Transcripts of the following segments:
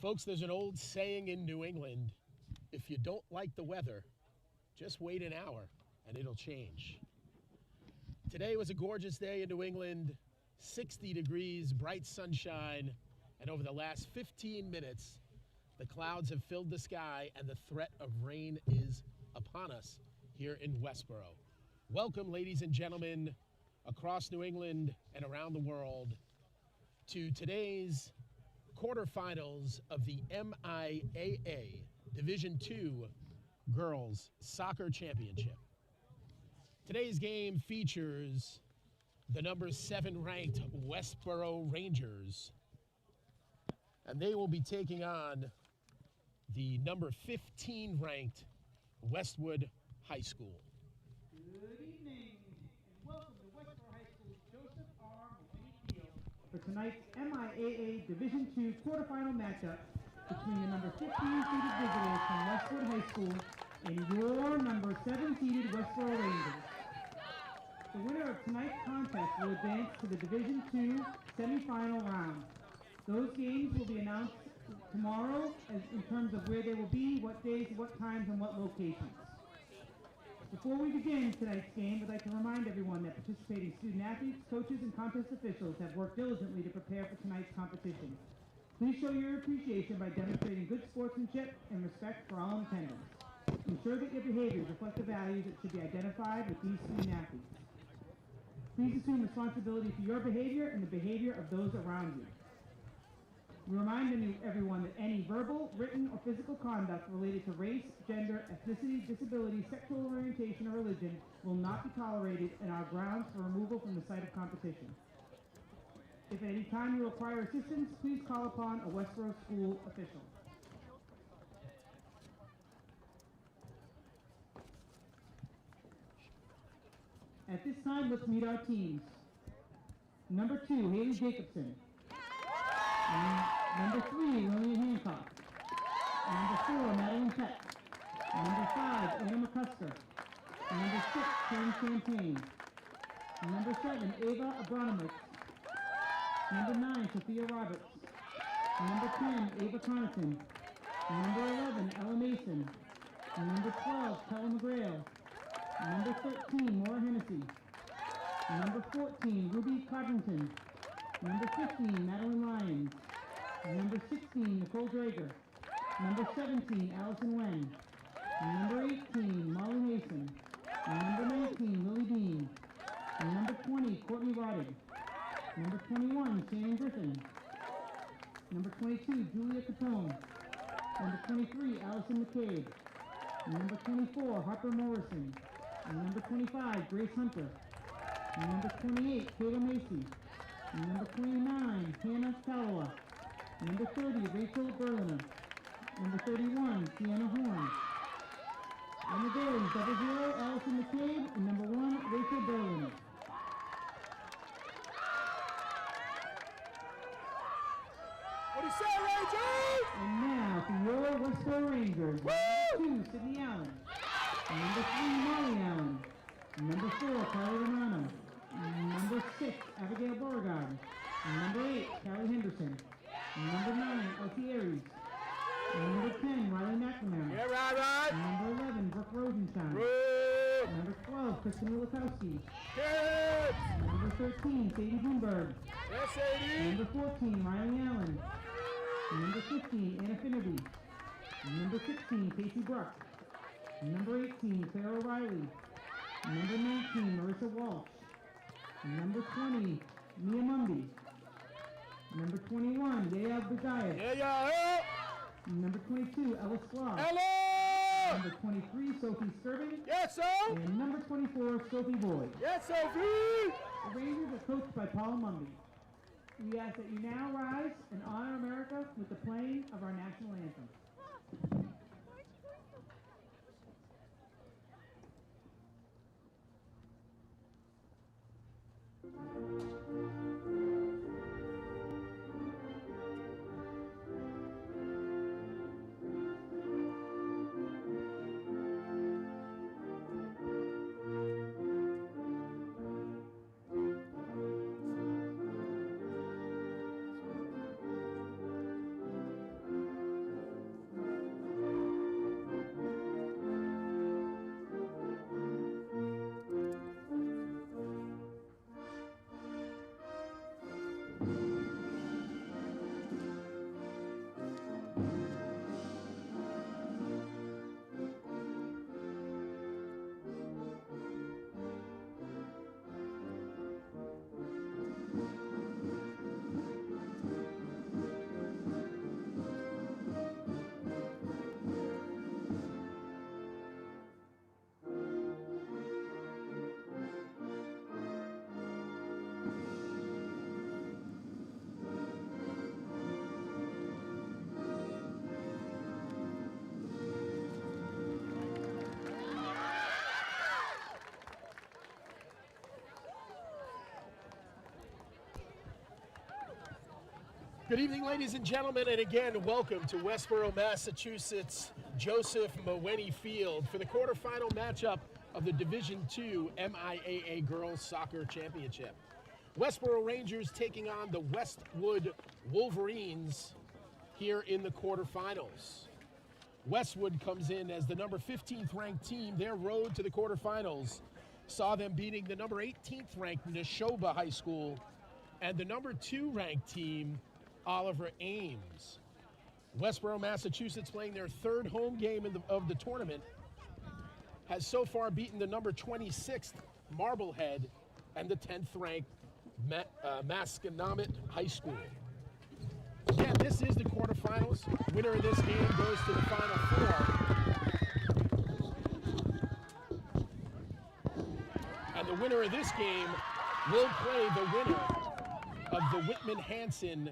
Folks, there's an old saying in New England, if you don't like the weather, just wait an hour and it'll change. Today was a gorgeous day in New England, 60 degrees, bright sunshine, and over the last 15 minutes, the clouds have filled the sky and the threat of rain is upon us here in Westborough. Welcome, ladies and gentlemen, across New England and around the world to today's quarterfinals of the MIAA Division II Girls Soccer Championship. Today's game features the number 7 ranked Westborough Rangers, and they will be taking on the number 15 ranked Westwood High School. Good evening, and welcome to Westborough High School's Joseph R. Mewhiney Field for tonight's MIAA Division II quarterfinal matchup between the number 15 seeded visitors from Westwood High School and your number 7 seeded Westborough Rangers. The winner of tonight's contest will advance to the Division II semifinal round. Those games will be announced tomorrow in terms of where they will be, what days, what times, and what locations. Before we begin tonight's game, I'd like to remind everyone that participating student athletes, coaches, and contest officials have worked diligently to prepare for tonight's competition. Please show your appreciation by demonstrating good sportsmanship and respect for all in attendance. Ensure that your behaviors reflect the values that should be identified with these student athletes. Please assume responsibility for your behavior and the behavior of those around you. We remind everyone that any verbal, written, or physical conduct related to race, gender, ethnicity, disability, sexual orientation, or religion will not be tolerated and are grounds for removal from the site of competition. If at any time you require assistance, please call upon a Westborough school official. At this time, let's meet our teams. Number 2, Haley Jacobson. Number 3, Lillian Hancock. Number 4, Madeline Peck. Number 5, Anna McCusker. Number 6, Karen Champagne. Number 7, Ava Abramovich. Number 9, Sophia Roberts. Number 10, Ava Connaughton. Number 11, Ella Mason. Number 12, Kella McGrail. Number 13, Maura Hennessy. Number 14, Ruby Codrington. Number 15, Madeline Lyons. Number 16, Nicole Drager. Number 17, Allison Wen. Number 18, Molly Mason. Number 19, Lily Dean. Number 20, Courtney Roddig. Number 21, Shannon Griffin. Number 22, Julia Capone. Number 23, Allison McCabe. Number 24, Harper Morrison. Number 25, Grace Hunter. Number 28, Kayla Macy. Number 29, Hannah Talawa. Number 30, Rachel Berliner. Number 31, Sienna Horn. And the goalies, double 0, Allison McCabe, and number 1, Rachel Berliner. What do you say, Rangers? And now for your Westborough Rangers. Number 2, Sydney Allen. Number 3, Molly Allen. Number 4, Carly Romano. Number 6, Abigail Beauregard. Number 8, Callie Henderson. Number 9, Elsie Aries. Number 10, Riley McNamara. Yeah, right. Number 11, Brooke Rosenstein. Number 12, Kristen Milikowski. Yes. Number 13, Sadie Bloomberg. Yes, Sadie. Number 14, Riley Allen. Number 15, Anna Finnerty. Number 16, Casey Bruck. Number 18, Sarah O'Reilly. Number 19, Marissa Walsh. Number 20, Mia Mumby. Number 21, Yael Begayev. Yeah. Number 22, Ella Sklar. Hello. Number 23, Sophie Skirvin. Yes, sir. And number 24, Sophie Boyd. Yes, Sophie. The Rangers are coached by Paul Mumby. We ask that you now rise and honor America with the playing of our national anthem. Good evening, ladies and gentlemen, and again, welcome to Westborough, Massachusetts, Joseph Mewhiney Field for the quarterfinal matchup of the Division II MIAA Girls Soccer Championship. Westborough Rangers taking on the Westwood Wolverines here in the quarterfinals. Westwood comes in as the number 15th ranked team. Their road to the quarterfinals saw them beating the number 18th ranked Neshoba High School and the number 2 ranked team, Oliver Ames. Westborough, Massachusetts, playing their third home game of the tournament, has so far beaten the number 26th Marblehead and the 10th ranked Masconomet High School. Again, this is the quarterfinals. Winner of this game goes to the Final Four. And the winner of this game will play the winner of the Whitman-Hanson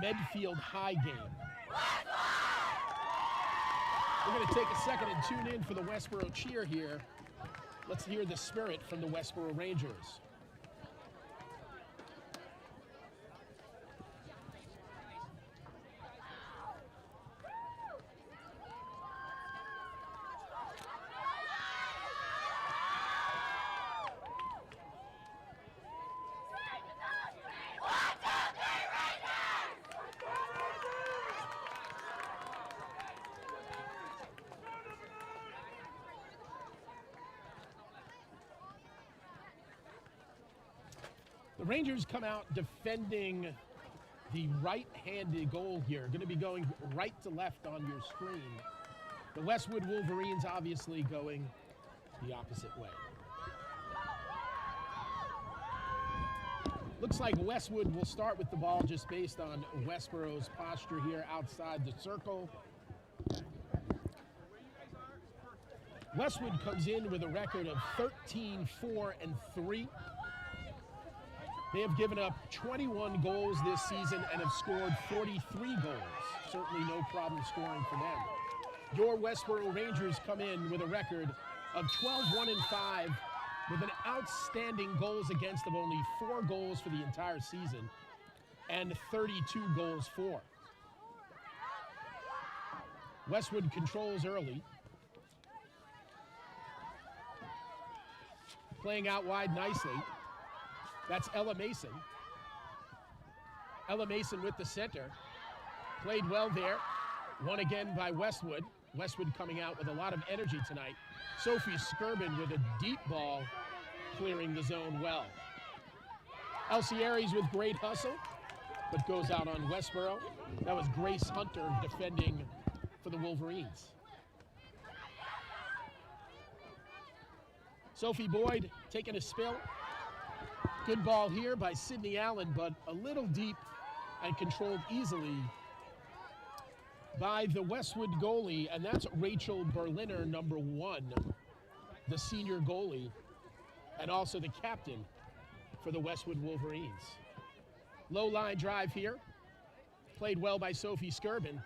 Midfield High game. We're going to take a second and tune in for the Westborough cheer here. Let's hear the spirit from the Westborough Rangers. The Rangers come out defending the right-handed goal here. Going to be going right to left on your screen. The Westwood Wolverines obviously going the opposite way. Looks like Westwood will start with the ball just based on Westborough's posture here outside the circle. Westwood comes in with a record of 13-4-3. They have given up 21 goals this season and have scored 43 goals. Certainly no problem scoring for them. Your Westborough Rangers come in with a record of 12-1-5 with an outstanding goals against of only 4 goals for the entire season and 32 goals for. Westwood controls early. Playing out wide nicely. That's Ella Mason. Ella Mason with the center. Played well there. Won again by Westwood. Westwood coming out with a lot of energy tonight. Sophie Skirbin with a deep ball, clearing the zone well. Alcieri's with great hustle, but goes out on Westborough. That was Grace Hunter defending for the Wolverines. Sophie Boyd taking a spill. Good ball here by Sydney Allen, but a little deep and controlled easily by the Westwood goalie, and that's Rachel Berliner, number 1, the senior goalie, and also the captain for the Westwood Wolverines. Low line drive here. Played well by Sophie Skirbin.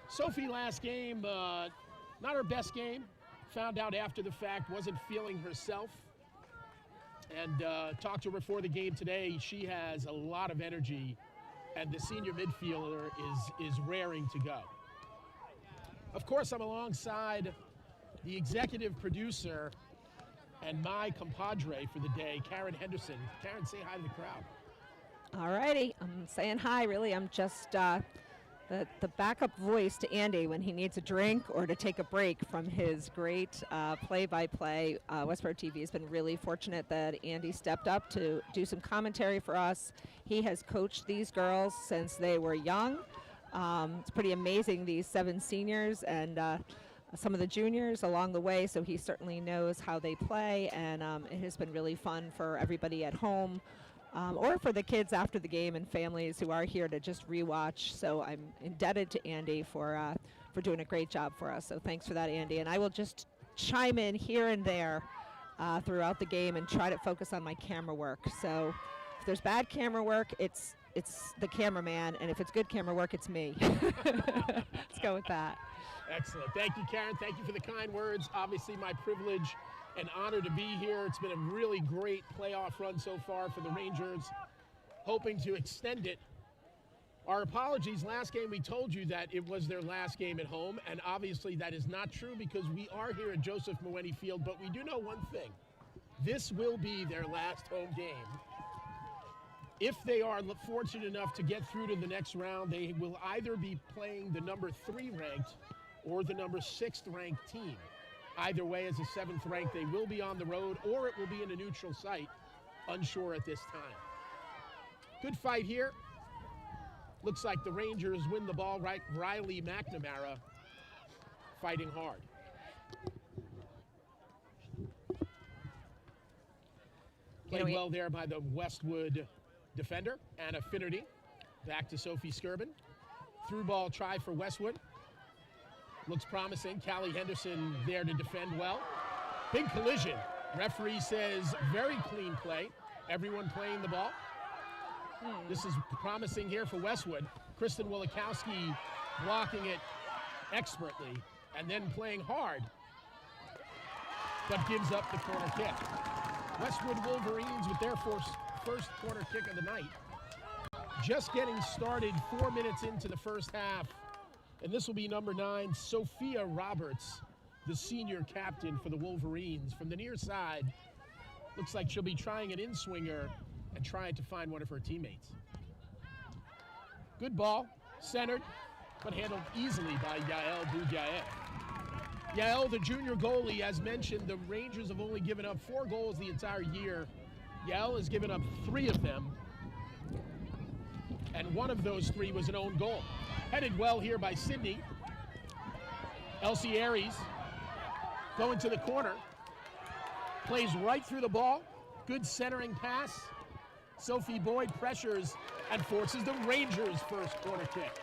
Sophie last game, not her best game. Found out after the fact, wasn't feeling herself. And talked to her before the game today. She has a lot of energy, and the senior midfielder is raring to go. Of course, I'm alongside the executive producer and my compadre for the day, Karen Henderson. Karen, say hi to the crowd. All righty, I'm saying hi, really. I'm just the backup voice to Andy when he needs a drink or to take a break from his great play-by-play. Westborough TV has been really fortunate that Andy stepped up to do some commentary for us. He has coached these girls since they were young. It's pretty amazing, these 7 seniors and some of the juniors along the way, so he certainly knows how they play, and it has been really fun for everybody at home. Or for the kids after the game and families who are here to just rewatch. So I'm indebted to Andy for doing a great job for us. So thanks for that, Andy. And I will just chime in here and there throughout the game and try to focus on my camera work. So if there's bad camera work, it's the cameraman, and if it's good camera work, it's me. Let's go with that. Excellent. Thank you, Karen. Thank you for the kind words. Obviously, my privilege and honor to be here. It's been a really great playoff run so far for the Rangers. hoping to extend it. Our apologies. Last game we told you that it was their last game at home, and obviously that is not true because we are here at Joseph Mewhiney Field, but we do know one thing. This will be their last home game. If they are fortunate enough to get through to the next round, they will either be playing the number 3 ranked or the number 6th ranked team. Either way, as a 7th ranked, they will be on the road or it will be in a neutral site. Unsure at this time. Good fight here. Looks like the Rangers win the ball right. Riley McNamara fighting hard. Played well there by the Westwood defender, Anna Finnerty. Back to Sophie Skirben. Through ball try for Westwood. Looks promising. Callie Henderson there to defend well. Big collision. Referee says very clean play. Everyone playing the ball. This is promising here for Westwood. Kristen Wilikowski blocking it expertly and then playing hard, but gives up the corner kick. Westwood Wolverines with their first corner kick of the night. Just getting started 4 minutes into the first half. And this will be number 9, Sophia Roberts, the senior captain for the Wolverines. From the near side, looks like she'll be trying an in-swinger and trying to find one of her teammates. Good ball, centered, but handled easily by Yael Boudiaev. Yael, the junior goalie, as mentioned, the Rangers have only given up 4 goals the entire year. Yael has given up 3 of them, and one of those 3 was an own goal. Headed well here by Sydney. Elsie Aries going to the corner. Plays right through the ball. Good centering pass. Sophie Boyd pressures and forces the Rangers' first corner kick.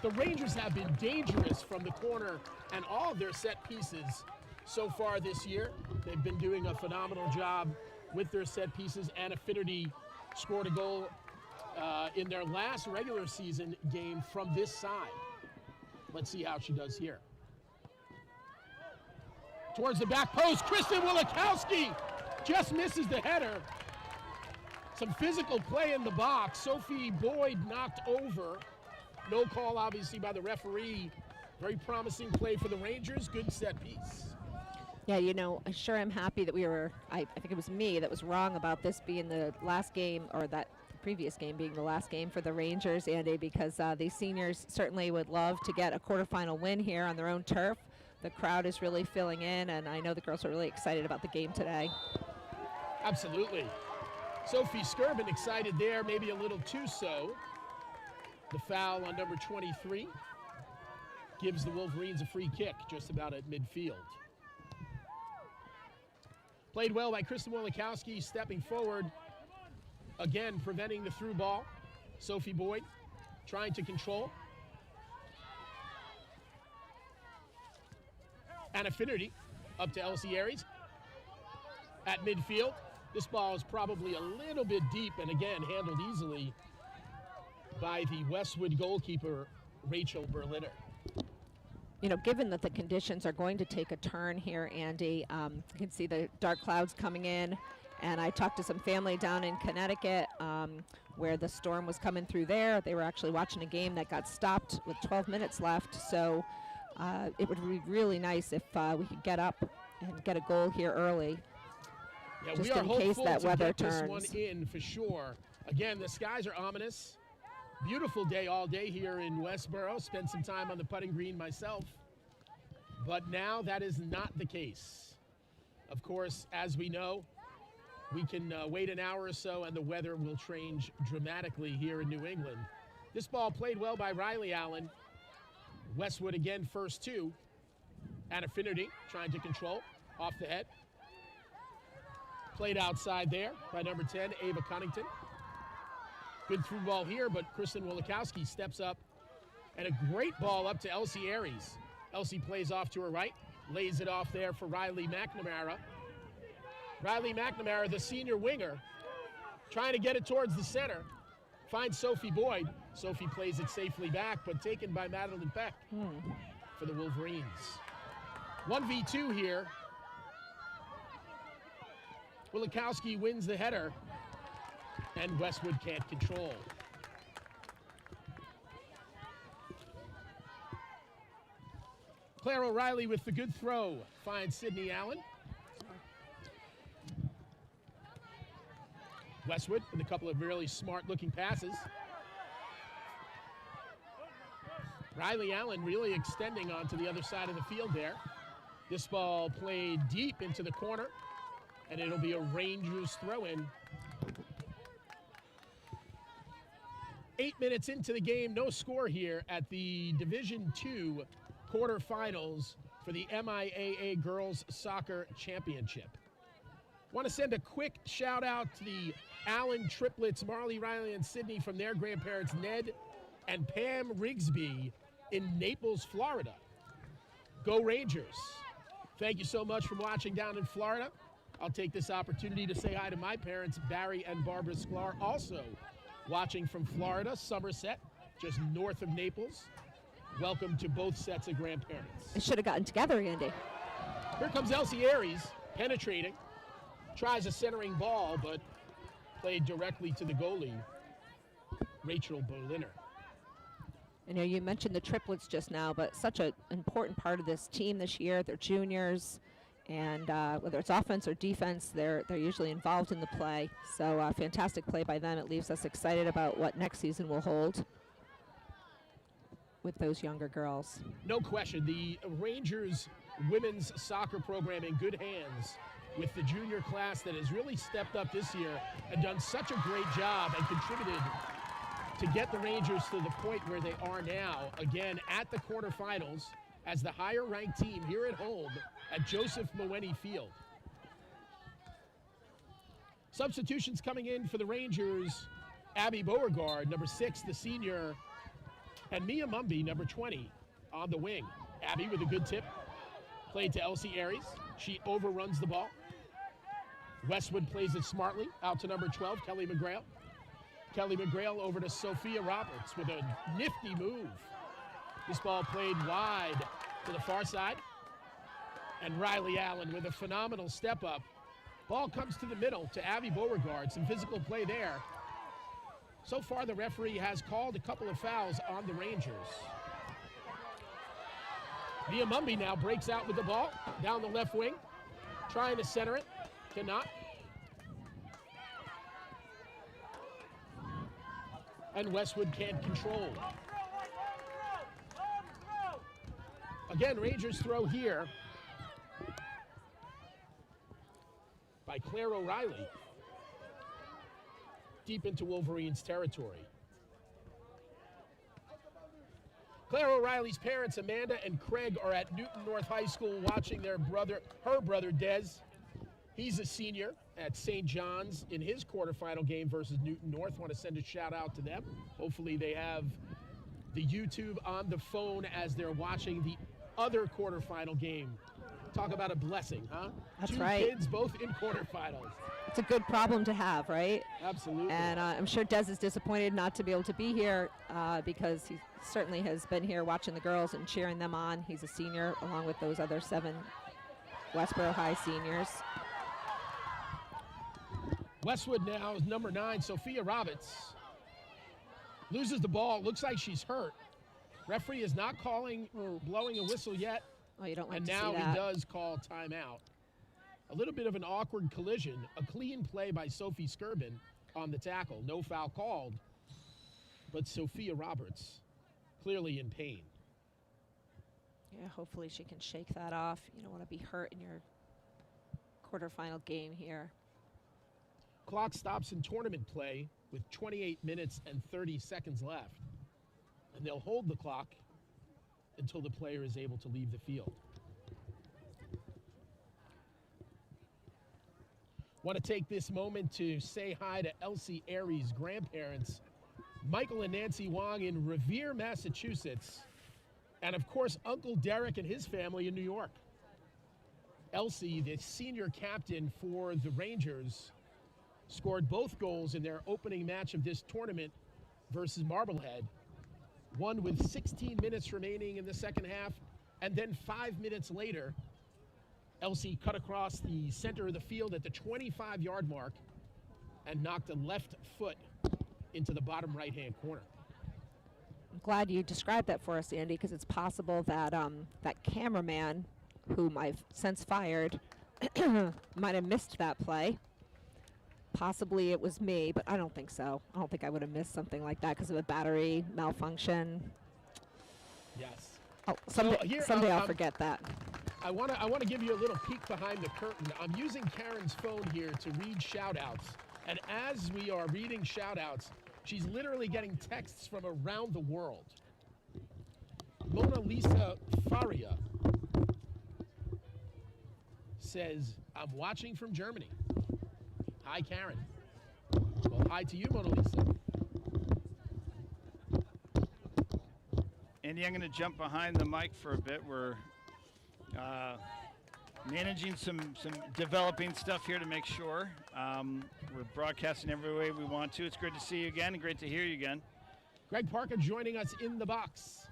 The Rangers have been dangerous from the corner and all of their set pieces so far this year. They've been doing a phenomenal job with their set pieces. Anna Finnerty scored a goal in their last regular season game from this side. Let's see how she does here. Towards the back post, Kristen Wilikowski just misses the header. Some physical play in the box. Sophie Boyd knocked over. No call, obviously, by the referee. Very promising play for the Rangers. Good set piece. Yeah, you know, I sure am happy that I think it was me that was wrong about this being the last game, or that previous game being the last game for the Rangers, Andy, because these seniors certainly would love to get a quarterfinal win here on their own turf. The crowd is really filling in, and I know the girls are really excited about the game today. Absolutely. Sophie Skirben excited there, maybe a little too so. The foul on number 23 gives the Wolverines a free kick just about at midfield. Played well by Kristen Wilikowski, stepping forward. Again, preventing the through ball. Sophie Boyd trying to control. Anna Finnerty up to Elsie Aries at midfield. This ball is probably a little bit deep and again handled easily by the Westwood goalkeeper, Rachel Berliner. You know, given that the conditions are going to take a turn here, Andy, you can see the dark clouds coming in, and I talked to some family down in Connecticut where the storm was coming through there. They were actually watching a game that got stopped with 12 minutes left, so it would be really nice if we could get up and get a goal here early. Yeah, just we are in case hopeful that to weather get this turns. one in for sure. Again, the skies are ominous. Beautiful day all day here in Westborough. Spent some time on the putting green myself. But now that is not the case. Of course, as we know, we can wait an hour or so and the weather will change dramatically here in New England. This ball played well by Riley Allen. Westwood again, first 2. Anna Finnerty trying to control off the head. Played outside there by number 10, Ava Cunnington. Good through ball here, but Kristen Wilikowski steps up. And a great ball up to Elsie Aries. Elsie plays off to her right, lays it off there for Riley McNamara. Riley McNamara, the senior winger, trying to get it towards the center. Finds Sophie Boyd. Sophie plays it safely back, but taken by Madeline Peck for the Wolverines. 1v2 here. Wilikowski wins the header. And Westwood can't control. Claire O'Reilly with the good throw finds Sydney Allen. Westwood with a couple of really smart-looking passes. Riley Allen really extending onto the other side of the field there. This ball played deep into the corner, and it'll be a Rangers throw-in. 8 minutes into the game, no score here at the Division II quarterfinals for the MIAA Girls Soccer Championship. Want to send a quick shout out to the Allen triplets, Marley, Riley, and Sydney, from their grandparents, Ned and Pam Rigsby in Naples, Florida. Go Rangers. Thank you so much for watching down in Florida. I'll take this opportunity to say hi to my parents, Barry and Barbara Sklar, also watching from Florida, Somerset, just north of Naples. Welcome to both sets of grandparents. They should have gotten together, Andy. Here comes Elsie Aries, penetrating. Tries a centering ball, but played directly to the goalie, Rachel Berliner. I know you mentioned the triplets just now, but such an important part of this team this year. They're juniors, and whether it's offense or defense, they're usually involved in the play. So fantastic play by them. It leaves us excited about what next season will hold with those younger girls. No question, the Rangers women's soccer program in good hands with the junior class that has really stepped up this year and done such a great job and contributed to get the Rangers to the point where they are now, again, at the quarterfinals as the higher-ranked team here at home at Joseph Mewhiney Field. Substitutions coming in for the Rangers, Abby Beauregard, number 6, the senior, and Mia Mumby, number 20, on the wing. Abby with a good tip, played to Elsie Aries. She overruns the ball. Westwood plays it smartly, out to number 12, Kelly McGrail. Kelly McGrail over to Sophia Roberts with a nifty move. This ball played wide to the far side. And Riley Allen with a phenomenal step up. Ball comes to the middle to Abby Beauregard. Some physical play there. So far, the referee has called a couple of fouls on the Rangers. Mia Mumby now breaks out with the ball down the left wing, trying to center it. Cannot. And Westwood can't control. Again, Rangers throw here by Claire O'Reilly. Deep into Wolverines territory. Claire O'Reilly's parents, Amanda and Craig, are at Newton North High School watching her brother Des. He's a senior at St. John's in his quarterfinal game versus Newton North. Want to send a shout out to them. Hopefully they have the YouTube on the phone as they're watching the other quarterfinal game. Talk about a blessing, huh? That's Two right. kids both in quarterfinals. It's a good problem to have, right? Absolutely. And I'm sure Des is disappointed not to be able to be here because he certainly has been here watching the girls and cheering them on. He's a senior along with those other 7 Westborough High seniors. Westwood now is number 9, Sophia Roberts. Loses the ball. Looks like she's hurt. Referee is not blowing a whistle yet. Oh, you don't like and to now see that. he does call timeout. A little bit of an awkward collision. A clean play by Sophie Skirbin on the tackle. No foul called. But Sophia Roberts clearly in pain. Yeah, hopefully she can shake that off. You don't want to be hurt in your quarterfinal game here. Clock stops in tournament play with 28 minutes and 30 seconds left. And they'll hold the clock until the player is able to leave the field. Want to take this moment to say hi to Elsie Aries' grandparents, Michael and Nancy Wong in Revere, Massachusetts, and of course, Uncle Derek and his family in New York. Elsie, the senior captain for the Rangers, scored both goals in their opening match of this tournament versus Marblehead. One with 16 minutes remaining in the second half, and then 5 minutes later, Elsie cut across the center of the field at the 25-yard mark and knocked a left foot into the bottom right-hand corner. I'm glad you described that for us, Andy, because it's possible that that cameraman, whom I've since fired, might have missed that play. Possibly it was me, but I don't think so. I don't think I would have missed something like that because of a battery malfunction. Yes. Oh, someday I'll I'm forget that. I want to give you a little peek behind the curtain. I'm using Karen's phone here to read shout-outs. And as we are reading shout-outs, she's literally getting texts from around the world. Mona Lisa Faria says, I'm watching from Germany. Hi, Karen. Well, hi to you, Mona Lisa. Andy, I'm going to jump behind the mic for a bit. We're managing some developing stuff here to make sure we're broadcasting every way we want to. It's great to see you again and great to hear you again. Greg Parker joining us in the box.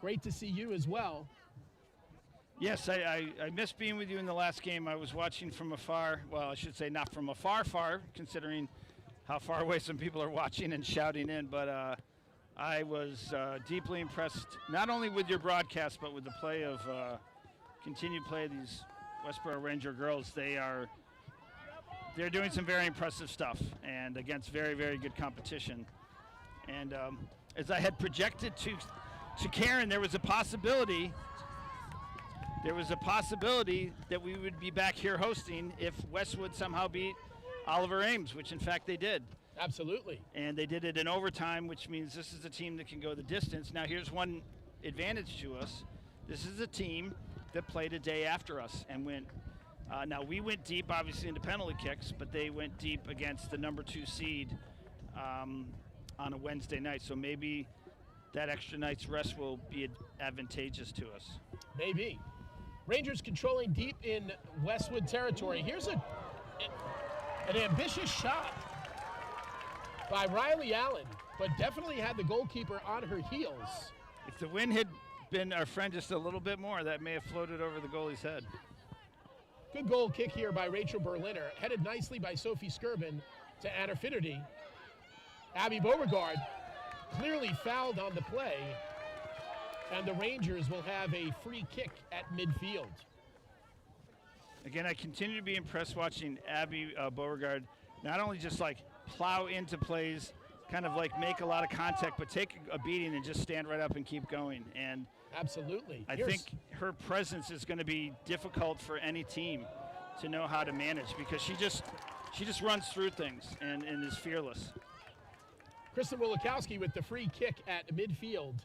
Great to see you as well. Yes, I missed being with you in the last game. I was watching from afar. Well, I should say not from afar, considering how far away some people are watching and shouting in. But I was deeply impressed, not only with your broadcast, but with the play of continued play of these Westborough Ranger girls. They're doing some very impressive stuff, and against very, very good competition. And as I had projected to Karen, there was a possibility that we would be back here hosting if Westwood somehow beat Oliver Ames, which in fact they did. Absolutely. And they did it in overtime, which means this is a team that can go the distance. Now here's one advantage to us. This is a team that played a day after us and went, now we went deep obviously into penalty kicks, but they went deep against the number 2 seed on a Wednesday night. So maybe that extra night's rest will be advantageous to us. Maybe. Rangers controlling deep in Westwood territory. Here's an ambitious shot by Riley Allen, but definitely had the goalkeeper on her heels. If the wind had been our friend just a little bit more, that may have floated over the goalie's head. Good goal kick here by Rachel Berliner, headed nicely by Sophie Skirben to Anna Finnerty. Abby Beauregard clearly fouled on the play, and the Rangers will have a free kick at midfield. Again, I continue to be impressed watching Abby Beauregard not only just like plow into plays, kind of like make a lot of contact, but take a beating and just stand right up and keep going. And absolutely, I think her presence is going to be difficult for any team to know how to manage, because she just runs through things and is fearless. Kristen Wilikowski with the free kick at midfield.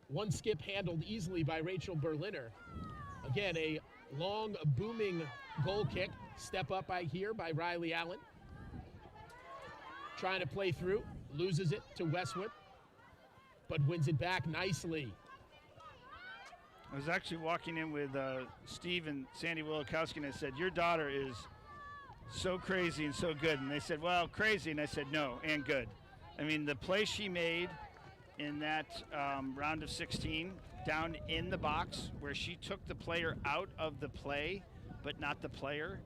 One skip handled easily by Rachel Berliner. Again, a long, booming goal kick. Step up by Riley Allen. Trying to play through, loses it to Westwood, but wins it back nicely. I was actually walking in with Steve and Sandy Wilikowski, and I said, your daughter is so crazy and so good. And they said, well, crazy. And I said, no, and good. I mean, the play she made in that round of 16 down in the box where she took the player out of the play, but not the player,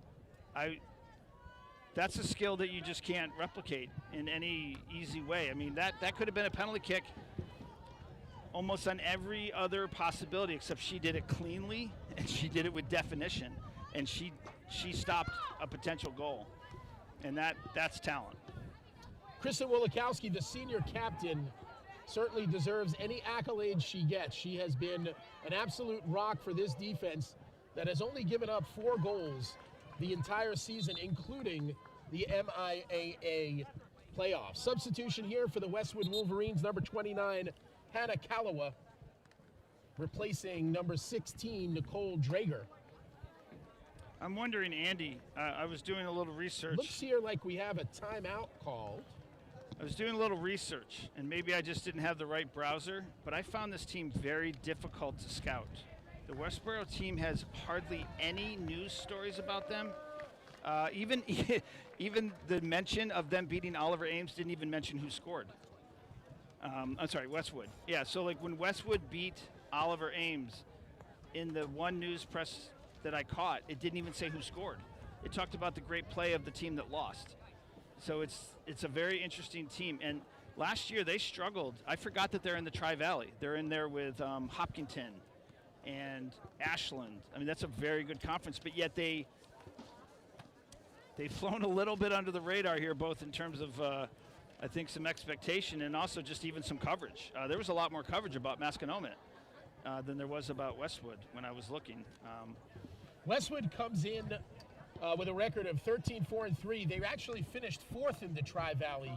that's a skill that you just can't replicate in any easy way. I mean, that could have been a penalty kick almost on every other possibility, except she did it cleanly and she did it with definition, and she stopped a potential goal, and that's talent. Kristen Wilikowski, the senior captain, certainly deserves any accolades she gets. She has been an absolute rock for this defense that has only given up 4 goals the entire season, including the MIAA playoffs. Substitution here for the Westwood Wolverines, number 29, Hannah Calloway, replacing number 16, Nicole Drager. I'm wondering, Andy, I was doing a little research. Looks here like we have a timeout called. I was doing a little research, and maybe I just didn't have the right browser, but I found this team very difficult to scout. The Westborough team has hardly any news stories about them. Even the mention of them beating Oliver Ames didn't even mention who scored. I'm sorry, Westwood. Yeah, so like when Westwood beat Oliver Ames, in the one news press that I caught, it didn't even say who scored. it talked about the great play of the team that lost. So it's a very interesting team. And last year they struggled. I forgot that they're in the Tri-Valley. They're in there with Hopkinton and Ashland. I mean, that's a very good conference, but yet they've flown a little bit under the radar here, both in terms of, I think, some expectation and also just even some coverage. There was a lot more coverage about Masconomet than there was about Westwood when I was looking. Westwood comes in with a record of 13-4-3. They actually finished 4th in the Tri-Valley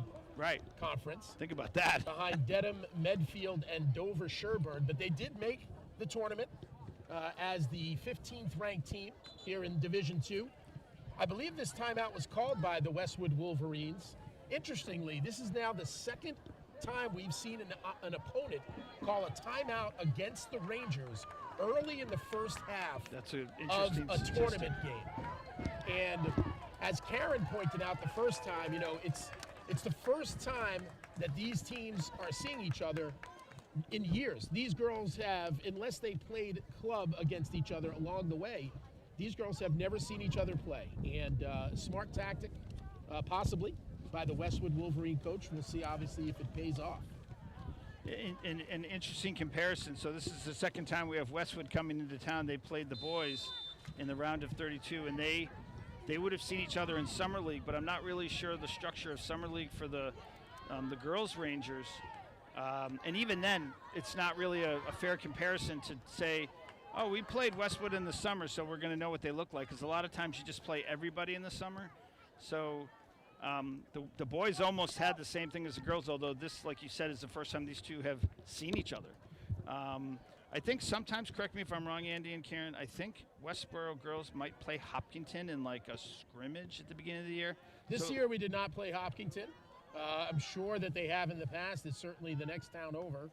Conference. Think about that. Behind Dedham, Medfield, and Dover-Sherburne. But they did make the tournament as the 15th ranked team here in Division II. I believe this timeout was called by the Westwood Wolverines. Interestingly, this is now the second time we've seen an opponent call a timeout against the Rangers early in the first half of a tournament game. And as Karen pointed out the first time, you know, it's the first time that these teams are seeing each other in years. These girls have, unless they played club against each other along the way, these girls have never seen each other play. And smart tactic, possibly, by the Westwood Wolverine coach. We'll see, obviously, if it pays off. An interesting comparison. So this is the second time we have Westwood coming into town. They played the boys in the round of 32, and they would have seen each other in Summer League, but I'm not really sure the structure of Summer League for the girls Rangers. And even then, it's not really a fair comparison to say, oh, we played Westwood in the summer, so we're going to know what they look like, because a lot of times you just play everybody in the summer. So the boys almost had the same thing as the girls, although this, like you said, is the first time these two have seen each other. I think sometimes, correct me if I'm wrong, Andy and Karen, I think Westborough girls might play Hopkinton in like a scrimmage at the beginning of the year. This year we did not play Hopkinton. I'm sure that they have in the past. It's certainly the next town over,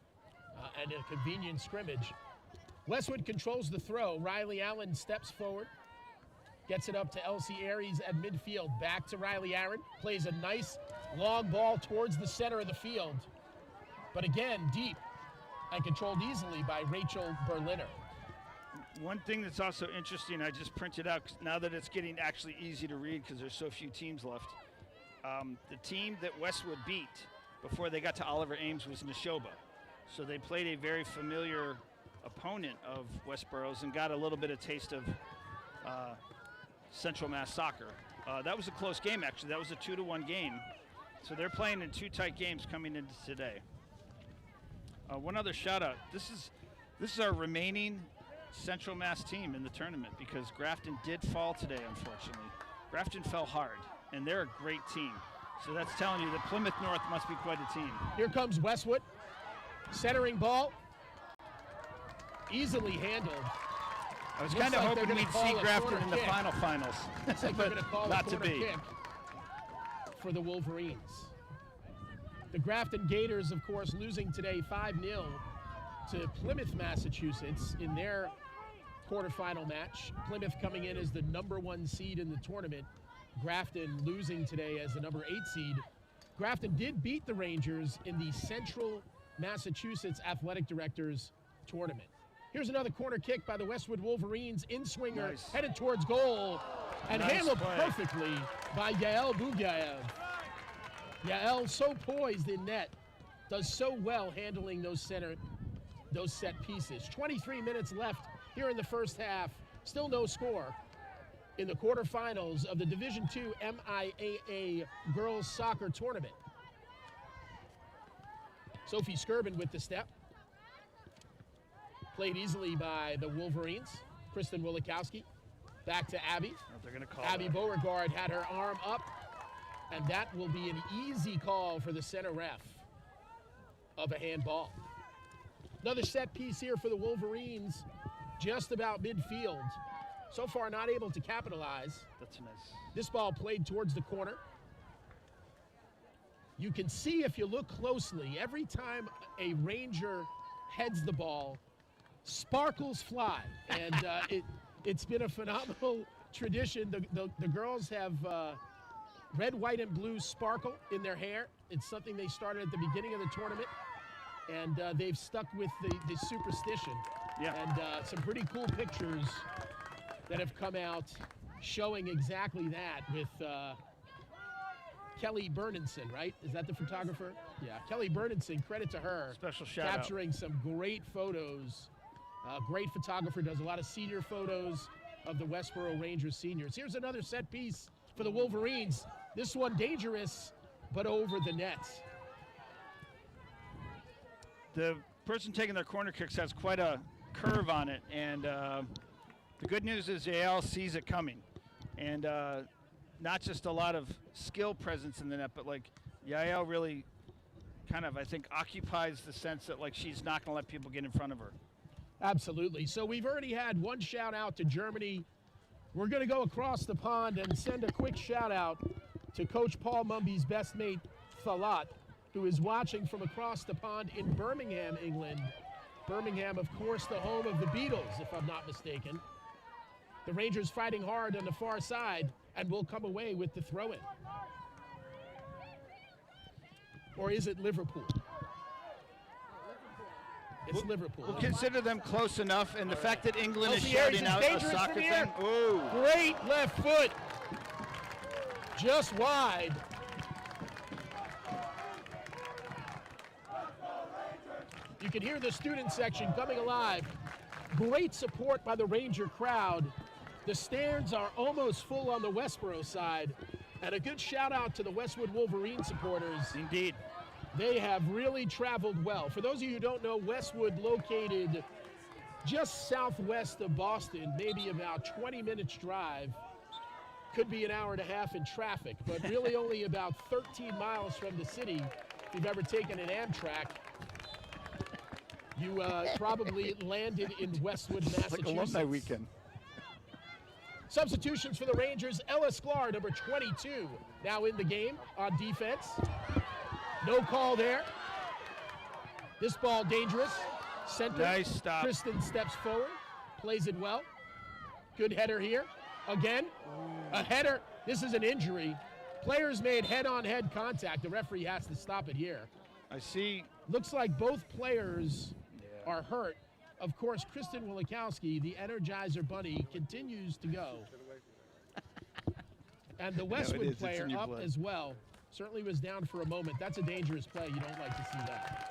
and a convenient scrimmage. Westwood controls the throw. Riley Allen steps forward, gets it up to Elsie Aries at midfield. Back to Riley Aaron, plays a nice long ball towards the center of the field. But again, deep and controlled easily by Rachel Berliner. One thing that's also interesting, I just printed out now that it's getting actually easy to read because there's so few teams left. The team that Westwood beat before they got to Oliver Ames was Neshoba. So they played a very familiar opponent of Westborough's and got a little bit of taste of Central Mass soccer. That was a close game, actually. That was a 2-1 game. So they're playing in 2 tight games coming into today. One other shout out. This is our remaining Central Mass team in the tournament because Grafton did fall today, unfortunately. Grafton fell hard, and they're a great team. So that's telling you that Plymouth North must be quite a team. Here comes Westwood. Centering ball. Easily handled. I was kind of hoping we'd see Grafton in the finals. Looks like they're going to call not a to corner be. kick for the Wolverines. The Grafton Gators, of course, losing today 5-0 to Plymouth, Massachusetts in their quarterfinal match. Plymouth coming in as the #1 seed in the tournament. Grafton losing today as the #8 seed. Grafton did beat the Rangers in the Central Massachusetts Athletic Directors tournament. Here's another corner kick by the Westwood Wolverines. In-swinger, Nice. headed towards goal, and Nice handled play. perfectly by Yael Bugaev. Yael, so poised in net, does so well handling those set pieces. 23 minutes left here in the first half. Still no score in the quarterfinals of the Division II MIAA Girls Soccer Tournament. Sophie Skirben with the step. Played easily by the Wolverines. Kristen Wilikowski. Back to Abby. They're going to call Abby that. Beauregard had her arm up, and that will be an easy call for the center ref of a handball. Another set piece here for the Wolverines, just about midfield. So far not able to capitalize. That's nice. This ball played towards the corner. You can see if you look closely, every time a Ranger heads the ball, sparkles fly. And it's been a phenomenal tradition. The girls have red, white, and blue sparkle in their hair. It's something they started at the beginning of the tournament. And they've stuck with the superstition. Yeah. And some pretty cool pictures that have come out showing exactly that with Kelly Bernenson, right? Is that the photographer? Yeah, Kelly Bernenson, credit to her. Special shout out. Capturing some great photos. Great photographer, does a lot of senior photos of the Westborough Rangers seniors. Here's another set piece for the Wolverines. This one dangerous, but over the net. The person taking their corner kicks has quite a curve on it, and the good news is Yael sees it coming. And not just a lot of skill presence in the net, but like Yael really kind of, I think, occupies the sense that like she's not going to let people get in front of her. Absolutely. So we've already had one shout out to Germany. We're going to go across the pond and send a quick shout out to Coach Paul Mumby's best mate, Thalat, who is watching from across the pond in Birmingham, England. Birmingham, of course, the home of the Beatles, if I'm not mistaken. The Rangers fighting hard on the far side and will come away with the throw-in. Or is it Liverpool? It's Liverpool. We'll consider them close enough, and the fact that England is LCRs shouting is out a dangerous soccer in the thing. air. Ooh. Great left foot. Just wide. You can hear the student section coming alive. Great support by the Ranger crowd. The stands are almost full on the Westborough side. And a good shout out to the Westwood Wolverine supporters. Indeed. They have really traveled well. For those of you who don't know, Westwood located just southwest of Boston, maybe about 20 minutes drive. Could be an hour and a half in traffic, but really only about 13 miles from the city. If you've ever taken an Amtrak, you probably landed in Westwood, Massachusetts. Like alumni weekend. Substitutions for the Rangers. Ella Sklar, number 22, now in the game on defense. No call there. This ball dangerous. Center. Nice stop. Kristen steps forward, plays it well. Good header here. Again, a header. This is an injury. Players made head-on-head contact. The referee has to stop it here. I see. Looks like both players are hurt. Of course, Kristen Wilikowski, the Energizer Bunny, continues to go. And the Westwood player up blood. as well. Certainly was down for a moment. That's a dangerous play. You don't like to see that.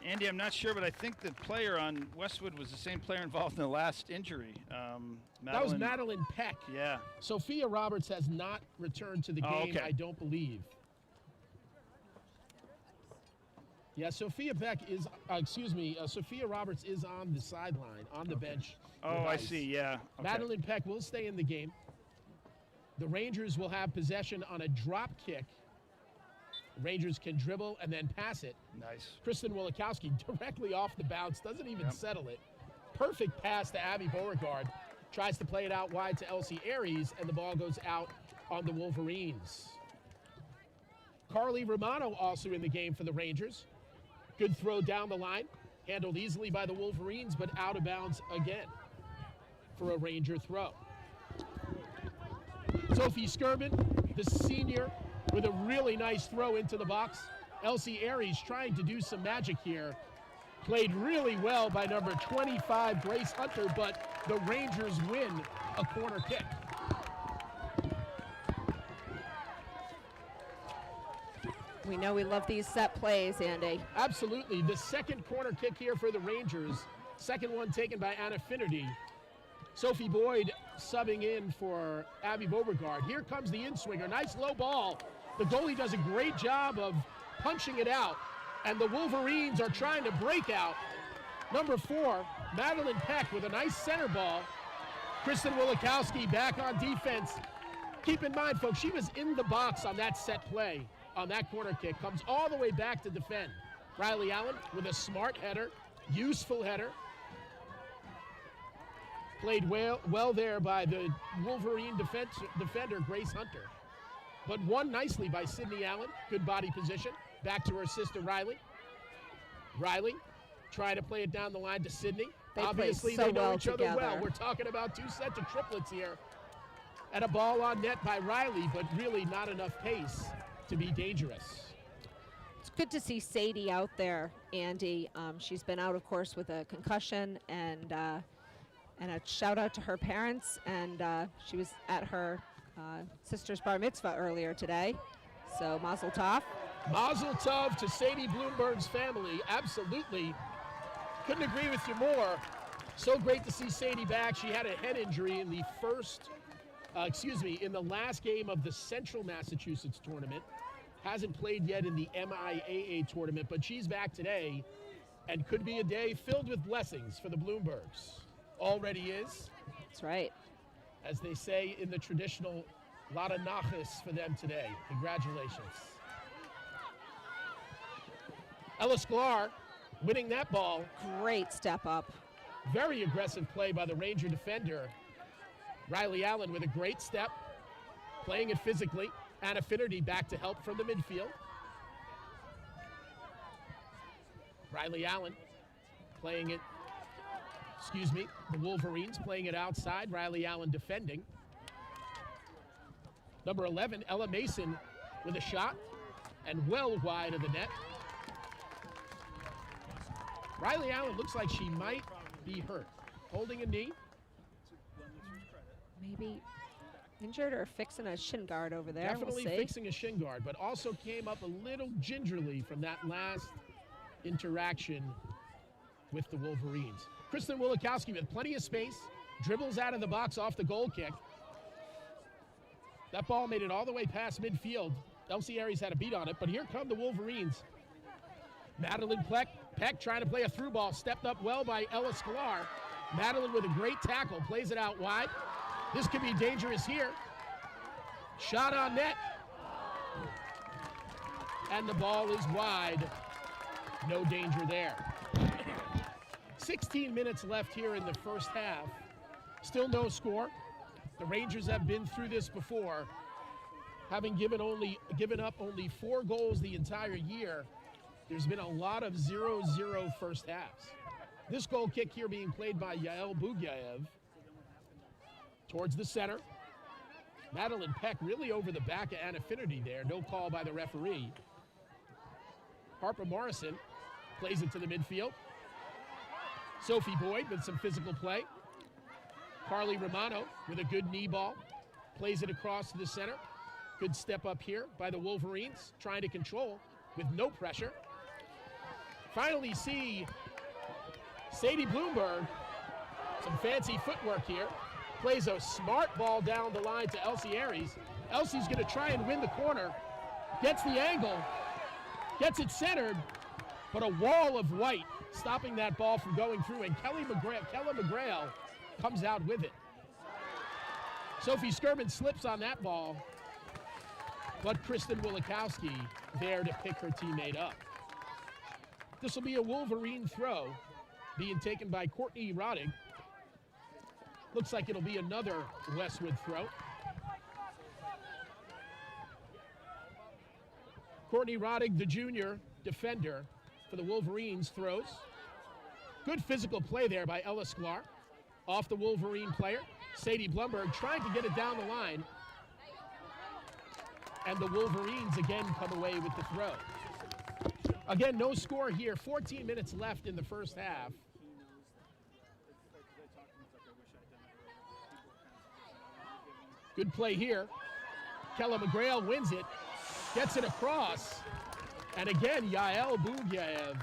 Andy, I'm not sure, but I think the player on Westwood was the same player involved in the last injury. That was Madeline Peck. Yeah. Sophia Roberts has not returned to the game, okay. I don't believe. Yeah, Sophia Roberts is on the sideline, on the bench. Oh, I see, yeah. Okay. Madeline Peck will stay in the game. The Rangers will have possession on a drop kick. Rangers can dribble and then pass it. Nice. Kristen Wilikowski directly off the bounce, doesn't even settle it. Perfect pass to Abby Beauregard. Tries to play it out wide to Elsie Aries, and the ball goes out on the Wolverines. Carly Romano also in the game for the Rangers. Good throw down the line. Handled easily by the Wolverines, but out of bounds again for a Ranger throw. Sophie Skirman, the senior, with a really nice throw into the box. Elsie Aries trying to do some magic here. Played really well by number 25, Grace Hunter, but the Rangers win a corner kick. We know we love these set plays, Andy. Absolutely. The second corner kick here for the Rangers. Second one taken by Anna Finnerty. Sophie Boyd subbing in for Abby Beauregard. Here comes the in-swinger. Nice low ball. The goalie does a great job of punching it out, and the Wolverines are trying to break out. Number 4, Madeline Peck with a nice center ball. Kristen Wilikowski back on defense. Keep in mind, folks, she was in the box on that set play, on that corner kick. Comes all the way back to defend. Riley Allen with a smart header, useful header. Played well there by the Wolverine defender, Grace Hunter. But won nicely by Sydney Allen. Good body position. Back to her sister, Riley. Riley trying to play it down the line to Sydney. Obviously, so they know well each other well. together. We're talking about two sets of triplets here. And a ball on net by Riley, but really not enough pace to be dangerous. It's good to see Sadie out there, Andy. She's been out, of course, with a concussion, and And a shout out to her parents, and she was at her sister's bar mitzvah earlier today. So mazel tov. Mazel tov to Sadie Bloomberg's family. Absolutely. Couldn't agree with you more. So great to see Sadie back. She had a head injury in the in the last game of the Central Massachusetts tournament. Hasn't played yet in the MIAA tournament, but she's back today and could be a day filled with blessings for the Bloombergs. Already is. That's right. As they say in the traditional, lot of nachas for them today. Congratulations. Ella Sklar winning that ball. Great step up. Very aggressive play by the Ranger defender. Riley Allen with a great step, playing it physically. Anna Finnerty back to help from the midfield. Riley Allen playing it, the Wolverines playing it outside. Riley Allen defending. Number 11, Ella Mason with a shot and well wide of the net. Riley Allen looks like she might be hurt. Holding a knee. Maybe injured or fixing a shin guard over there. Definitely we'll see. fixing a shin guard, but also came up a little gingerly from that last interaction with the Wolverines. Kristen Wilikowski with plenty of space, dribbles out of the box off the goal kick. That ball made it all the way past midfield. Elsie Aries had a beat on it, but here come the Wolverines. Madeline Peck trying to play a through ball, stepped up well by Ella Sklar. Madeline with a great tackle, plays it out wide. This could be dangerous here. Shot on net. And the ball is wide. No danger there. 16 minutes left here in the first half. Still no score. The Rangers have been through this before, having given up only 4 goals the entire year. There's been a lot of 0-0 first halves. This goal kick here being played by Yael Bugaev towards the center. Madeline Peck really over the back of Anna Finnerty there. No call by the referee. Harper Morrison plays it to the midfield. Sophie Boyd with some physical play. Carly Romano with a good knee ball. Plays it across to the center. Good step up here by the Wolverines, trying to control with no pressure. Finally see Sadie Bloomberg. Some fancy footwork here. Plays a smart ball down the line to Elsie Aries. Elsie's going to try and win the corner. Gets the angle. Gets it centered. But a wall of white stopping that ball from going through. And Kella McGrail comes out with it. Sophie Skirman slips on that ball. But Kristen Wilikowski there to pick her teammate up. This will be a Wolverine throw being taken by Courtney Roddick. Looks like it'll be another Westwood throw. Courtney Roddick, the junior defender for the Wolverines, throws. Good physical play there by Ella Sklar. Off the Wolverine player. Sadie Blumberg trying to get it down the line. And the Wolverines again come away with the throw. Again, no score here. 14 minutes left in the first half. Good play here. Kella McGrail wins it, gets it across. And again, Yael Bugaev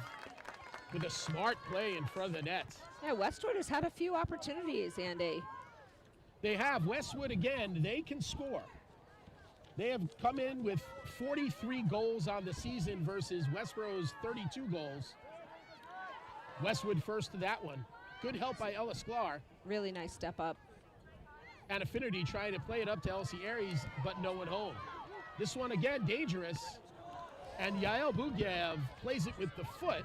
with a smart play in front of the net. Yeah, Westwood has had a few opportunities, Andy. They have. Westwood, again, they can score. They have come in with 43 goals on the season versus Westborough's 32 goals. Westwood first to that one. Good help by Ella Sklar. Really nice step up. And Affinity trying to play it up to Elsie Aries, but no one home. This one again, dangerous. And Yael Bugaev plays it with the foot.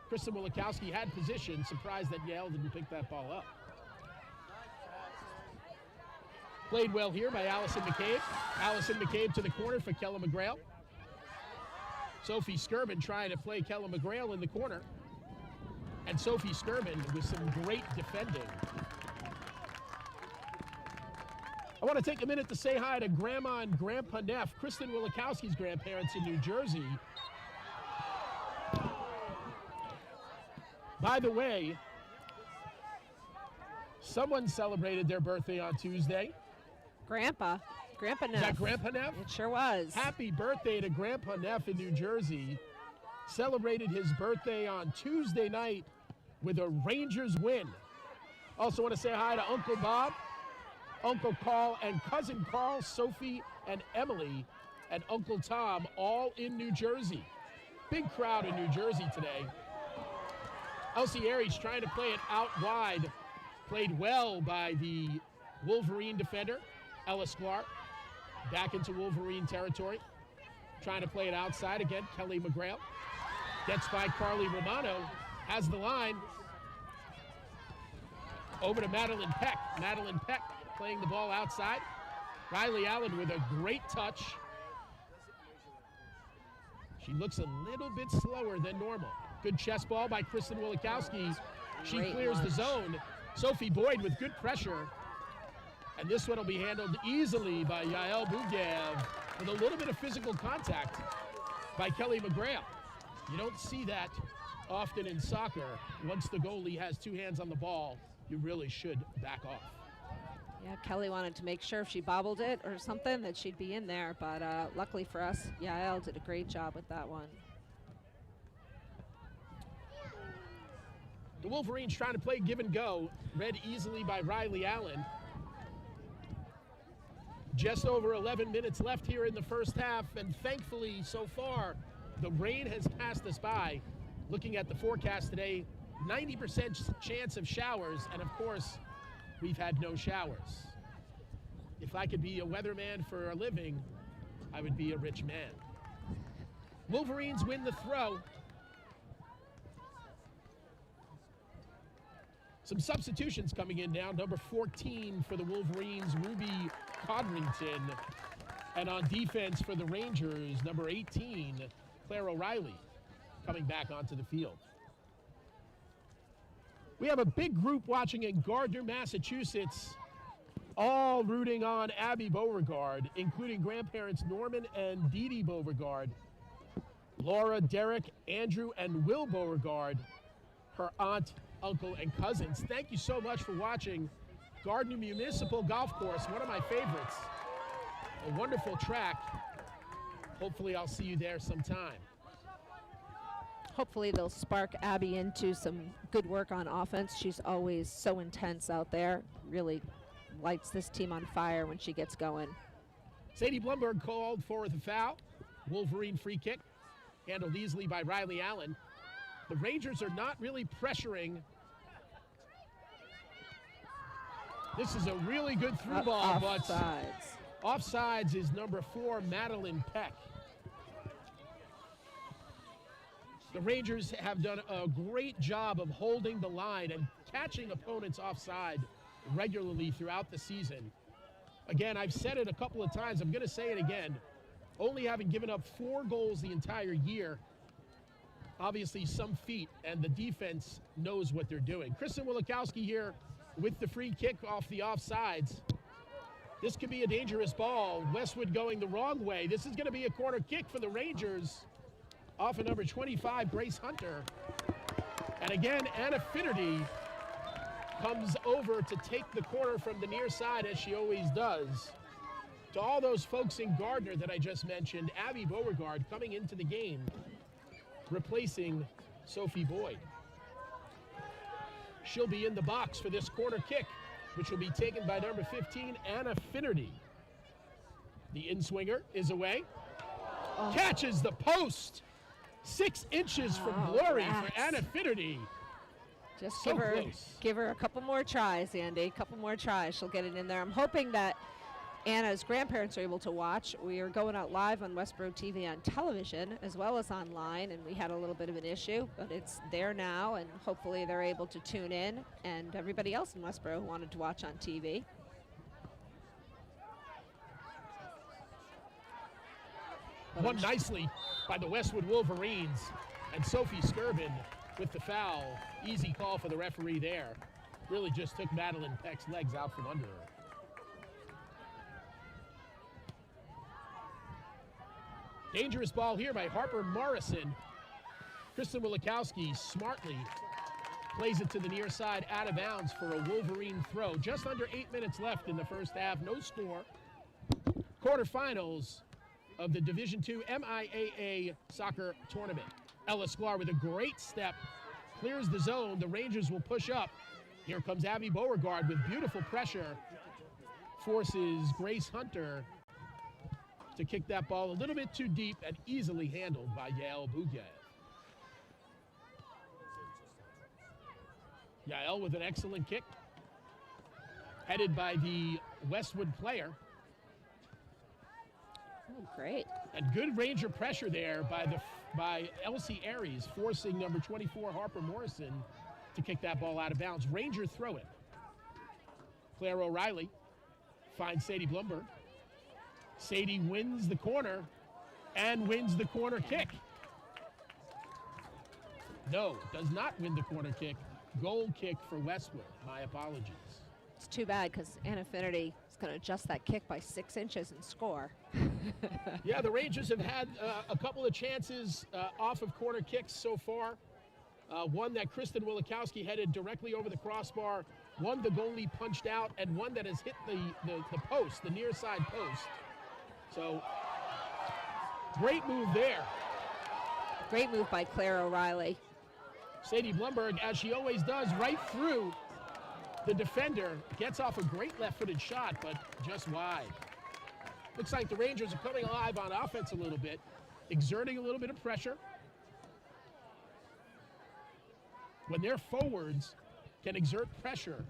Kristen Wilikowski had position. Surprised that Yael didn't pick that ball up. Played well here by Allison McCabe. Allison McCabe to the corner for Kella McGrail. Sophie Skirman trying to play Kella McGrail in the corner. And Sophie Skirman with some great defending. I want to take a minute to say hi to Grandma and Grandpa Neff, Kristen Wilikowski's grandparents in New Jersey. By the way, Someone celebrated their birthday on Tuesday. Grandpa Is Neff. that Grandpa Neff? It sure was. Happy birthday to Grandpa Neff in New Jersey. Celebrated his birthday on Tuesday night with a Rangers win. Also want to say hi to Uncle Bob, Uncle Carl, and Cousin Carl, Sophie, and Emily, and Uncle Tom, all in New Jersey. Big crowd in New Jersey today. Elsie Aries trying to play it out wide. Played well by the Wolverine defender, Ellis Clark. Back into Wolverine territory. Trying to play it outside again, Kelly McGrail. Gets by Carly Romano. Has the line. Over to Madeline Peck. Madeline Peck playing the ball outside. Riley Allen with a great touch. She looks a little bit slower than normal. Good chest ball by Kristen Wilikowski. She Great clears launch. the zone. Sophie Boyd with good pressure. And this one will be handled easily by Yael Bugev with a little bit of physical contact by Kelly McGrail. You don't see that often in soccer. Once the goalie has two hands on the ball, you really should back off. Yeah, Kelly wanted to make sure if she bobbled it or something that she'd be in there, but luckily for us, Yael did a great job with that one. The Wolverines trying to play give and go, read easily by Riley Allen. Just over 11 minutes left here in the first half, and thankfully so far, the rain has passed us by. Looking at the forecast today, 90% chance of showers, and of course, we've had no showers. If I could be a weatherman for a living, I would be a rich man. Wolverines win the throw. Some substitutions coming in now. Number 14 for the Wolverines, Ruby Codrington. And on defense for the Rangers, number 18, Claire O'Reilly, coming back onto the field. We have a big group watching in Gardner, Massachusetts, all rooting on Abby Beauregard, including grandparents Norman and Dee Dee Beauregard, Laura, Derek, Andrew, and Will Beauregard, her aunt, uncle, and cousins. Thank you so much for watching Gardner Municipal Golf Course, one of my favorites. A wonderful track. Hopefully I'll see you there sometime. Hopefully they'll spark Abby into some good work on offense. She's always so intense out there. Really lights this team on fire when she gets going. Sadie Blumberg called for the foul. Wolverine free kick, handled easily by Riley Allen. The Rangers are not really pressuring. This is a really good through ball, but offsides is number 4, Madeline Peck. The Rangers have done a great job of holding the line and catching opponents offside regularly throughout the season. Again, I've said it a couple of times. I'm going to say it again. Only having given up 4 goals the entire year. Obviously some feet, and the defense knows what they're doing. Kristen Wilikowski here with the free kick off the offsides. This could be a dangerous ball. Westwood going the wrong way. This is going to be a corner kick for the Rangers off of number 25, Grace Hunter. And again, Anna Finnerty comes over to take the corner from the near side, as she always does. To all those folks in Gardner that I just mentioned, Abby Beauregard coming into the game, replacing Sophie Boyd. She'll be in the box for this corner kick, which will be taken by number 15, Anna Finnerty. The in-swinger is away. Catches the post. 6 inches from glory for Anna Finnerty. Just So give her a couple more tries, Andy. A couple more tries. She'll get it in there. I'm hoping that Anna's grandparents are able to watch. We are going out live on Westborough TV on television as well as online, and we had a little bit of an issue, but it's there now, and hopefully they're able to tune in, and everybody else in Westborough who wanted to watch on TV. Won nicely by the Westwood Wolverines, and Sophie Skirvin with the foul. Easy call for the referee there. Really just took Madeline Peck's legs out from under her. Dangerous ball here by Harper Morrison. Kristen Wilikowski smartly Plays it to the near side, out of bounds for a Wolverine throw. Just under 8 minutes left in the first half, no score. Quarterfinals of the Division II MIAA soccer tournament. Ella Sklar with a great step, clears the zone. The Rangers will push up. Here comes Abby Beauregard with beautiful pressure. Forces Grace Hunter to kick that ball a little bit too deep and easily handled by Yael Bouguev. Yael with an excellent kick, headed by the Westwood player. Oh, great. And good Ranger pressure there by Elsie Aries, forcing number 24 Harper Morrison to kick that ball out of bounds. Ranger throw it. Claire O'Reilly finds Sadie Blumberg. Sadie wins the corner and wins the corner kick. No, does not win the corner kick. Goal kick for Westwood. My apologies. It's too bad because Anna Finnerty is going to adjust that kick by 6 inches and score. Yeah, the Rangers have had a couple of chances off of corner kicks so far. One that Kristen Wilikowski headed directly over the crossbar, one the goalie punched out, and one that has hit the post, the near side post. So, great move there. Great move by Claire O'Reilly. Sadie Blumberg, as she always does, right through the defender, gets off a great left-footed shot, but just wide. Looks like the Rangers are coming alive on offense a little bit, exerting a little bit of pressure. When their forwards can exert pressure,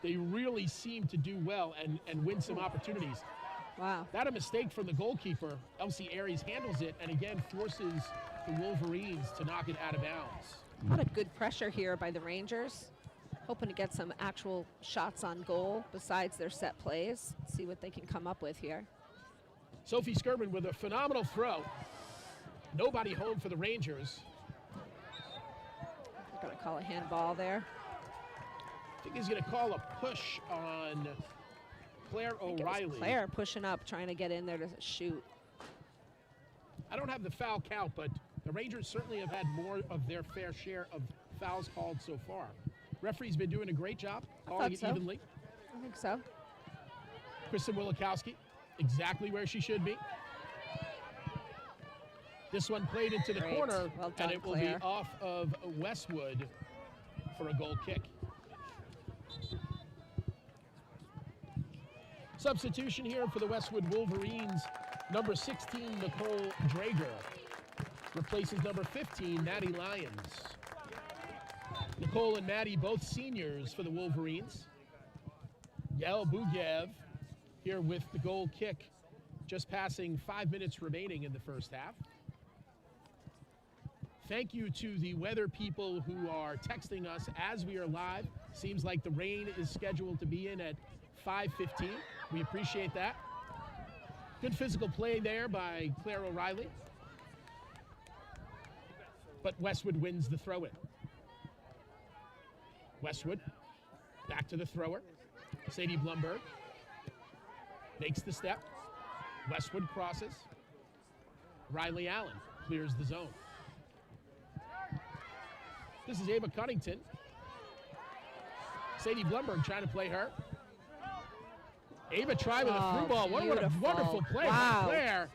they really seem to do well and win some opportunities. Wow. That a mistake from the goalkeeper. Elsie Aries handles it and again forces the Wolverines to knock it out of bounds. A lot of good pressure here by the Rangers. Hoping to get some actual shots on goal besides their set plays. See what they can come up with here. Sophie Skirman with a phenomenal throw. Nobody home for the Rangers. They're going to call a handball there. I think he's going to call a push on Claire O'Reilly. Claire pushing up, trying to get in there to shoot. I don't have the foul count, but the Rangers certainly have had more of their fair share of fouls called so far. Referee's been doing a great job calling it evenly. I think so. Kristen Wilikowski, exactly where she should be. This one played into the corner, well done, and it will Claire. be off of Westwood for a goal kick. Substitution here for the Westwood Wolverines. Number 16, Nicole Drager, replaces number 15, Maddie Lyons. Nicole and Maddie, both seniors for the Wolverines. Yael Bouguev here with the goal kick, just passing 5 minutes remaining in the first half. Thank you to the weather people who are texting us as we are live. Seems like the rain is scheduled to be in at 5:15. We appreciate that. Good physical play there by Claire O'Reilly. But Westwood wins the throw-in. Westwood, back to the thrower. Sadie Blumberg makes the step. Westwood crosses. Riley Allen clears the zone. This is Ava Cunnington. Sadie Blumberg trying to play her. Ava tried with a through ball. What a wonderful play by Claire.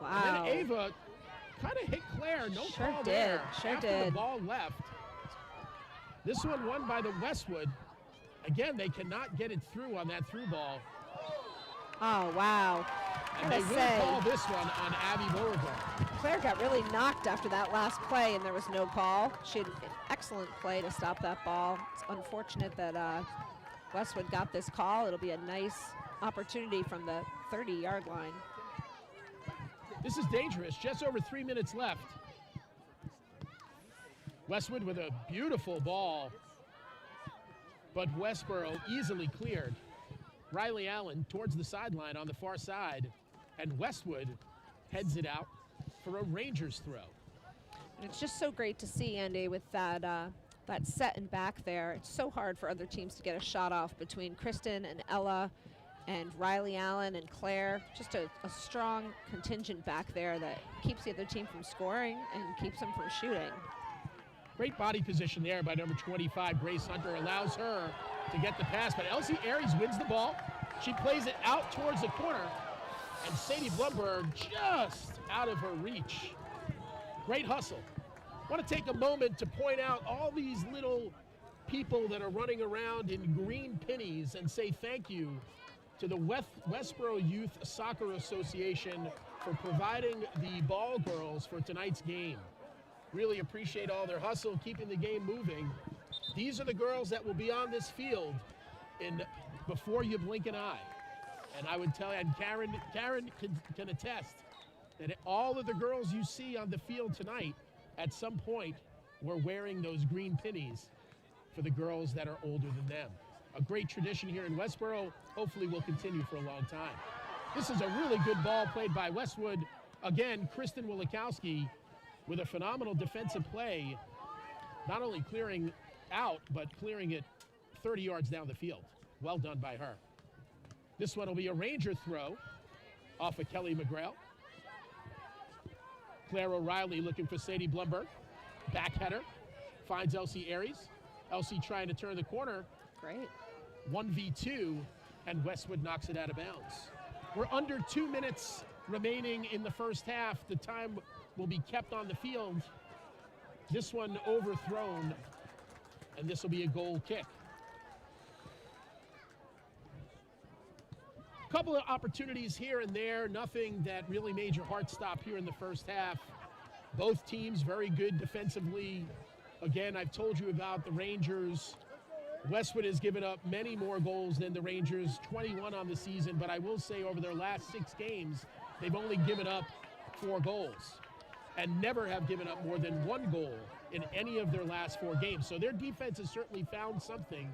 Wow. And then Ava kind of hit Claire. No call there. After the ball left. This one won by the Westwood. Again, they cannot get it through on that through ball. Oh, wow. And they will call this one on Abby Beauregard. Claire got really knocked after that last play, and there was no call. She had an excellent play to stop that ball. It's unfortunate that Westwood got this call. It'll be a nice opportunity from the 30-yard line. This is dangerous. Just over 3 minutes left. Westwood with a beautiful ball, but Westborough easily cleared. Riley Allen towards the sideline on the far side, and Westwood heads it out for a Rangers throw. And it's just so great to see, Andy, with that that set and back there. It's so hard for other teams to get a shot off between Kristen and Ella and Riley Allen and Claire. Just a strong contingent back there that keeps the other team from scoring and keeps them from shooting. Great body position there by number 25, Grace Hunter, allows her to get the pass, but Elsie Aries wins the ball. She plays it out towards the corner, and Sadie Blumberg just out of her reach. Great hustle. I want to take a moment to point out all these little people that are running around in green pennies and say thank you to the Westborough Youth Soccer Association for providing the ball girls for tonight's game. Really appreciate all their hustle, keeping the game moving. These are the girls that will be on this field before you blink an eye. And I would tell you, and Karen can attest, that all of the girls you see on the field tonight at some point were wearing those green pennies for the girls that are older than them. A great tradition here in Westborough, hopefully will continue for a long time. This is a really good ball played by Westwood. Again, Kristen Wilikowski with a phenomenal defensive play, not only clearing out, but clearing it 30 yards down the field. Well done by her. This one will be a Ranger throw off of Kelly McGrail. Claire O'Reilly looking for Sadie Blumberg. Back header, finds Elsie Aries. Elsie trying to turn the corner. Great. 1v2, and Westwood knocks it out of bounds. We're under 2 minutes remaining in the first half. The time will be kept on the field. This one overthrown, and this will be a goal kick. A couple of opportunities here and there, nothing that really made your heart stop here in the first half. Both teams very good defensively. Again, I've told you about the Rangers. Westwood has given up many more goals than the Rangers, 21 on the season, but I will say over their last 6 games, they've only given up 4 goals and never have given up more than 1 goal in any of their last 4 games. So their defense has certainly found something,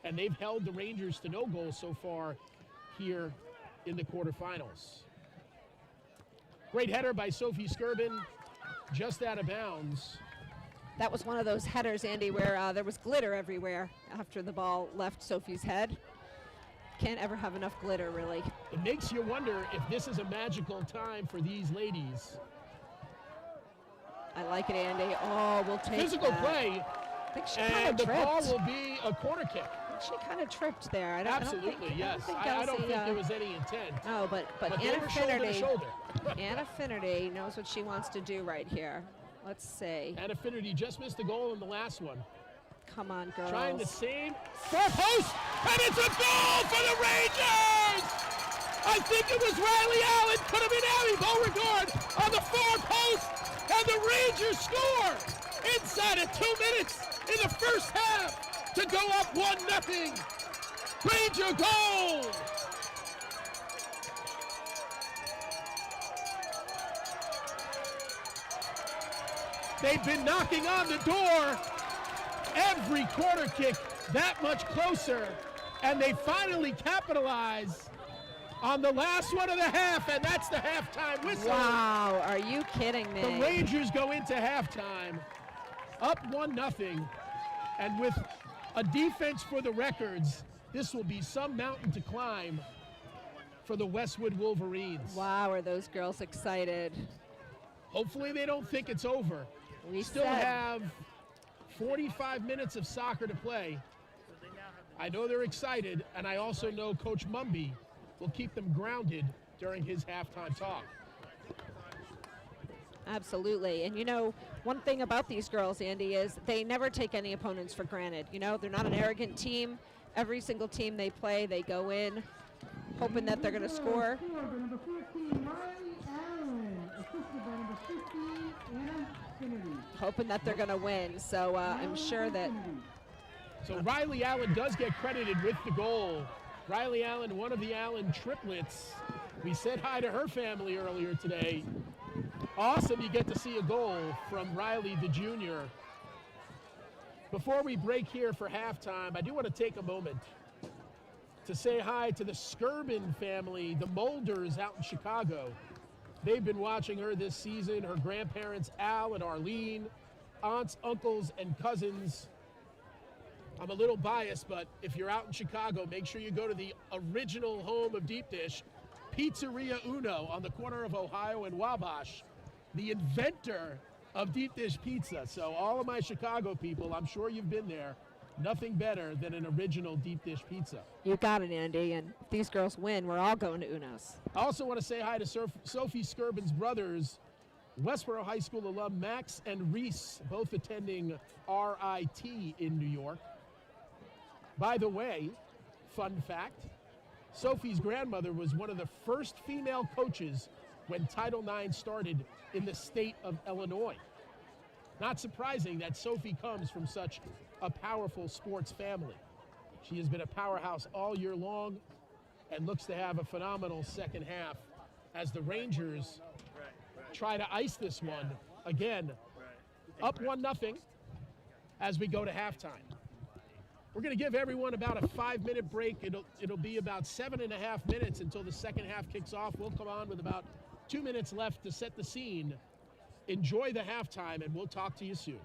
and they've held the Rangers to no goals so far here in the quarterfinals. Great header by Sophie Skirbin, just out of bounds. That was one of those headers, Andy, where there was glitter everywhere after the ball left Sophie's head. Can't ever have enough glitter, really. It makes you wonder if this is a magical time for these ladies. I like it, Andy. Oh, we'll take Physical that. play, I think she and the tripped. ball will be a corner kick. I think she kind of tripped there. Absolutely, yes. I don't think there was any intent. No, but they Anna were shoulder to Finnerty, shoulder. Anna Finnerty knows what she wants to do right here. Let's see. Anna Finnerty just missed a goal in the last one. Come on, girls. Trying the same far post, and it's a goal for the Rangers! I think it was Riley Allen, could have been Abby Beauregard on the far post, and the Rangers score inside of 2 minutes in the first half to go up 1-0. Ranger goal! They've been knocking on the door every corner kick that much closer, and they finally capitalize on the last one of the half, and that's the halftime whistle. Wow, are you kidding me? The Rangers go into halftime up 1-0, and with a defense for the records, this will be some mountain to climb for the Westwood Wolverines. Wow, are those girls excited? Hopefully they don't think it's over. We still said. have 45 minutes of soccer to play. I know they're excited, and I also know Coach Mumby will keep them grounded during his halftime talk. Absolutely. And you know, one thing about these girls, Andy, is they never take any opponents for granted. You know, they're not an arrogant team. Every single team they play, they go in hoping that they're going to score. Number 14, Riley Allen, assisted by number 15, Anna Finnerty. Hoping that they're going to win. So I'm sure that So Riley Allen does get credited with the goal. Riley Allen, one of the Allen triplets. We said hi to her family earlier today. Awesome you get to see a goal from Riley the junior. Before we break here for halftime, I do want to take a moment to say hi to the Skirbin family, the Mulders out in Chicago. They've been watching her this season, her grandparents Al and Arlene, aunts, uncles, and cousins. I'm a little biased, but if you're out in Chicago, make sure you go to the original home of Deep Dish, Pizzeria Uno on the corner of Ohio and Wabash. The inventor of deep dish pizza. So all of my Chicago people, I'm sure you've been there. Nothing better than an original deep dish pizza. You got it, Andy. And if these girls win, we're all going to Uno's. I also want to say hi to Sophie Skirvin's brothers, Westborough High School alum Max and Reese, both attending RIT in New York. By the way, fun fact, Sophie's grandmother was one of the first female coaches when Title IX started in the state of Illinois. Not surprising that Sophie comes from such a powerful sports family. She has been a powerhouse all year long and looks to have a phenomenal second half as the Rangers try to ice this one again, up 1-0 as we go to halftime. We're going to give everyone about a 5-minute break. It'll be about 7.5 minutes until the second half kicks off. We'll come on with about 2 minutes left to set the scene. Enjoy the halftime, and we'll talk to you soon.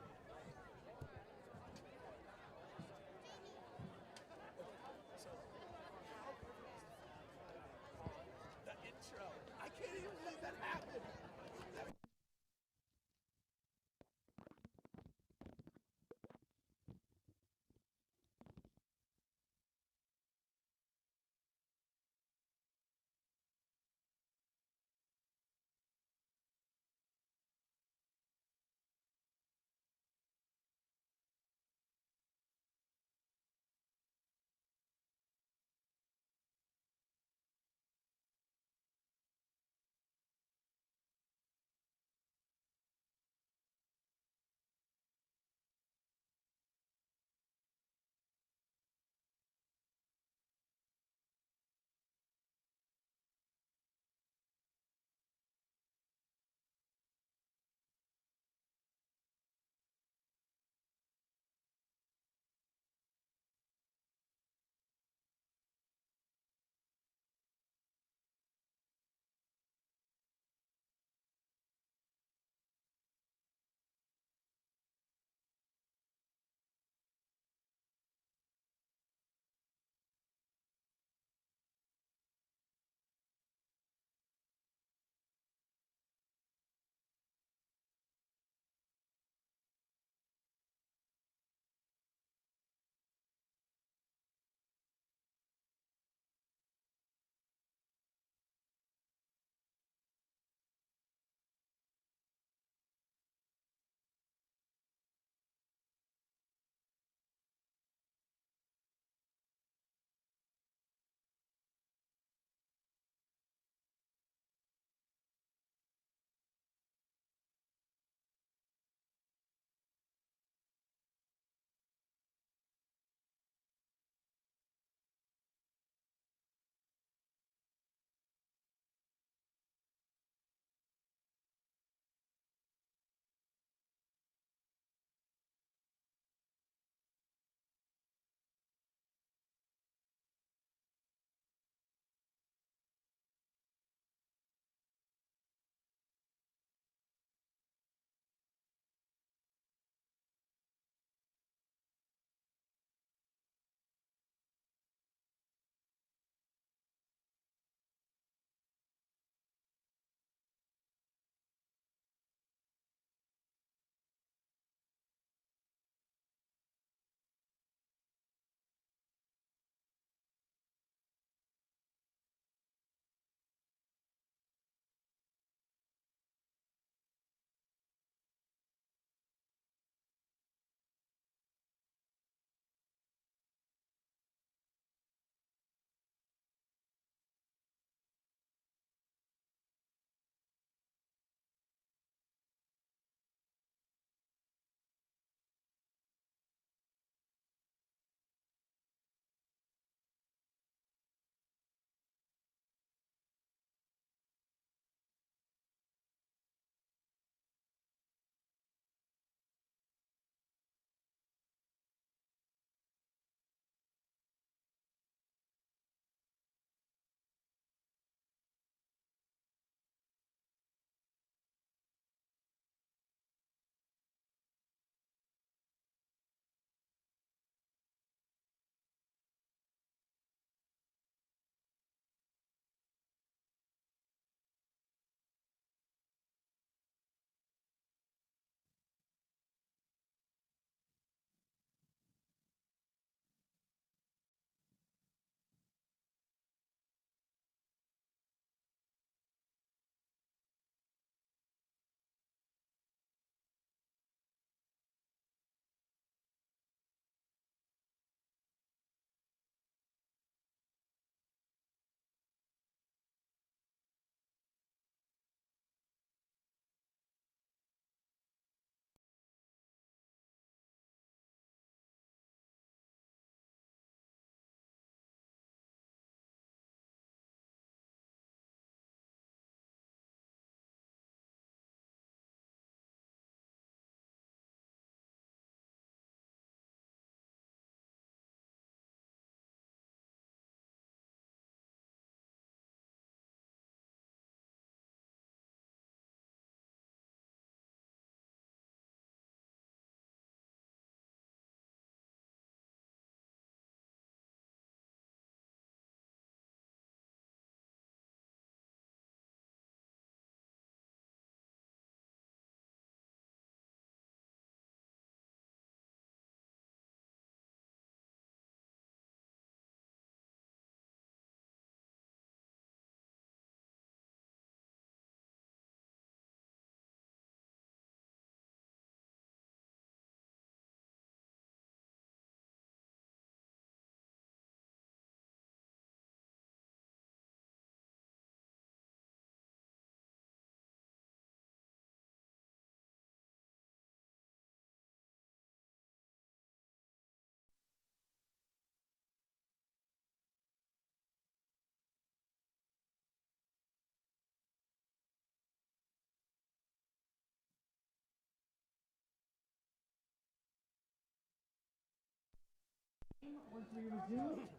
once we resume.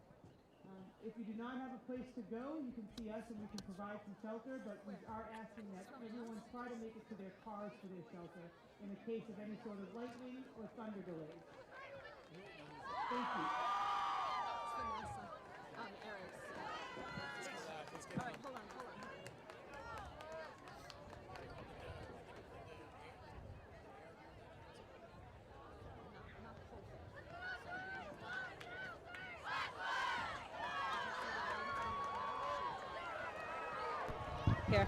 If you do not have a place to go, you can see us and we can provide some shelter, but we are asking that everyone try to make it to their cars for their shelter in the case of any sort of lightning or thunder delays. Thank you. All right, hold on. Here.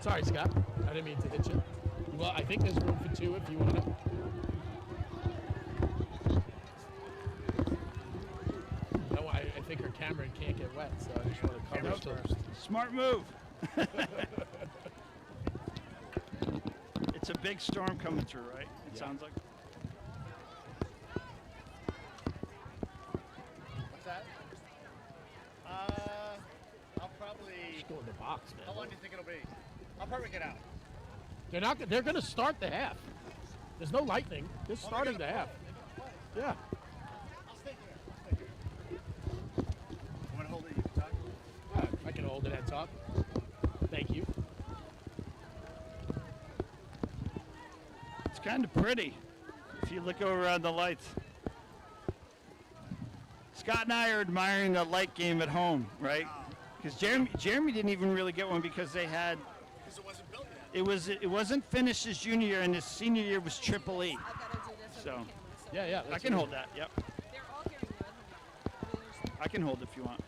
Sorry, Scott. I didn't mean to hit you. Well, I think there's room for two if you want to. No, I think her camera can't get wet, so I just want to cover it first. Smart move. It's a big storm coming through, right? It sounds like. What's that? I'll probably. Just go in the box, man. How long do you think it'll be? I'll probably get out. They're not. They're going to start the half. There's no lightning. They're starting the half. Yeah. I'll stay here. You want to hold it? You can talk. I can hold it and talk. Thank you. It's kind of pretty if you look over on the lights. Scott and I are admiring the light game at home, right? Because Jeremy didn't even really get one because they had. Because it wasn't built yet. It wasn't finished his junior year, and his senior year was Triple E. So Yeah. I can hold that. Yep. They're all hearing you. I can hold it if you want.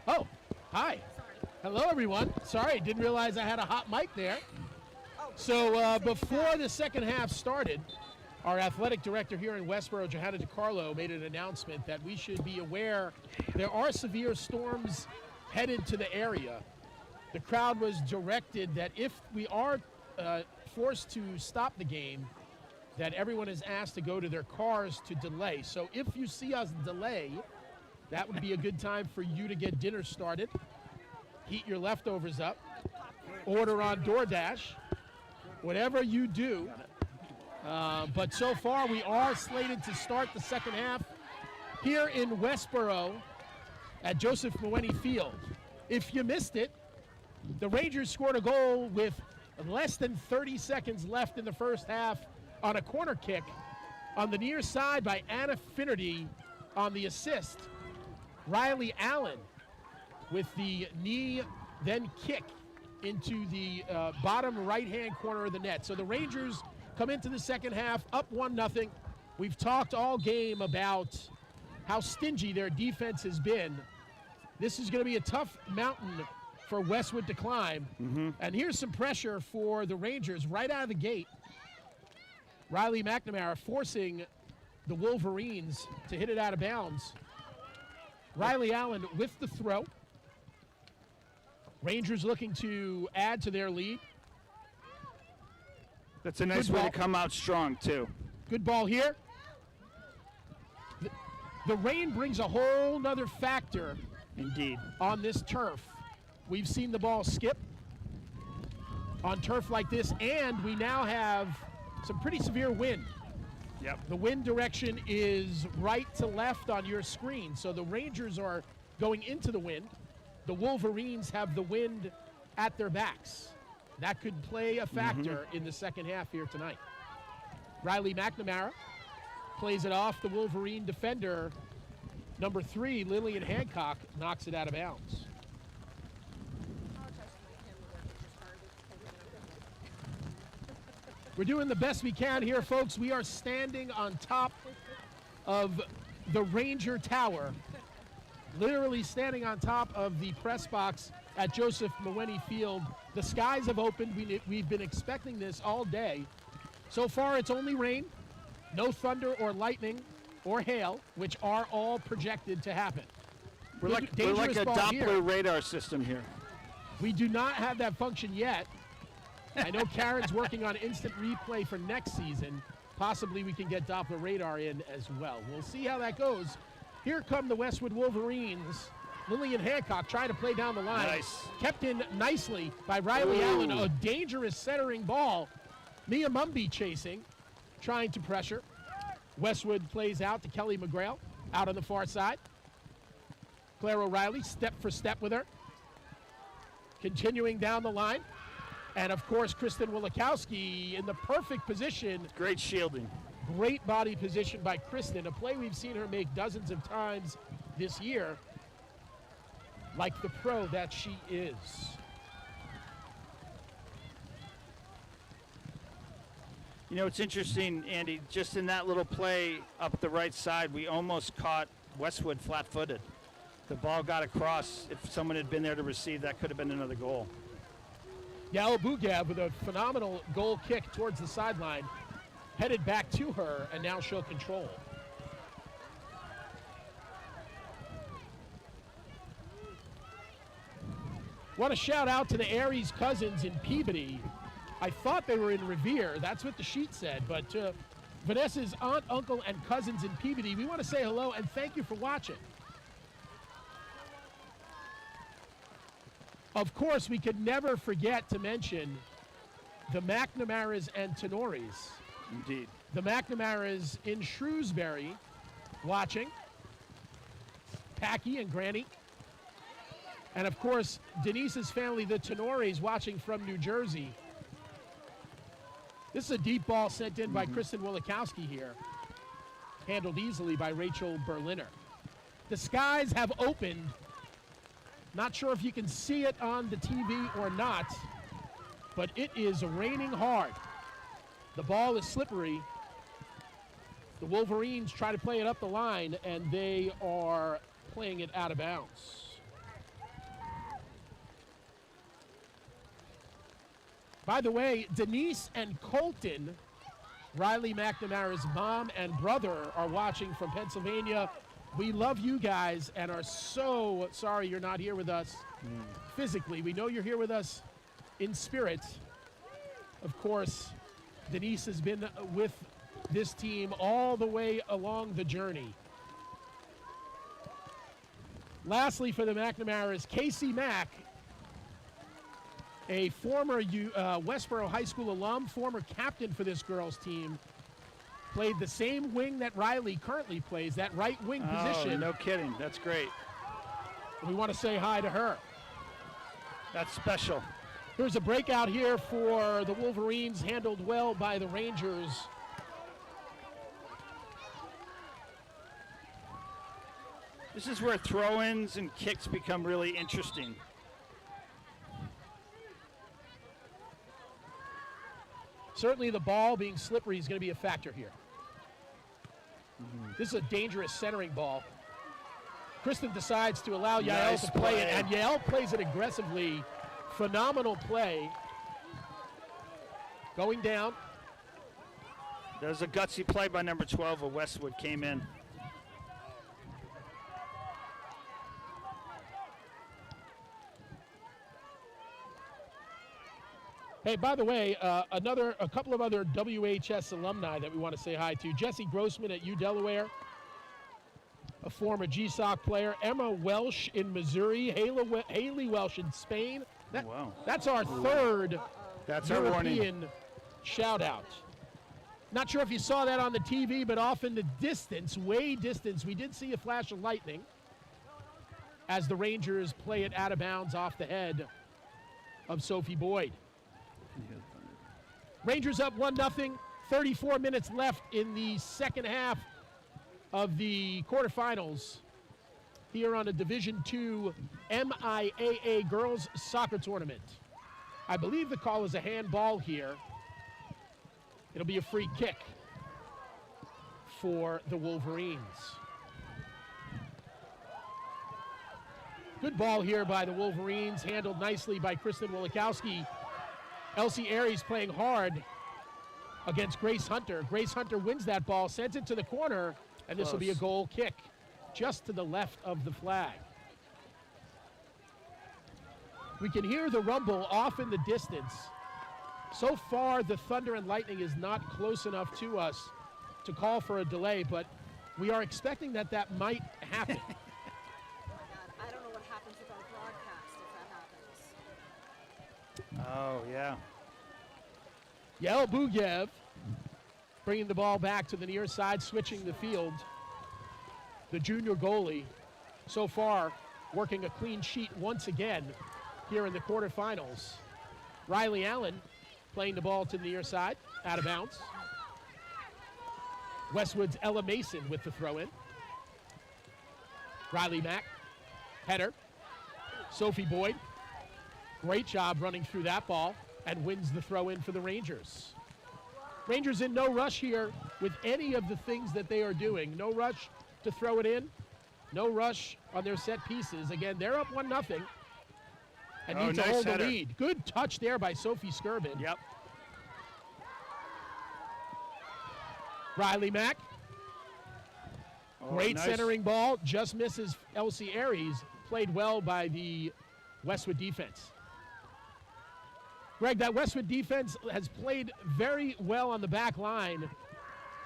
Oh, hi. Hello, everyone. Sorry, didn't realize I had a hot mic there. So before the second half started, our athletic director here in Westborough, Johanna DiCarlo, made an announcement that we should be aware there are severe storms headed to the area. The crowd was directed that if we are forced to stop the game, that everyone is asked to go to their cars to delay. So if you see us delay, that would be a good time for you to get dinner started, heat your leftovers up, order on DoorDash, whatever you do. But so far, we are slated to start the second half here in Westborough at Joseph Mewhiney Field. If you missed it, the Rangers scored a goal with less than 30 seconds left in the first half on a corner kick on the near side by Anna Finnerty on the assist. Riley Allen with the knee, then kick into the bottom right-hand corner of the net. So the Rangers come into the second half up 1-0. We've talked all game about how stingy their defense has been. This is going to be a tough mountain for Westwood to climb. And here's some pressure for the Rangers right out of the gate. Riley McNamara forcing the Wolverines to hit it out of bounds. Riley Allen with the throw. Rangers looking to add to their lead. That's a nice Good way ball. to come out strong, too. Good ball here. The rain brings a whole nother factor Indeed. on this turf. We've seen the ball skip on turf like this, and we now have some pretty severe wind. Yep. The wind direction is right to left on your screen, so the Rangers are going into the wind. The Wolverines have the wind at their backs. That could play a factor in the second half here tonight. Riley McNamara plays it off. The Wolverine defender, number 3, Lillian Hancock, knocks it out of bounds. We're doing the best we can here, folks. We are standing on top of the Ranger Tower, literally standing on top of the press box at Joseph Mewhiney Field. The skies have opened. We've been expecting this all day. So far, it's only rain, no thunder or lightning or hail, which are all projected to happen. We're like a Dangerous ball Doppler here. radar system here. We do not have that function yet. I know Karen's working on instant replay for next season. Possibly we can get Doppler radar in as well. We'll see how that goes. Here come the Westwood Wolverines. Lillian Hancock trying to play down the line. Nice. Kept in nicely by Riley Allen. A dangerous centering ball. Mia Mumby chasing, trying to pressure. Westwood plays out to Kelly McGrail, out on the far side. Claire O'Reilly, step for step with her. Continuing down the line. And, of course, Kristen Wilikowski in the perfect position. Great shielding. Great body position by Kristen, a play we've seen her make dozens of times this year, like the pro that she is. You know, it's interesting, Andy, just in that little play up the right side, we almost caught Westwood flat-footed. The ball got across. If someone had been there to receive, that could have been another goal. Yael Bugab with a phenomenal goal kick towards the sideline, headed back to her, and now she'll control. Want to shout out to the Aries cousins in Peabody. I thought they were in Revere. That's what the sheet said. But to Vanessa's aunt, uncle, and cousins in Peabody, we want to say hello and thank you for watching. Of course, we could never forget to mention the McNamaras and Tenoris. Indeed. The McNamaras in Shrewsbury watching. Packy and Granny. And, of course, Denise's family, the Tenoris, watching from New Jersey. This is a deep ball sent in by Kristen Wilikowski here. Handled easily by Rachel Berliner. The skies have opened. Not sure if you can see it on the TV or not, but it is raining hard. The ball is slippery. The Wolverines try to play it up the line, and they are playing it out of bounds. By the way, Denise and Colton, Riley McNamara's mom and brother, are watching from Pennsylvania. We love you guys and are so sorry you're not here with us physically. We know you're here with us in spirit. Of course, Denise has been with this team all the way along the journey. Lastly, for the McNamaras, Casey Mack, a former Westborough High School alum, former captain for this girls' team, played the same wing that Riley currently plays, that right wing position. No kidding. That's great. We want to say hi to her. That's special. Here's a breakout here for the Wolverines, handled well by the Rangers. This is where throw-ins and kicks become really interesting. Certainly the ball being slippery is going to be a factor here. This is a dangerous centering ball. Kristen decides to allow Yael to play it, and Yael plays it aggressively. Phenomenal play. Going down. There's a gutsy play by number 12 of Westwood, came in. Hey, by the way, a couple of other WHS alumni that we want to say hi to. Jesse Grossman at U-Delaware, a former GSOC player. Emma Welsh in Missouri. Haley Welsh in Spain. That's our third European shout-out. Not sure if you saw that on the TV, but off in the distance, way distance, we did see a flash of lightning as the Rangers play it out of bounds off the head of Sophie Boyd. Rangers up 1-0, 34 minutes left in the second half of the quarterfinals here on a Division II MIAA girls soccer tournament. I believe the call is a handball here. It'll be a free kick for the Wolverines. Good ball here by the Wolverines, handled nicely by Kristen Wilikowski. Elsie Aries playing hard against Grace Hunter. Grace Hunter wins that ball, sends it to the corner, and this will be a goal kick just to the left of the flag. We can hear the rumble off in the distance. So far, the thunder and lightning is not close enough to us to call for a delay, but we are expecting that might happen. I don't know what Oh, yeah. Yael Bugev bringing the ball back to the near side, switching the field. The junior goalie so far working a clean sheet once again here in the quarterfinals. Riley Allen playing the ball to the near side, out of bounds. Westwood's Ella Mason with the throw in. Riley Mack, header. Sophie Boyd, great job running through that ball and wins the throw in for the Rangers. Rangers in no rush here with any of the things that they are doing. No rush to throw it in. No rush on their set pieces. Again, they're up 1-0 and need to nice hold header. the lead. Good touch there by Sophie Skirvin. Yep. Riley Mack, Oh, great nice. centering ball, just misses Elsie Aries. Played well by the Westwood defense. Greg, that Westwood defense has played very well on the back line.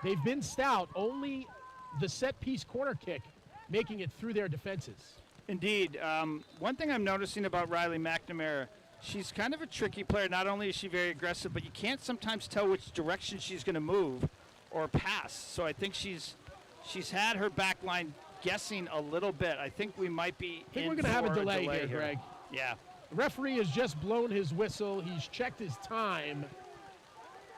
They've been stout, only the set piece corner kick making it through their defenses. Indeed. One thing I'm noticing about Riley McNamara, she's kind of a tricky player. Not only is she very aggressive, but you can't sometimes tell which direction she's going to move or pass. So I think she's had her back line guessing a little bit. I think we might be I think in we're going to have a for delay here, Greg. Yeah. The referee has just blown his whistle. He's checked his time.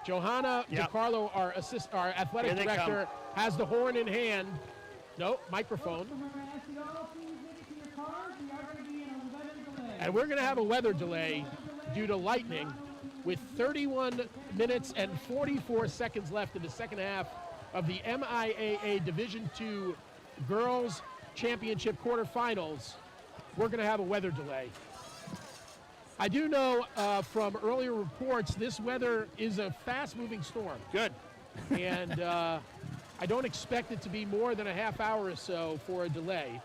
Johanna Yep. DiCarlo, our athletic Here they director, has the horn in hand. No, microphone. And we're going to have a weather delay due to lightning with 31 minutes and 44 seconds left in the second half of the MIAA Division II Girls Championship quarterfinals. We're going to have a weather delay. I do know from earlier reports this weather is a fast-moving storm. Good. And I don't expect it to be more than a half hour or so for a delay.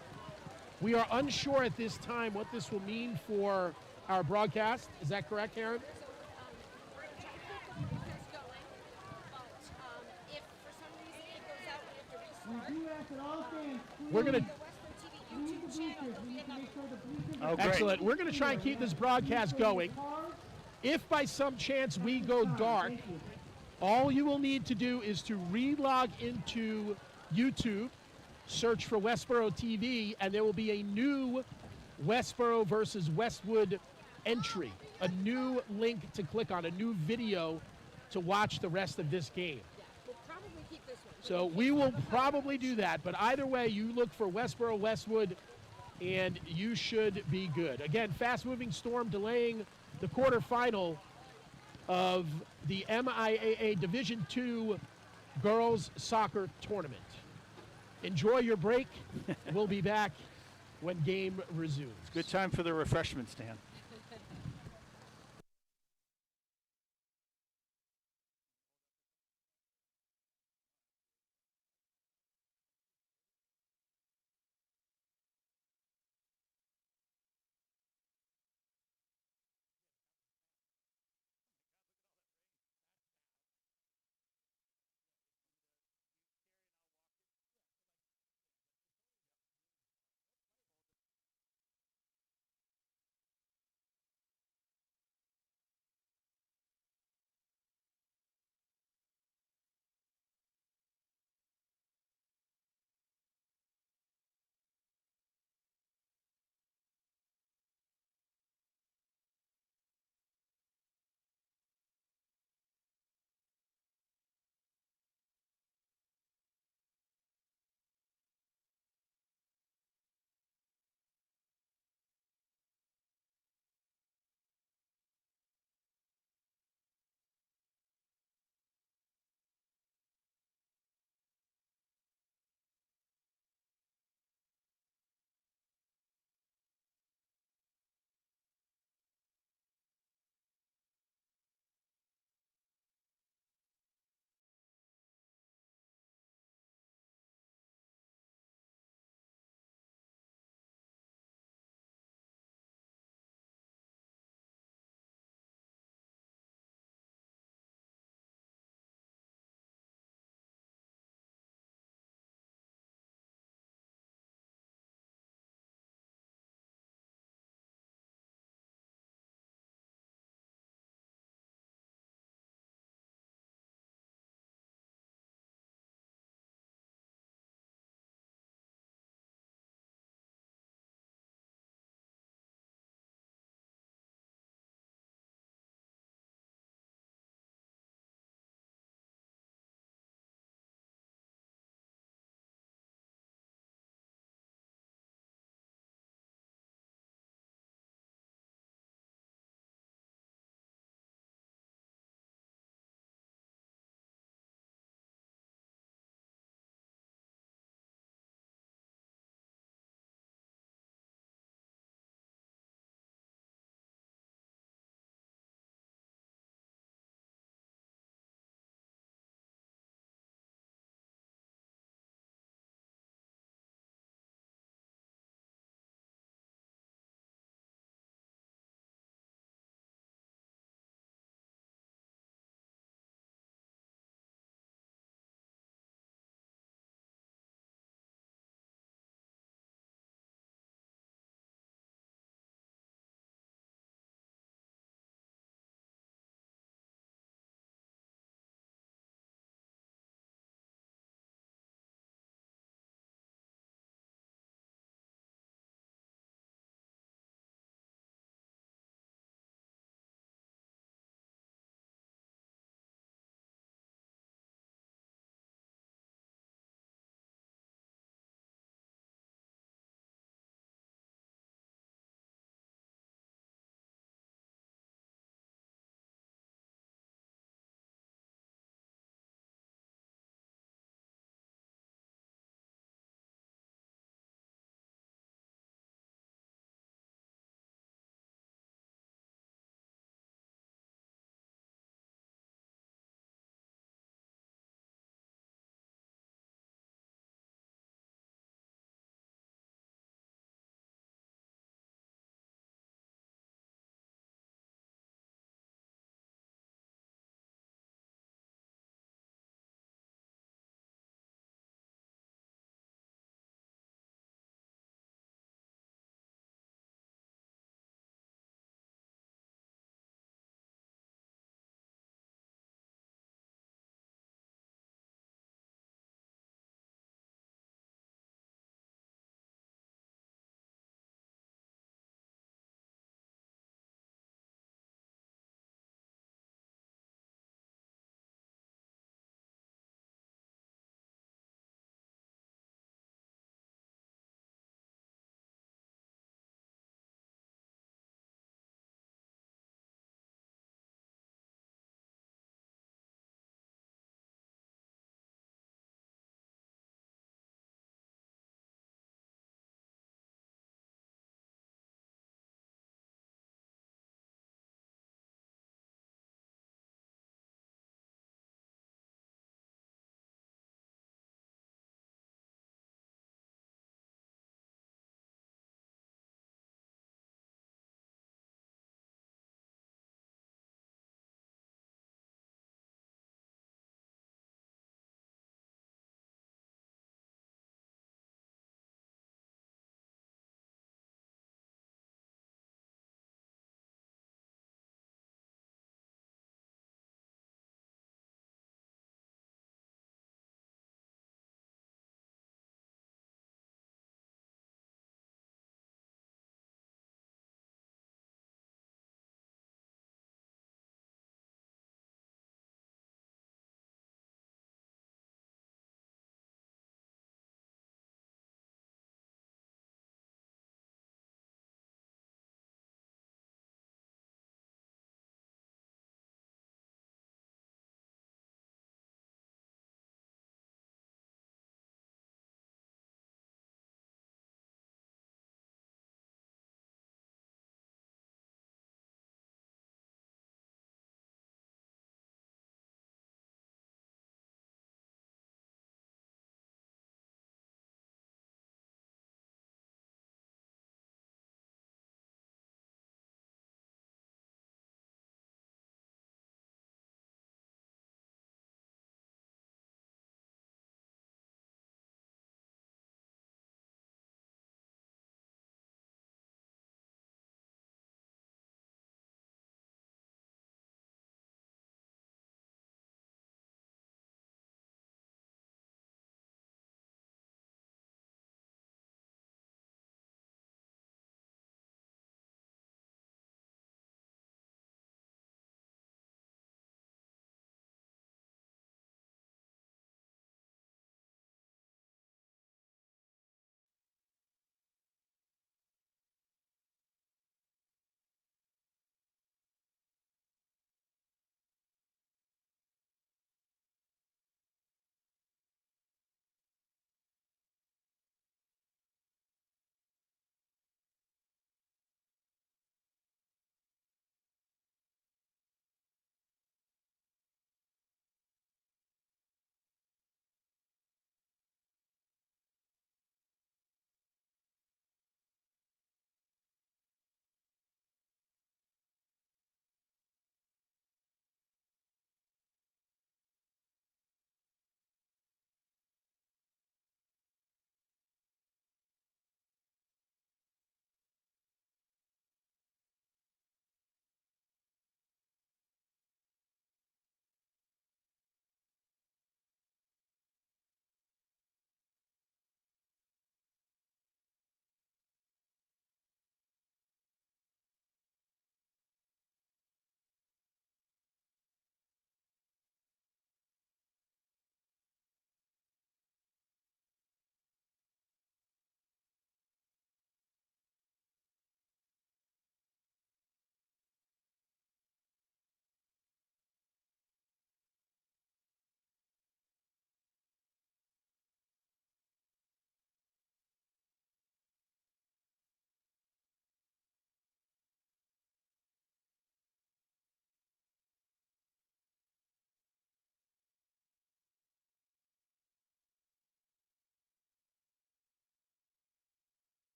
We are unsure at this time what this will mean for our broadcast. Is that correct, Karen? We're checking the broadcast going, but if for some reason it goes out, we have to We restart. do ask that all fans We're going to... The Westwood TV YouTube channel, there'll we be need to another make sure the bleachers Oh, great. Excellent. We're going to try and keep this broadcast going. If by some chance we go dark, all you will need to do is to re-log into YouTube, search for Westborough TV, and there will be a new Westborough versus Westwood entry, a new link to click on, a new video to watch the rest of this game. We'll probably keep this one. So we will probably do that, but either way, you look for Westborough Westwood, and you should be good. Again, fast-moving storm delaying the quarterfinal of the MIAA Division II Girls Soccer Tournament. Enjoy your break. We'll be back when game resumes. Good time for the refreshment stand.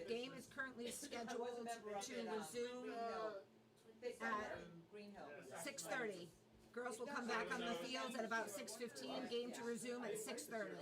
Game is currently scheduled to resume at 6:30. Girls will come back on the fields at about 6:15. Game to resume at 6:30.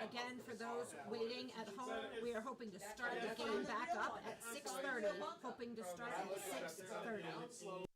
Again, for those waiting at home, we are hoping to start the game back up at 6:30. Hoping to start at 6:30.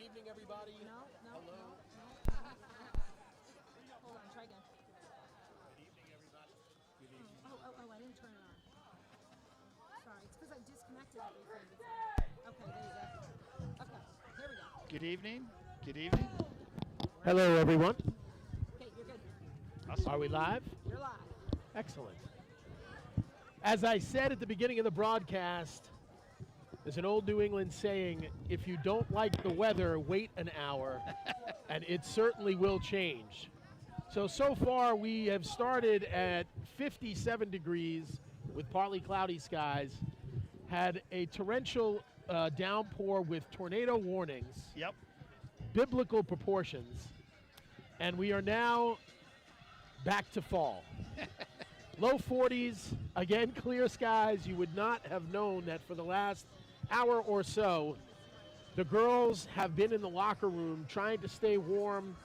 evening, everybody. No, no, Hello. no, no. Hold on, try again. Good evening, everybody. Good evening. Oh, I didn't turn it on. Sorry, it's because I disconnected everything. Okay, there you go. Okay, here we go. Good evening. Good evening. Hello, everyone. Okay, you're good. Are we live? You're live. Excellent. As I said at the beginning of the broadcast, there's an old New England saying, if you don't like the weather, wait an hour, and it certainly will change. So far we have started at 57 degrees with partly cloudy skies, had a torrential downpour with tornado warnings, Yep. biblical proportions, and we are now back to fall. Low 40s, again, clear skies. You would not have known that for the last hour or so, the girls have been in the locker room trying to stay warm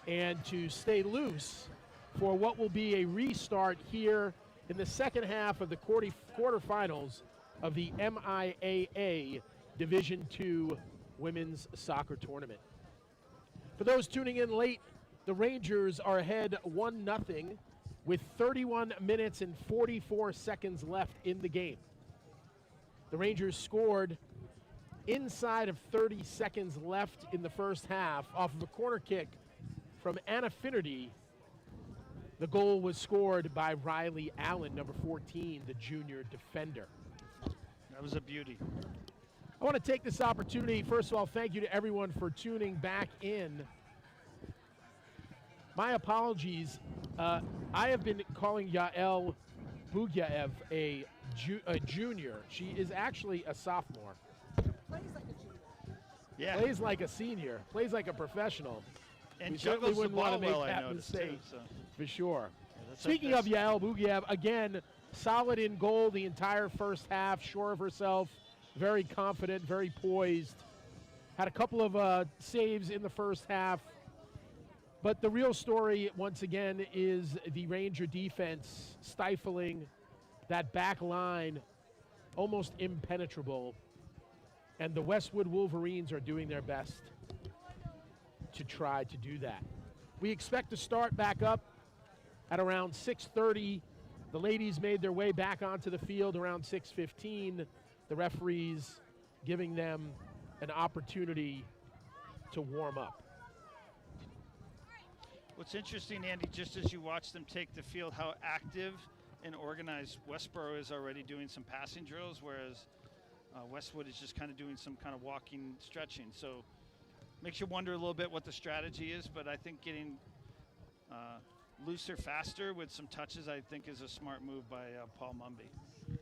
and to stay loose for what will be a restart here in the second half of the quarterfinals of the MIAA Division II Women's Soccer Tournament. For those tuning in late, the Rangers are ahead 1-0 with 31 minutes and 44 seconds left in the game. The Rangers scored inside of 30 seconds left in the first half off of a corner kick from Anna Finnerty. The goal was scored by Riley Allen, number 14, the junior defender. That was a beauty. I want to take this opportunity, first of all, thank you to everyone for tuning back in. My apologies. I have been calling Yael Bugyaev a junior. She is actually a sophomore. Plays like a junior. Yeah. Plays like a senior. Plays like a professional. And We certainly juggles the wouldn't want ball to make well, I that noticed, mistake, too. So. for sure. That's Speaking of Yael Bugyaev, again, solid in goal the entire first half, sure of herself, very confident, very poised. Had a couple of saves in the first half. But the real story, once again, is the Ranger defense stifling that back line, almost impenetrable. And the Westwood Wolverines are doing their best to try to do that. We expect to start back up at around 6:30. The ladies made their way back onto the field around 6:15. The referees giving them an opportunity to warm up. What's interesting, Andy, just as you watch them take the field, how active and organized Westborough is already doing some passing drills, whereas Westwood is just kind of doing some kind of walking, stretching. So makes you wonder a little bit what the strategy is, but I think getting looser faster with some touches, I think, is a smart move by Paul Mumby.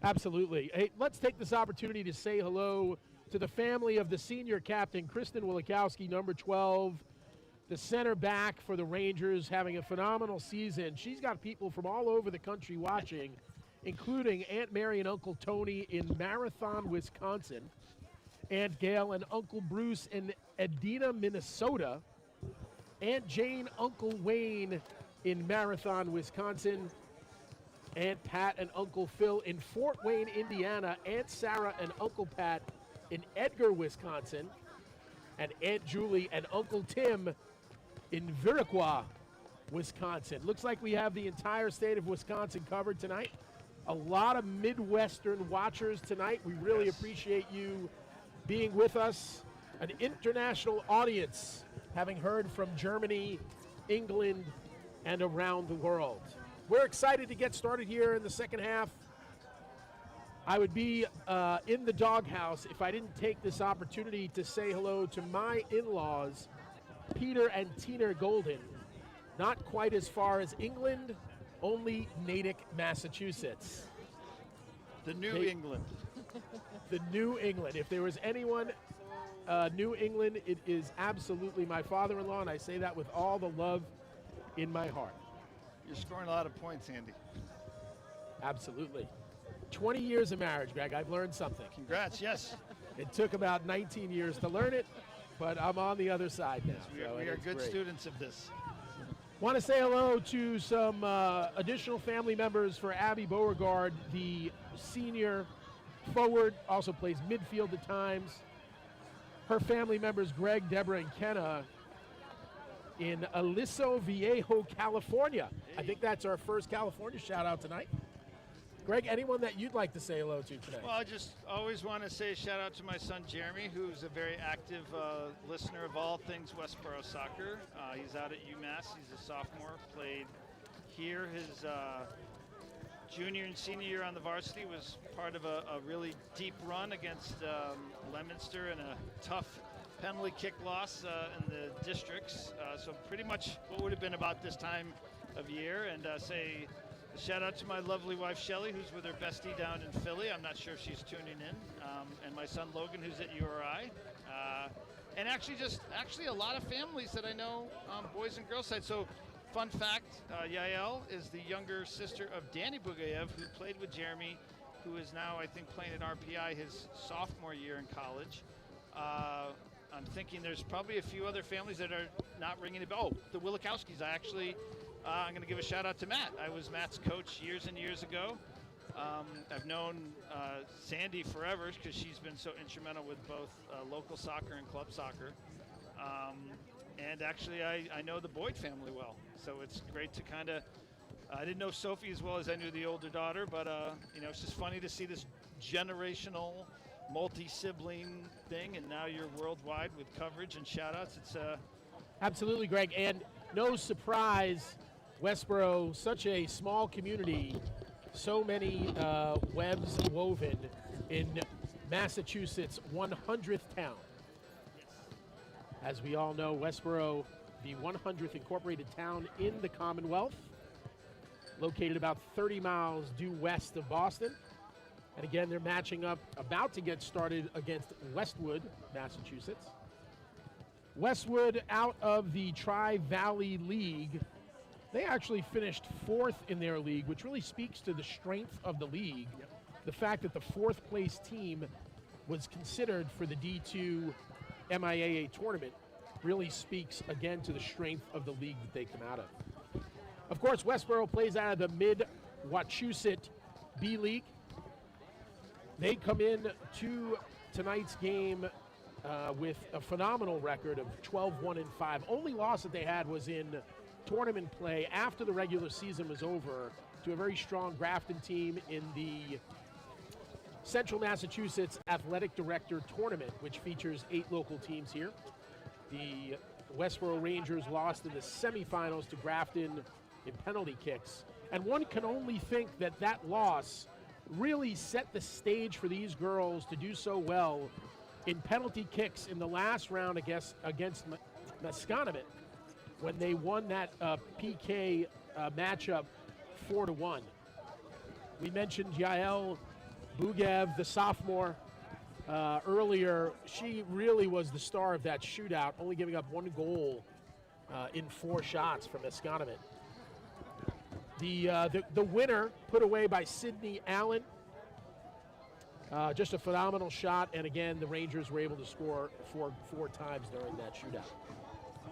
Absolutely. Hey, let's take this opportunity to say hello to the family of the senior captain, Kristen Wilikowski, number 12, the center back for the Rangers, having a phenomenal season. She's got people from all over the country watching, including Aunt Mary and Uncle Tony in Marathon, Wisconsin, Aunt Gail and Uncle Bruce in Edina, Minnesota, Aunt Jane, Uncle Wayne in Marathon, Wisconsin, Aunt Pat and Uncle Phil in Fort Wayne, Indiana, Aunt Sarah and Uncle Pat in Edgar, Wisconsin, and Aunt Julie and Uncle Tim in Viroqua, Wisconsin. Looks like we have the entire state of Wisconsin covered tonight. A lot of Midwestern watchers tonight. We really appreciate you being with us. An international audience, having heard from Germany, England, and around the world. We're excited to get started here in the second half. I would be in the doghouse if I didn't take this opportunity to say hello to my in-laws, Peter and Tina Golden. Not quite as far as England, only Natick, Massachusetts. The New England. The New England. If there was anyone New England, it is absolutely my father-in-law, and I say that with all the love in my heart. You're scoring a lot of points, Andy. Absolutely. 20 years of marriage, Greg. I've learned something. Congrats, yes. It took about 19 years to learn it, but I'm on the other side now. We are good students of this. Want to say hello to some additional family members for Abby Beauregard, the senior forward, also plays midfield at times. her family members, Greg, Deborah, and Kenna, in Aliso Viejo, California. I think that's our first California shout out tonight. Greg, anyone that you'd like to say hello to today? Well, I just always want to say a shout out to my son Jeremy, who's a very active listener of all things Westborough soccer. He's out at UMass. He's a sophomore. Played here. His junior and senior year on the varsity was part of a really deep run against Leominster and a tough penalty kick loss in the districts. So pretty much what would have been about this time of year. And say a shout out to my lovely wife Shelly, who's with her bestie down in Philly. I'm not sure if she's tuning in. And my son Logan, who's at URI. And actually a lot of families that I know, boys and girls side. So fun fact, Yael is the younger sister of Danny Bugayev, who played with Jeremy, who is now, I think, playing at RPI his sophomore year in college. I'm thinking there's probably a few other families that are not ringing a bell. Oh, the Willikowskis. I'm going to give a shout out to Matt. I was Matt's coach years and years ago. I've known Sandy forever because she's been so instrumental with both local soccer and club soccer. And actually, I know the Boyd family well. So it's great to kind of, I didn't know Sophie as well as I knew the older daughter, but it's just funny to see this generational, multi-sibling thing, and now you're worldwide with coverage and shout-outs. It's Absolutely, Greg, and no surprise, Westborough, such a small community, so many webs woven in Massachusetts' 100th town. As we all know, Westborough, the 100th incorporated town in the Commonwealth, located about 30 miles due west of Boston. And again, they're matching up, about to get started against Westwood, Massachusetts. Westwood, out of the Tri-Valley League, they actually finished 4th in their league, which really speaks to the strength of the league. Yep. The fact that the 4th place team was considered for the D2 MIAA tournament really speaks again to the strength of the league that they come out of. Of course, Westborough plays out of the Mid-Wachusett B League. They come in to tonight's game with a phenomenal record of 12-1-5. Only loss that they had was in tournament play after the regular season was over to a very strong Grafton team in the Central Massachusetts Athletic Director Tournament, which features 8 local teams here. The Westborough Rangers lost in the semifinals to Grafton in penalty kicks. And one can only think that that loss really set the stage for these girls to do so well in penalty kicks in the last round against Masconomet when they won that PK matchup 4-1. We mentioned Yael Bugayev, the sophomore, earlier. She really was the star of that shootout, only giving up 1 goal in 4 shots from Masconomet. The winner put away by Sydney Allen. Just a phenomenal shot, and again, the Rangers were able to score four times during that shootout.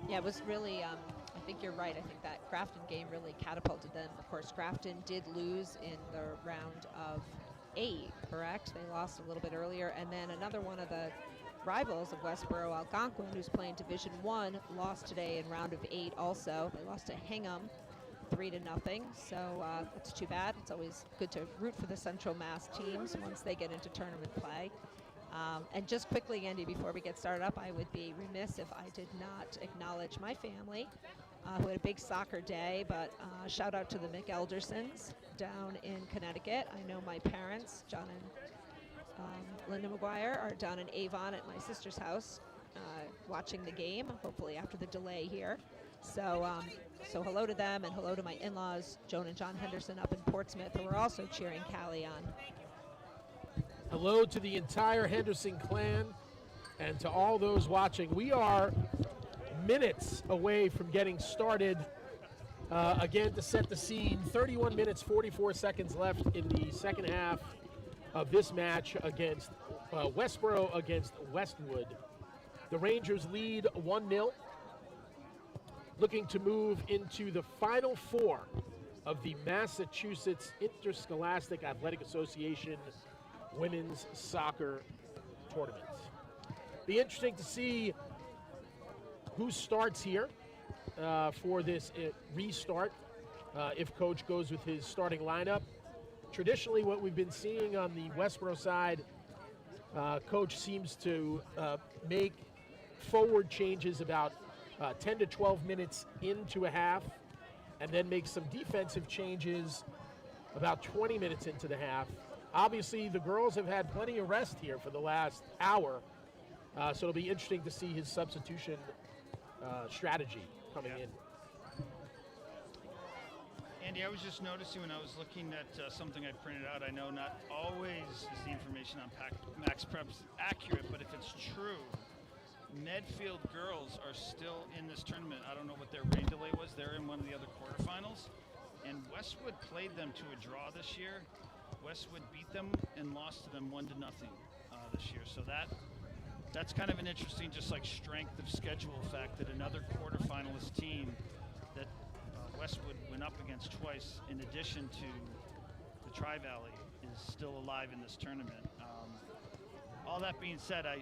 Yeah, it was really, I think you're right. I think that Grafton game really catapulted them. Of course, Grafton did lose in the round of 8, correct? They lost a little bit earlier, and then another one of the rivals of Westborough, Algonquin, who's playing Division 1, lost today in round of 8 also. They lost to Hingham 3-0, so that's too bad. It's always good to root for the Central Mass teams once they get into tournament play. And just quickly, Andy, before we get started up, I would be remiss if I did not acknowledge my family, who had a big soccer day, but shout out to the McEldersons down in Connecticut. I know my parents, John and Linda McGuire, are down in Avon at my sister's house watching the game, hopefully after the delay here. So hello to them, and hello to my in-laws, Joan and John Henderson up in Portsmouth, who are also cheering Callie on. Hello to the entire Henderson clan and to all those watching. We are minutes away from getting started. Again, to set the scene, 31 minutes, 44 seconds left in the second half of this match against Westborough against Westwood. The Rangers lead 1-0, looking to move into the Final Four of the Massachusetts Interscholastic Athletic Association Women's Soccer Tournament. be interesting to see who starts here for this restart, if Coach goes with his starting lineup. Traditionally, what we've been seeing on the Westborough side, Coach seems to make forward changes about 10 to 12 minutes into a half, and then make some defensive changes about 20 minutes into the half. Obviously, the girls have had plenty of rest here for the last hour, so it'll be interesting to see his substitution strategy coming in. Andy, I was just noticing when I was looking at something I printed out, I know not always is the information on Max Prep's accurate, but if it's true, Midfield girls are still in this tournament. I don't know what their rain delay was. They're in one of the other quarterfinals. And Westwood played them to a draw this year. Westwood beat them and lost to them 1-0 this year. So that's kind of an interesting, just like strength of schedule fact that another quarterfinalist team that Westwood went up against twice, in addition to the Tri-Valley, is still alive in this tournament. All that being said, I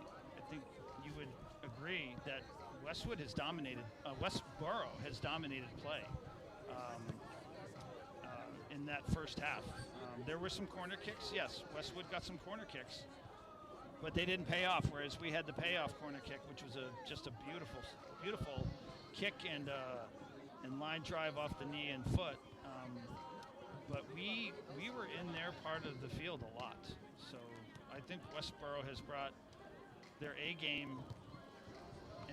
think you would agree that Westwood has dominated, Westborough has dominated play in that first half. There were some corner kicks, yes, Westwood got some corner kicks, but they didn't pay off, whereas we had the payoff corner kick, which was just a beautiful kick and line drive off the knee and foot. But we were in their part of the field a lot. So I think Westborough has brought their A game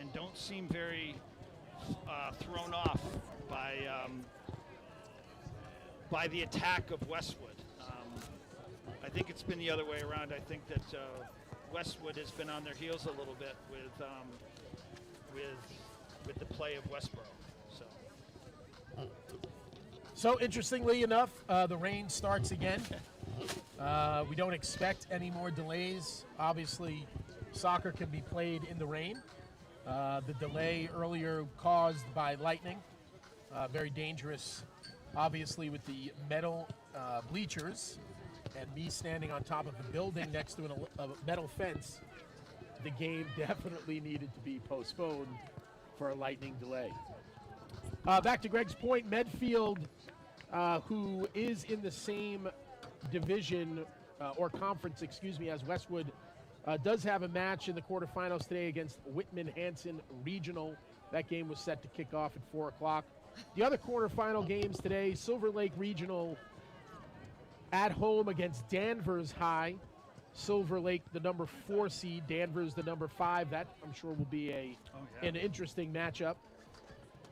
and don't seem very thrown off by the attack of Westwood. I think it's been the other way around. I think that Westwood has been on their heels a little bit with the play of Westborough. So interestingly enough, the rain starts again. We don't expect any more delays. Obviously, soccer can be played in the rain. The delay earlier caused by lightning, very dangerous, obviously, with the metal bleachers and me standing on top of a building next to a metal fence. The game definitely needed to be postponed for a lightning delay. Back to Greg's point, Midfield, who is in the same division or conference, as Westwood, does have a match in the quarterfinals today against Whitman-Hanson Regional. That game was set to kick off at 4 o'clock. The other quarterfinal games today, Silver Lake Regional at home against Danvers High. Silver Lake, the number 4 seed, Danvers, the number 5. That, I'm sure, will be an interesting matchup.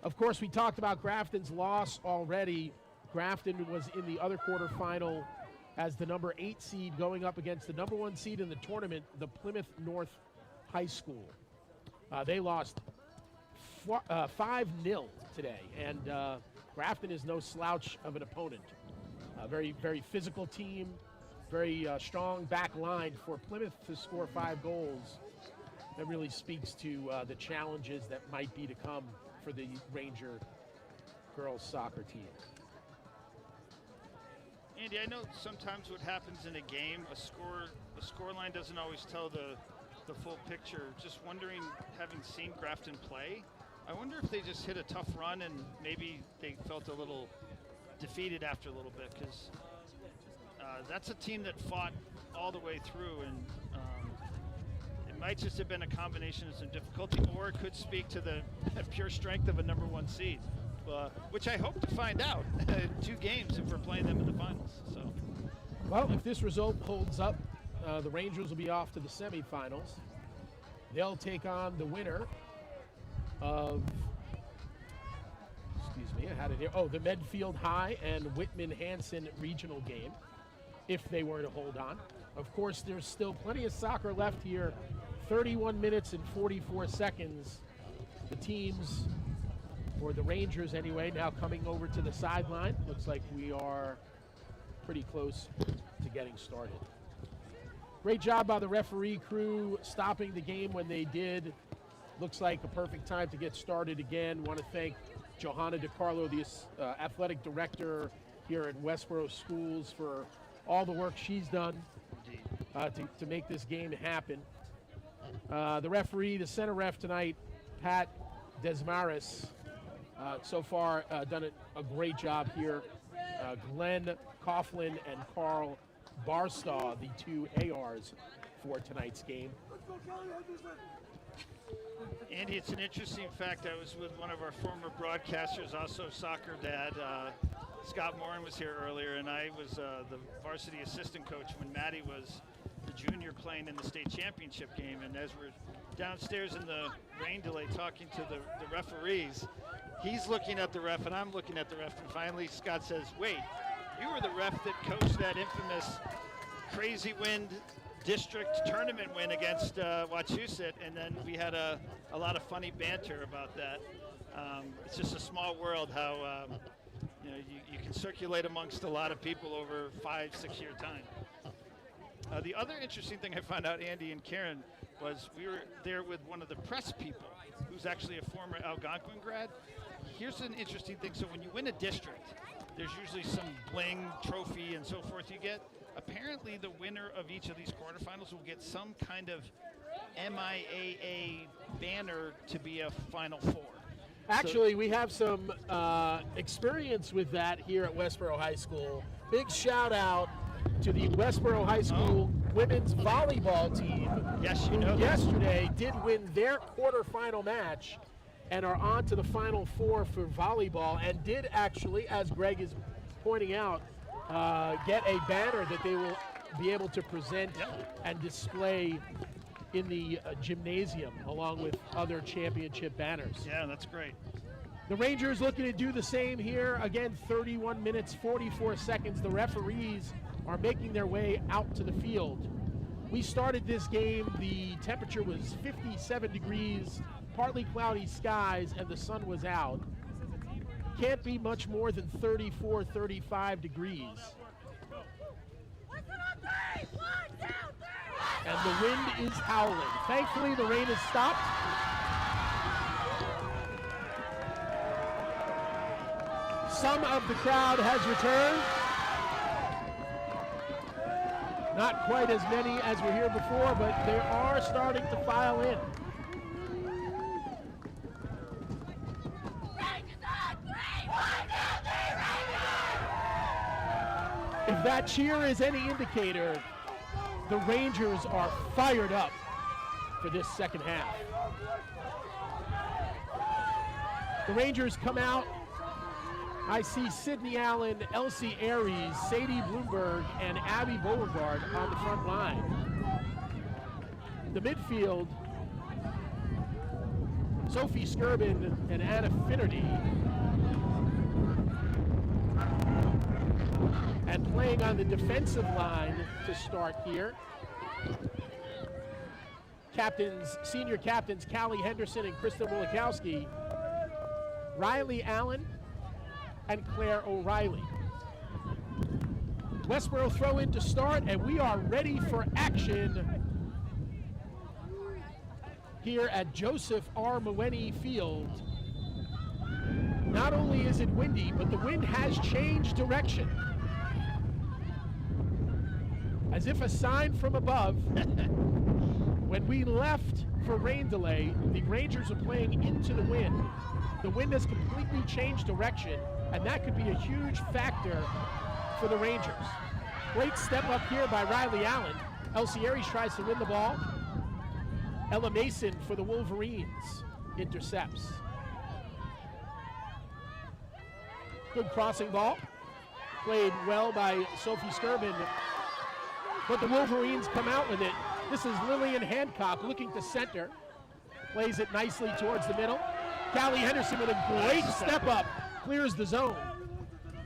Of course, we talked about Grafton's loss already. Grafton was in the other quarterfinal as the number 8 seed going up against the number 1 seed in the tournament, the Plymouth North High School. They lost 5-0 today, and Grafton is no slouch of an opponent. Very, very physical team, very strong back line. For Plymouth to score 5 goals, that really speaks to the challenges that might be to come for the Ranger girls soccer team. Andy, I know sometimes what happens in a game, a score line doesn't always tell the full picture. Just wondering, having seen Grafton play, I wonder if they just hit a tough run and maybe they felt a little defeated after a little bit, because that's a team that fought all the way through, and it might just have been a combination of some difficulty, or it could speak to the pure strength of a number 1 seed. Which I hope to find out in 2 games if we're playing them in the finals. So, well, if this result holds up, the Rangers will be off to the semifinals. They'll take on the winner of, the Midfield High and Whitman-Hanson regional game, if they were to hold on. Of course, there's still plenty of soccer left here. 31 minutes and 44 seconds. The teams, or the Rangers anyway, now coming over to the sideline. Looks like we are pretty close to getting started. Great job by the referee crew stopping the game when they did. Looks like a perfect time to get started again. Want to thank Johanna DiCarlo, the athletic director here at Westborough Schools, for all the work she's done to make this game happen. The referee, the center ref tonight, Pat Desmaris, so far done a great job here. Glenn Coughlin and Carl Barstaw, the two ARs for tonight's game. Andy, it's an interesting fact. I was with one of our former broadcasters, also soccer dad. Scott Morin was here earlier, and I was the varsity assistant coach when Maddie was the junior playing in the state championship game. And as we're downstairs in the rain delay talking to the referees, he's looking at the ref and I'm looking at the ref, and finally Scott says, wait, you were the ref that coached that infamous crazy wind district tournament win against Wachusett, and then we had a lot of funny banter about that. It's just a small world how you can circulate amongst a lot of people over 5-6 year time. The other interesting thing I found out, Andy and Karen, was we were there with one of the press people who's actually a former Algonquin grad. Here's an interesting thing. So when you win a district, there's usually some bling, trophy, and so forth you get. Apparently the winner of each of these quarterfinals will get some kind of MIAA banner to be a Final Four. Actually, we have some experience with that here at Westborough High School. Big shout out to the Westborough High School women's volleyball team. Yes, you know who yesterday did win their quarterfinal match and are on to the Final Four for volleyball, and did actually, as Greg is pointing out, get a banner that they will be able to present and display in the gymnasium along with other championship banners. Yeah, that's great. The Rangers looking to do the same here. Again, 31 minutes, 44 seconds. The referees are making their way out to the field. We started this game, the temperature was 57 degrees, partly cloudy skies, and the sun was out. Can't be much more than 34, 35 degrees. And the wind is howling. Thankfully, the rain has stopped. Some of the crowd has returned. Not quite as many as were here before, but they are starting to file in. If that cheer is any indicator, the Rangers are fired up for this second half. The Rangers come out. I see Sydney Allen, Elsie Aries, Sadie Bloomberg, and Abby Beauregard on the front line. The midfield, Sophie Skirbin and Anna Finnerty. And playing on the defensive line to start here, senior captains Callie Henderson and Kristen Wilikowski, Riley Allen, and Claire O'Reilly. Westborough throw in to start, and we are ready for action here at Joseph R. Mewhiney Field. Not only is it windy, but the wind has changed direction. As if a sign from above, when we left for rain delay, the Rangers are playing into the wind. The wind has completely changed direction, and that could be a huge factor for the Rangers. Great step up here by Riley Allen. Elsie Aries tries to win the ball. Ella Mason for the Wolverines intercepts. Good crossing ball. Played well by Sophie Skirbin, but the Wolverines come out with it. This is Lillian Hancock looking to center. Plays it nicely towards the middle. Callie Henderson with a great step up. Clears the zone.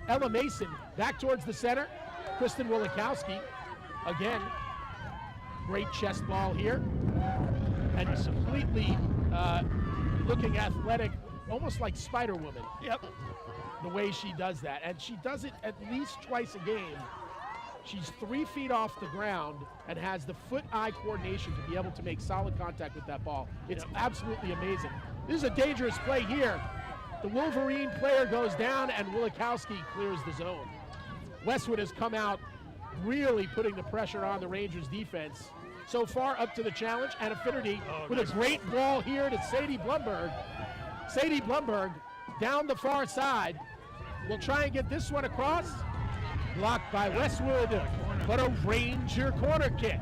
Ella Mason back towards the center. Kristen Wilikowski again. Great chest ball here. And completely looking athletic, almost like Spider-Woman. Yep. The way she does that. And she does it at least twice a game. She's 3 feet off the ground and has the foot-eye coordination to be able to make solid contact with that ball. It's absolutely amazing. This is a dangerous play here. The Wolverine player goes down and Wilikowski clears the zone. Westwood has come out really putting the pressure on the Rangers defense. so far up to the challenge. Anna Finnerty with nice a great ball here to Sadie Blumberg. Sadie Blumberg down the far side. Will try and get this one across. Blocked by Westwood, but a Ranger corner kick.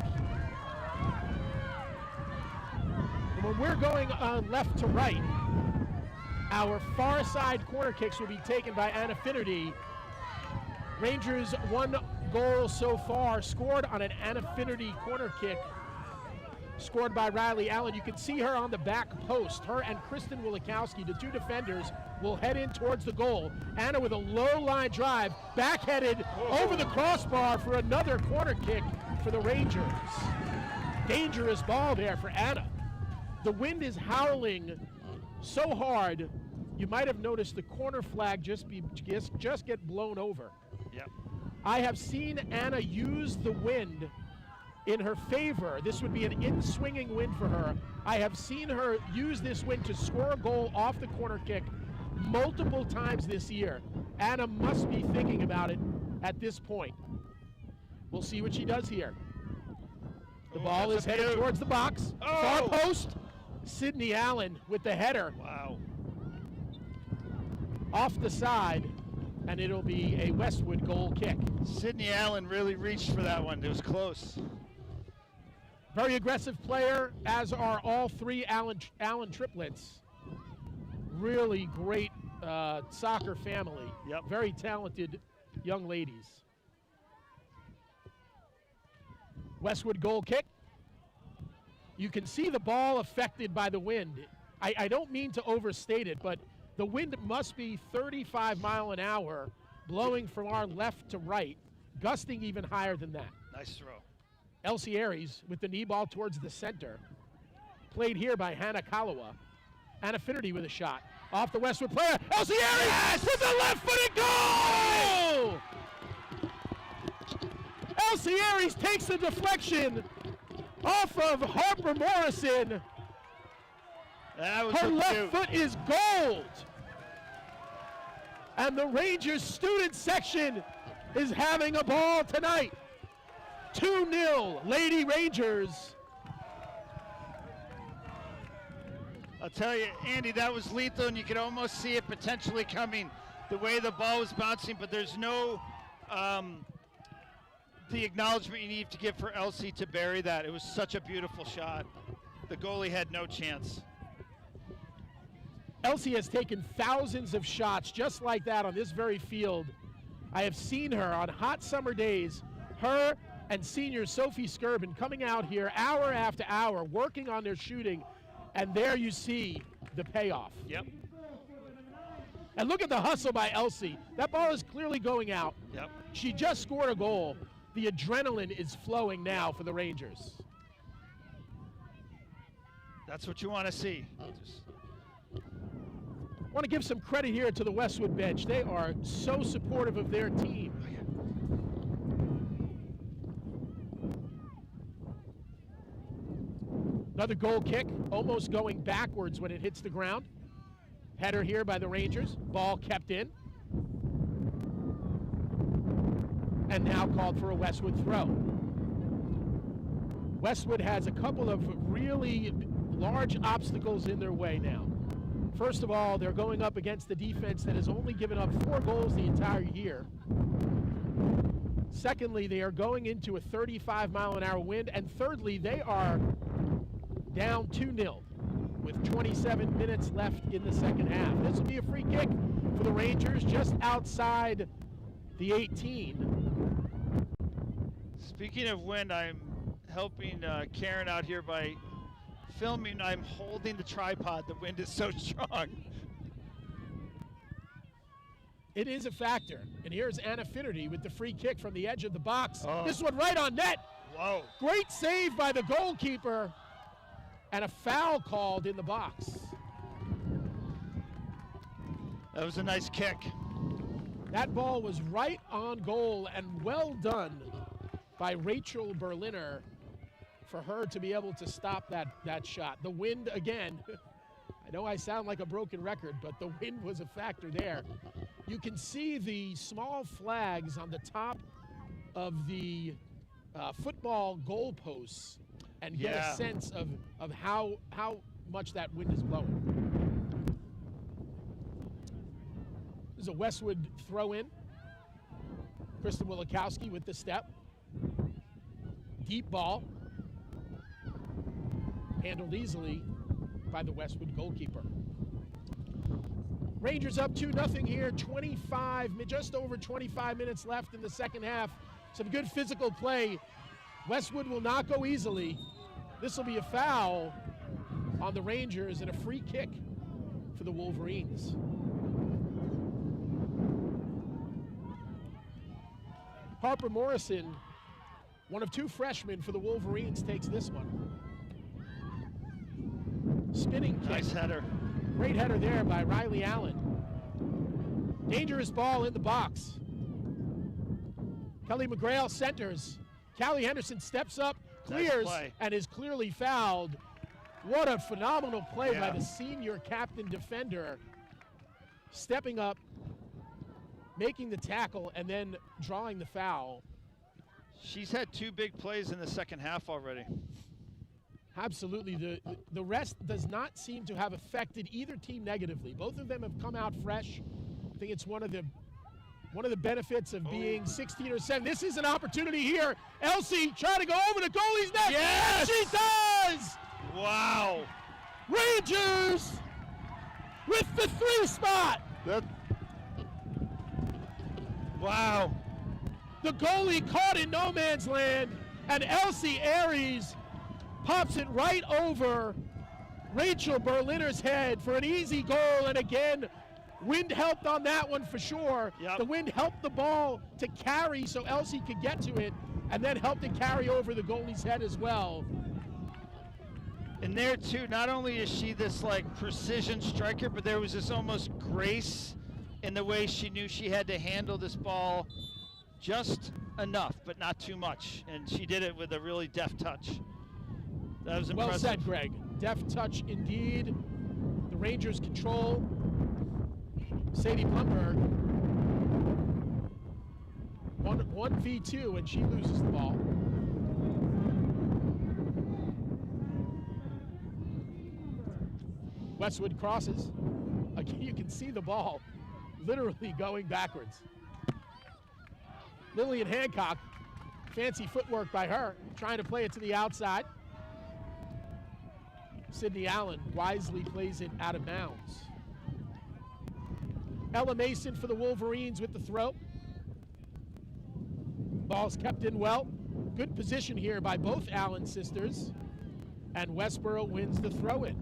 And when we're going left to right, our far side corner kicks will be taken by Anna Finnerty. Rangers 1 goal so far scored on an Anna Finnerty corner kick, scored by Riley Allen. You can see her on the back post. Her and Kristen Wilikowski, the 2 defenders, will head in towards the goal. Anna with a low line drive, backheaded over the crossbar for another corner kick for the Rangers. Dangerous ball there for Anna. The wind is howling so hard, you might have noticed the corner flag just get blown over. Yep. I have seen Anna use the wind in her favor. This would be an in-swinging wind for her. I have seen her use this wind to score a goal off the corner kick multiple times this year. Anna must be thinking about it at this point. We'll see what she does here. The ball is headed towards the box. Far post. Sydney Allen with the header. Wow. Off the side, and it'll be a Westwood goal kick. Sydney Allen really reached for that one. It was close. Very aggressive player, as are all 3 Allen triplets. Really great soccer family. Yep. Very talented young ladies. Westwood goal kick. You can see the ball affected by the wind. I don't mean to overstate it, but the wind must be 35 mile an hour blowing from our left to right, gusting even higher than that. Nice throw. Elsie Aries with the knee ball towards the center. Played here by Hannah Kalawa. Anna Finnerty with a shot. Off the Westwood player. Elsie Aries with the left-footed goal! Elsie Aries takes the deflection off of Harper Morrison. Her left foot is gold. And the Rangers student section is having a ball tonight. 2-0 Lady Rangers. I'll tell you, Andy, that was lethal, and you could almost see it potentially coming the way the ball was bouncing, but there's no the acknowledgement you need to give for Elsie to bury that. It was such a beautiful shot. The goalie had no chance. Elsie has taken thousands of shots just like that on this very field. I have seen her on hot summer days, her and senior Sophie Skirbin coming out here hour after hour, working on their shooting, and there you see the payoff. Yep. And look at the hustle by Elsie. That ball is clearly going out. Yep. She just scored a goal. The adrenaline is flowing now for the Rangers. That's what you want to see. I want to give some credit here to the Westwood bench. They are so supportive of their team. Another goal kick, almost going backwards when it hits the ground. Header here by the Rangers. Ball kept in. And now called for a Westwood throw. Westwood has a couple of really large obstacles in their way now. First of all, they're going up against the defense that has only given up 4 goals the entire year. Secondly, they are going into a 35-mile-an-hour wind. And thirdly, they are down 2-0 with 27 minutes left in the second half. This will be a free kick for the Rangers just outside the 18. Speaking of wind, I'm helping Karen out here by filming. I'm holding the tripod. The wind is so strong. It is a factor. And here's Anna Finnerty with the free kick from the edge of the box. Oh. This one right on net. Whoa. Great save by the goalkeeper. And a foul called in the box. That was a nice kick. That ball was right on goal, and well done by Rachel Berliner for her to be able to stop that shot. The wind again. I know I sound like a broken record, but the wind was a factor there. You can see the small flags on the top of the football goalposts and get a sense of how much that wind is blowing. This is a Westwood throw-in. Kristen Wilikowski with the step. Deep ball. Handled easily by the Westwood goalkeeper. Rangers up 2-0 here, just over 25 minutes left in the second half. Some good physical play. Westwood will not go easily. This will be a foul on the Rangers and a free kick for the Wolverines. Harper Morrison, one of two freshmen for the Wolverines, takes this one. Spinning kick. Nice header. Great header there by Riley Allen. Dangerous ball in the box. Kelly McGrail centers. Callie Henderson steps up, clears, and is clearly fouled. What a phenomenal play by the senior captain defender. Stepping up, making the tackle, and then drawing the foul. She's had 2 big plays in the second half already. Absolutely. The rest does not seem to have affected either team negatively. Both of them have come out fresh. I think it's one of the benefits of being 16 or 7. This is an opportunity here. Elsie trying to go over the goalie's neck. Yes! She does! Wow. Rangers with the 3 spot. Wow. The goalie caught in no man's land, and Elsie Aries pops it right over Rachel Berliner's head for an easy goal. And again, wind helped on that one for sure. Yep. The wind helped the ball to carry so Elsie could get to it, and then helped it carry over the goalie's head as well. And there too, not only is she this like precision striker, but there was this almost grace in the way she knew she had to handle this ball just enough, but not too much. And she did it with a really deft touch. That was impressive. Well said, Greg. Deft touch indeed. The Rangers control. Sadie Blumberg, 1v2, and she loses the ball. Westwood crosses. Again, you can see the ball literally going backwards. Lillian Hancock, fancy footwork by her, trying to play it to the outside. Sydney Allen wisely plays it out of bounds. Ella Mason for the Wolverines with the throw. Ball's kept in well. Good position here by both Allen sisters. And Westborough wins the throw-in.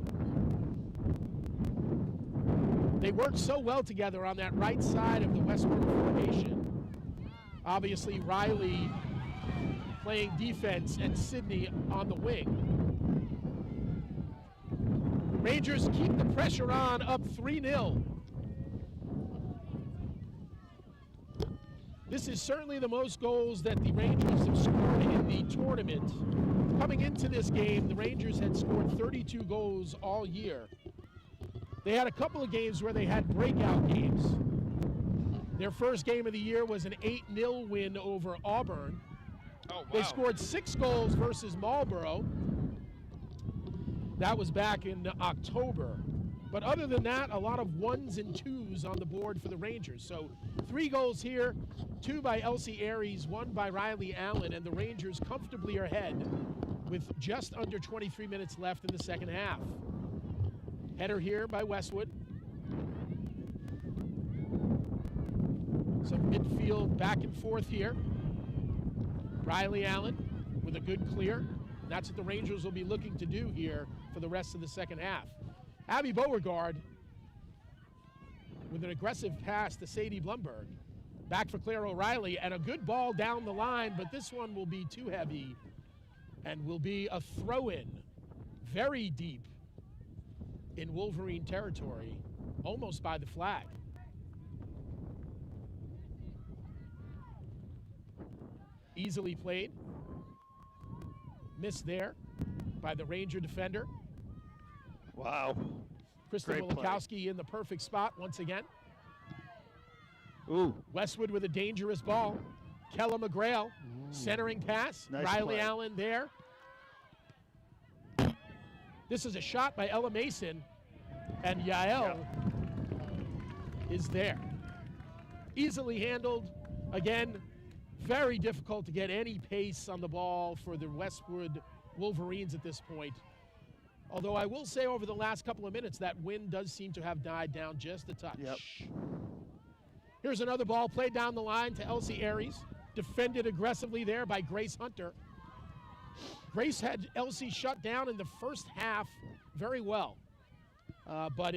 They work so well together on that right side of the Westborough formation. Obviously, Riley playing defense and Sydney on the wing. Rangers keep the pressure on, up 3-0. This is certainly the most goals that the Rangers have scored in the tournament. Coming into this game, the Rangers had scored 32 goals all year. They had a couple of games where they had breakout games. Their first game of the year was an 8-0 win over Auburn. Oh, wow. They scored 6 goals versus Marlborough. That was back in October. But other than that, a lot of 1s and 2s on the board for the Rangers. So 3 goals here, 2 by Elsie Aries, 1 by Riley Allen, and the Rangers comfortably are ahead with just under 23 minutes left in the second half. Header here by Westwood. Some midfield back and forth here. Riley Allen with a good clear. That's what the Rangers will be looking to do here for the rest of the second half. Abby Beauregard with an aggressive pass to Sadie Blumberg. Back for Claire O'Reilly, and a good ball down the line, but this one will be too heavy and will be a throw-in very deep in Wolverine territory, almost by the flag. Easily played. Missed there by the Ranger defender. Wow. Kristen Great play. Wilikowski in the perfect spot once again. Ooh. Westwood with a dangerous ball. Kella McGrail, centering pass. Nice Riley play. Allen there. This is a shot by Ella Mason, and Yael is there. Easily handled. Again, very difficult to get any pace on the ball for the Westwood Wolverines at this point. Although I will say over the last couple of minutes, that wind does seem to have died down just a touch. Yep. Here's another ball played down the line to Elsie Aries. Defended aggressively there by Grace Hunter. Grace had Elsie shut down in the first half very well. But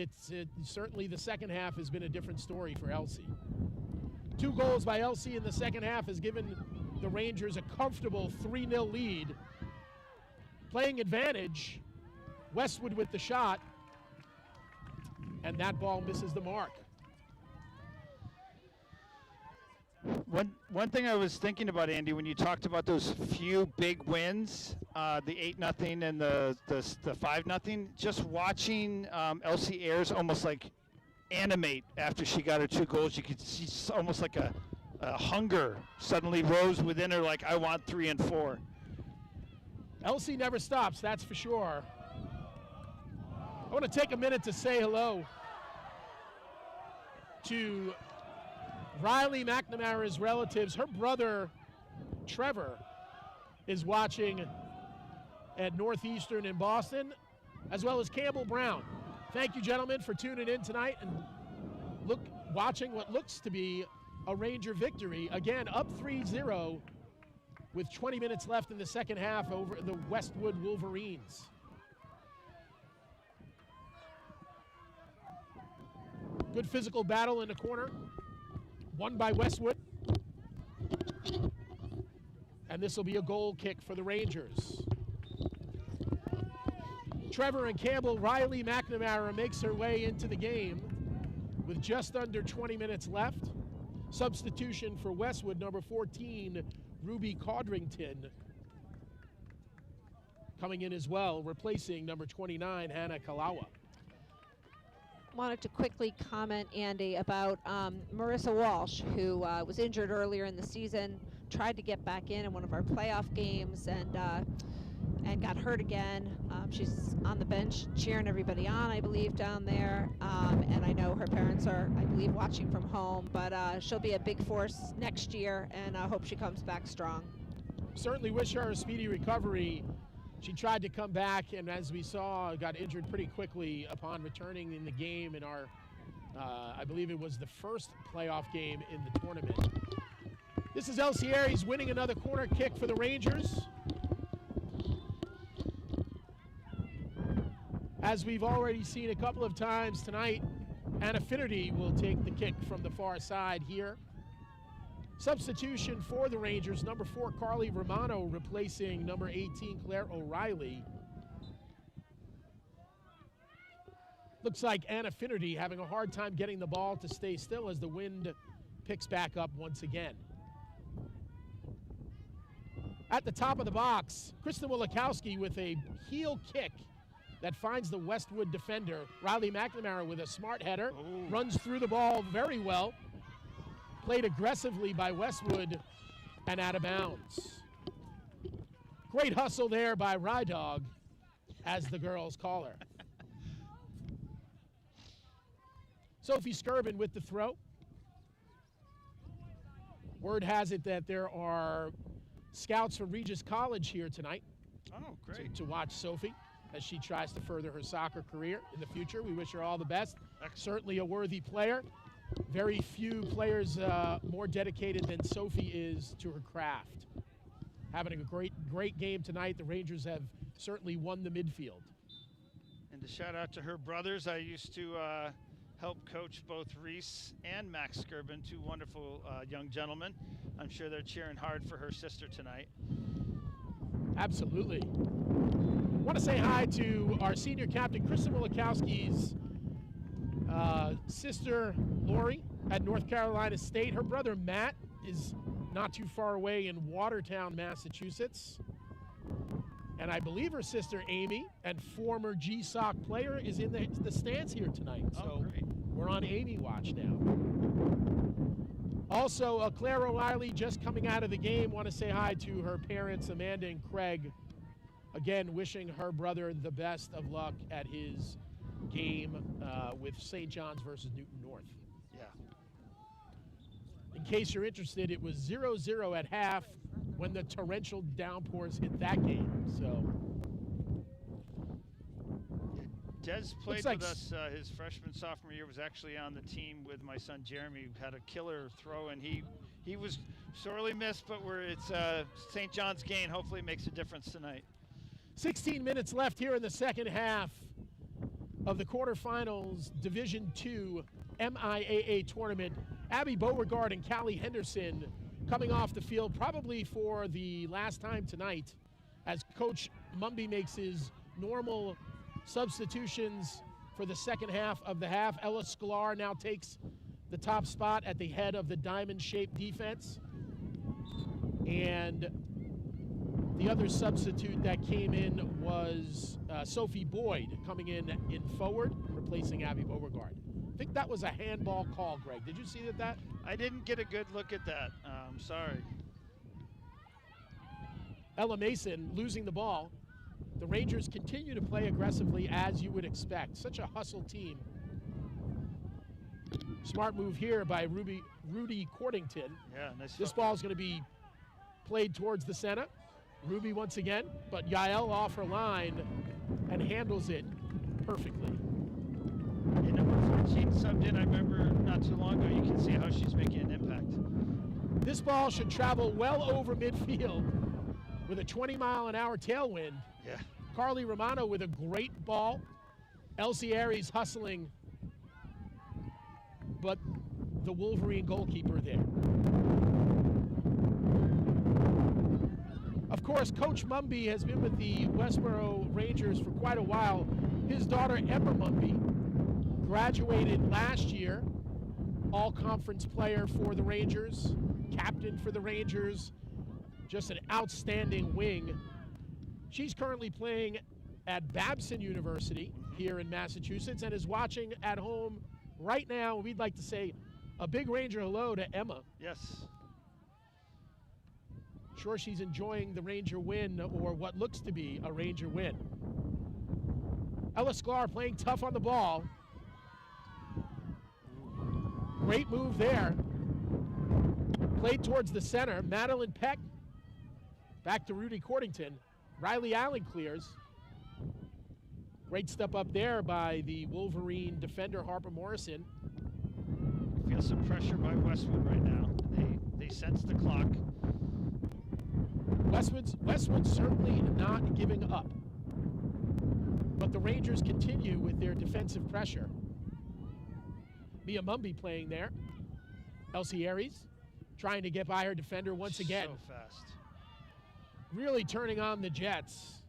certainly the second half has been a different story for Elsie. 2 goals by Elsie in the second half has given the Rangers a comfortable 3-0 lead. Playing advantage, Westwood with the shot, and that ball misses the mark. One thing I was thinking about, Andy, when you talked about those few big wins, the 8-0 and the 5-0, just watching Elsie Ayres almost like animate after she got her 2 goals. You could see almost like a hunger suddenly rose within her, like, I want 3 and 4. Elsie never stops, that's for sure. I want to take a minute to say hello to Riley McNamara's relatives. Her brother, Trevor, is watching at Northeastern in Boston, as well as Campbell Brown. Thank you, gentlemen, for tuning in tonight and watching what looks to be a Ranger victory. Again, up 3-0 with 20 minutes left in the second half over the Westwood Wolverines. Good physical battle in the corner. Won by Westwood. And this will be a goal kick for the Rangers. Trevor and Campbell, Riley McNamara makes her way into the game with just under 20 minutes left. Substitution for Westwood, number 14, Ruby Codrington, coming in as well, replacing number 29, Hannah Kalawa. Wanted to quickly comment, Andy, about Marissa Walsh, who was injured earlier in the season, tried to get back in one of our playoff games, and got hurt again. She's on the bench cheering everybody on, I believe, down there. And I know her parents are, I believe, watching from home. But she'll be a big force next year, and I hope she comes back strong. Certainly wish her a speedy recovery. She tried to come back, and as we saw, got injured pretty quickly upon returning in the game in our, I believe it was the first playoff game in the tournament. This is Elsie Aries winning another corner kick for the Rangers. As we've already seen a couple of times tonight, Anna Finnerty will take the kick from the far side here. Substitution for the Rangers, number 4, Carly Romano, replacing number 18, Claire O'Reilly. Looks like Anna Finnerty having a hard time getting the ball to stay still as the wind picks back up once again. At the top of the box, Kristen Wilikowski with a heel kick that finds the Westwood defender. Riley McNamara with a smart header, runs through the ball very well. Played aggressively by Westwood and out of bounds. Great hustle there by Rye Dog, as the girls call her. Sophie Skirvin with the throw. Word has it that there are scouts from Regis College here tonight. Oh, great. To watch Sophie as she tries to further her soccer career in the future. We wish her all the best. Certainly a worthy player. Very few players more dedicated than Sophie is to her craft. Having a great game tonight. The Rangers have certainly won the midfield. And to shout out to her brothers, I used to help coach both Reese and Max Skirvin, 2 wonderful young gentlemen. I'm sure they're cheering hard for her sister tonight. Absolutely. I want to say hi to our senior captain, Kristen Wilikowski's sister, Lori, at North Carolina State. Her brother, Matt, is not too far away in Watertown, Massachusetts. And I believe her sister, Amy, and former GSOC player, is in the stands here tonight. So great. We're on Amy watch now. Also, Claire O'Reilly just coming out of the game. Want to say hi to her parents, Amanda and Craig, Again, wishing her brother the best of luck at his game with St. John's versus Newton North. Yeah. In case you're interested, it was 0-0 at half when the torrential downpours hit that game. So Des played like with us his freshman, sophomore year, was actually on the team with my son Jeremy, who had a killer throw, and he was sorely missed, but it's St. John's gain. Hopefully it makes a difference tonight. 16 minutes left here in the second half of the quarterfinals Division II MIAA tournament. Abby Beauregard and Callie Henderson coming off the field probably for the last time tonight as Coach Mumby makes his normal substitutions for the second half of the half. Ella Sklar now takes the top spot at the head of the diamond-shaped defense. And the other substitute that came in was Sophie Boyd coming in forward, replacing Abby Beauregard. I think that was a handball call, Greg. Did you see that? I didn't get a good look at that. I'm sorry. Ella Mason losing the ball. The Rangers continue to play aggressively as you would expect. Such a hustle team. Smart move here by Rudy Cordington. Yeah, nice. This ball is going to be played towards the center. Ruby once again, but Yael off her line and handles it perfectly. And number 14 subbed in, I remember not too long ago. You can see how she's making an impact. This ball should travel well over midfield with a 20-mile-an-hour tailwind. Yeah. Carly Romano with a great ball. Elsie Aries hustling, but the Wolverine goalkeeper there. Of course, Coach Mumby has been with the Westborough Rangers for quite a while. His daughter, Emma Mumby, graduated last year, all-conference player for the Rangers, captain for the Rangers, just an outstanding wing. She's currently playing at Babson University here in Massachusetts and is watching at home right now. We'd like to say a big Ranger hello to Emma. Yes. Sure, she's enjoying the Ranger win, or what looks to be a Ranger win. Ella Sklar playing tough on the ball. Great move there. Played towards the center. Madeline Peck back to Rudy Cordington. Riley Allen clears. Great step up there by the Wolverine defender, Harper Morrison. Feel some pressure by Westwood right now. They sense the clock. Westwood's certainly not giving up. But the Rangers continue with their defensive pressure. Mia Mumby playing there. Elsie Aries trying to get by her defender once again. So fast. Really turning on the Jets.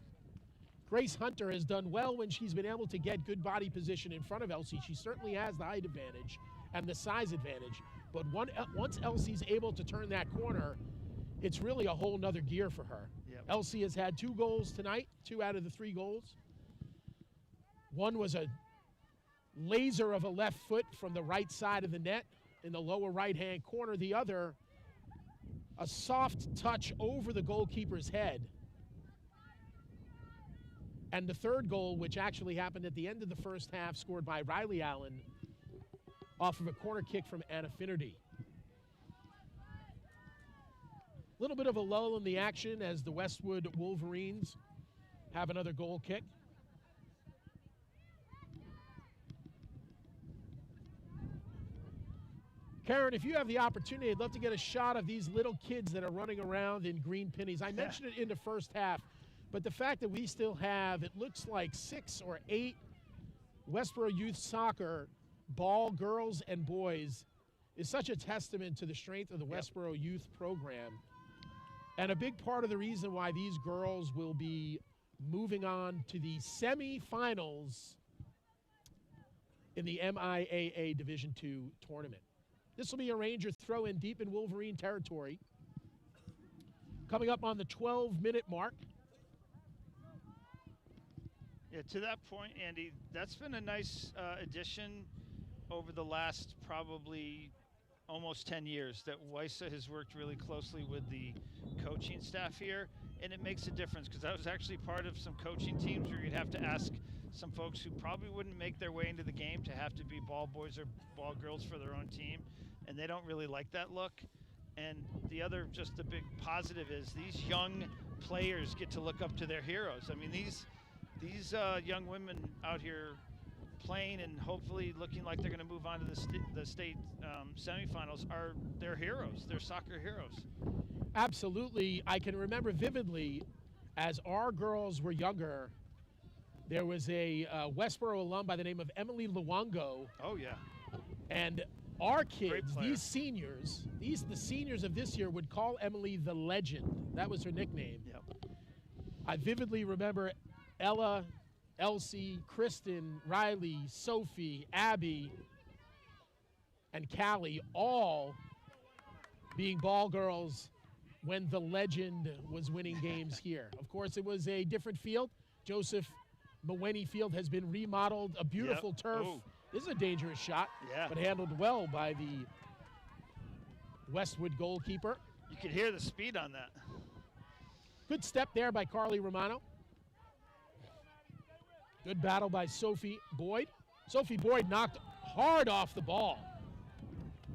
Grace Hunter has done well when she's been able to get good body position in front of Elsie. She certainly has the height advantage and the size advantage. But once Elsie's able to turn that corner, it's really a whole nother gear for her. Yep. Elsie has had 2 goals tonight, 2 out of the 3 goals. One was a laser of a left foot from the right side of the net in the lower right-hand corner. The other, a soft touch over the goalkeeper's head. And the third goal, which actually happened at the end of the first half, scored by Riley Allen off of a corner kick from Anna Finnerty. A little bit of a lull in the action as the Westwood Wolverines have another goal kick. Karen, if you have the opportunity, I'd love to get a shot of these little kids that are running around in green pennies. I mentioned it in the first half, but the fact that we still have, it looks like 6 or 8 Westborough Youth Soccer ball girls and boys is such a testament to the strength of the Westborough Youth program. And a big part of the reason why these girls will be moving on to the semifinals in the MIAA Division II tournament. This will be a Ranger throw in deep in Wolverine territory. Coming up on the 12-minute mark. Yeah, to that point, Andy, that's been a nice addition over the last probably almost 10 years that WISA has worked really closely with the coaching staff here, and it makes a difference, because I was actually part of some coaching teams where you'd have to ask some folks who probably wouldn't make their way into the game to have to be ball boys or ball girls for their own team, and they don't really like that look. And the other, just the big positive is these young players get to look up to their heroes. I mean, these young women out here playing and hopefully looking like they're going to move on to the state semifinals are their heroes. They're soccer heroes. Absolutely. I can remember vividly, as our girls were younger, there was a Westborough alum by the name of Emily Luongo. Oh, yeah. And our kids, these seniors, the seniors of this year would call Emily the Legend. That was her nickname. Yep. I vividly remember Ella, Elsie, Kristen, Riley, Sophie, Abby, and Callie all being ball girls when the Legend was winning games here. Of course, it was a different field. Joseph Mewhiney Field has been remodeled, a beautiful turf. Ooh. This is a dangerous shot, but handled well by the Westwood goalkeeper. You could hear the speed on that. Good step there by Carly Romano. Good battle by Sophie Boyd. Sophie Boyd knocked hard off the ball.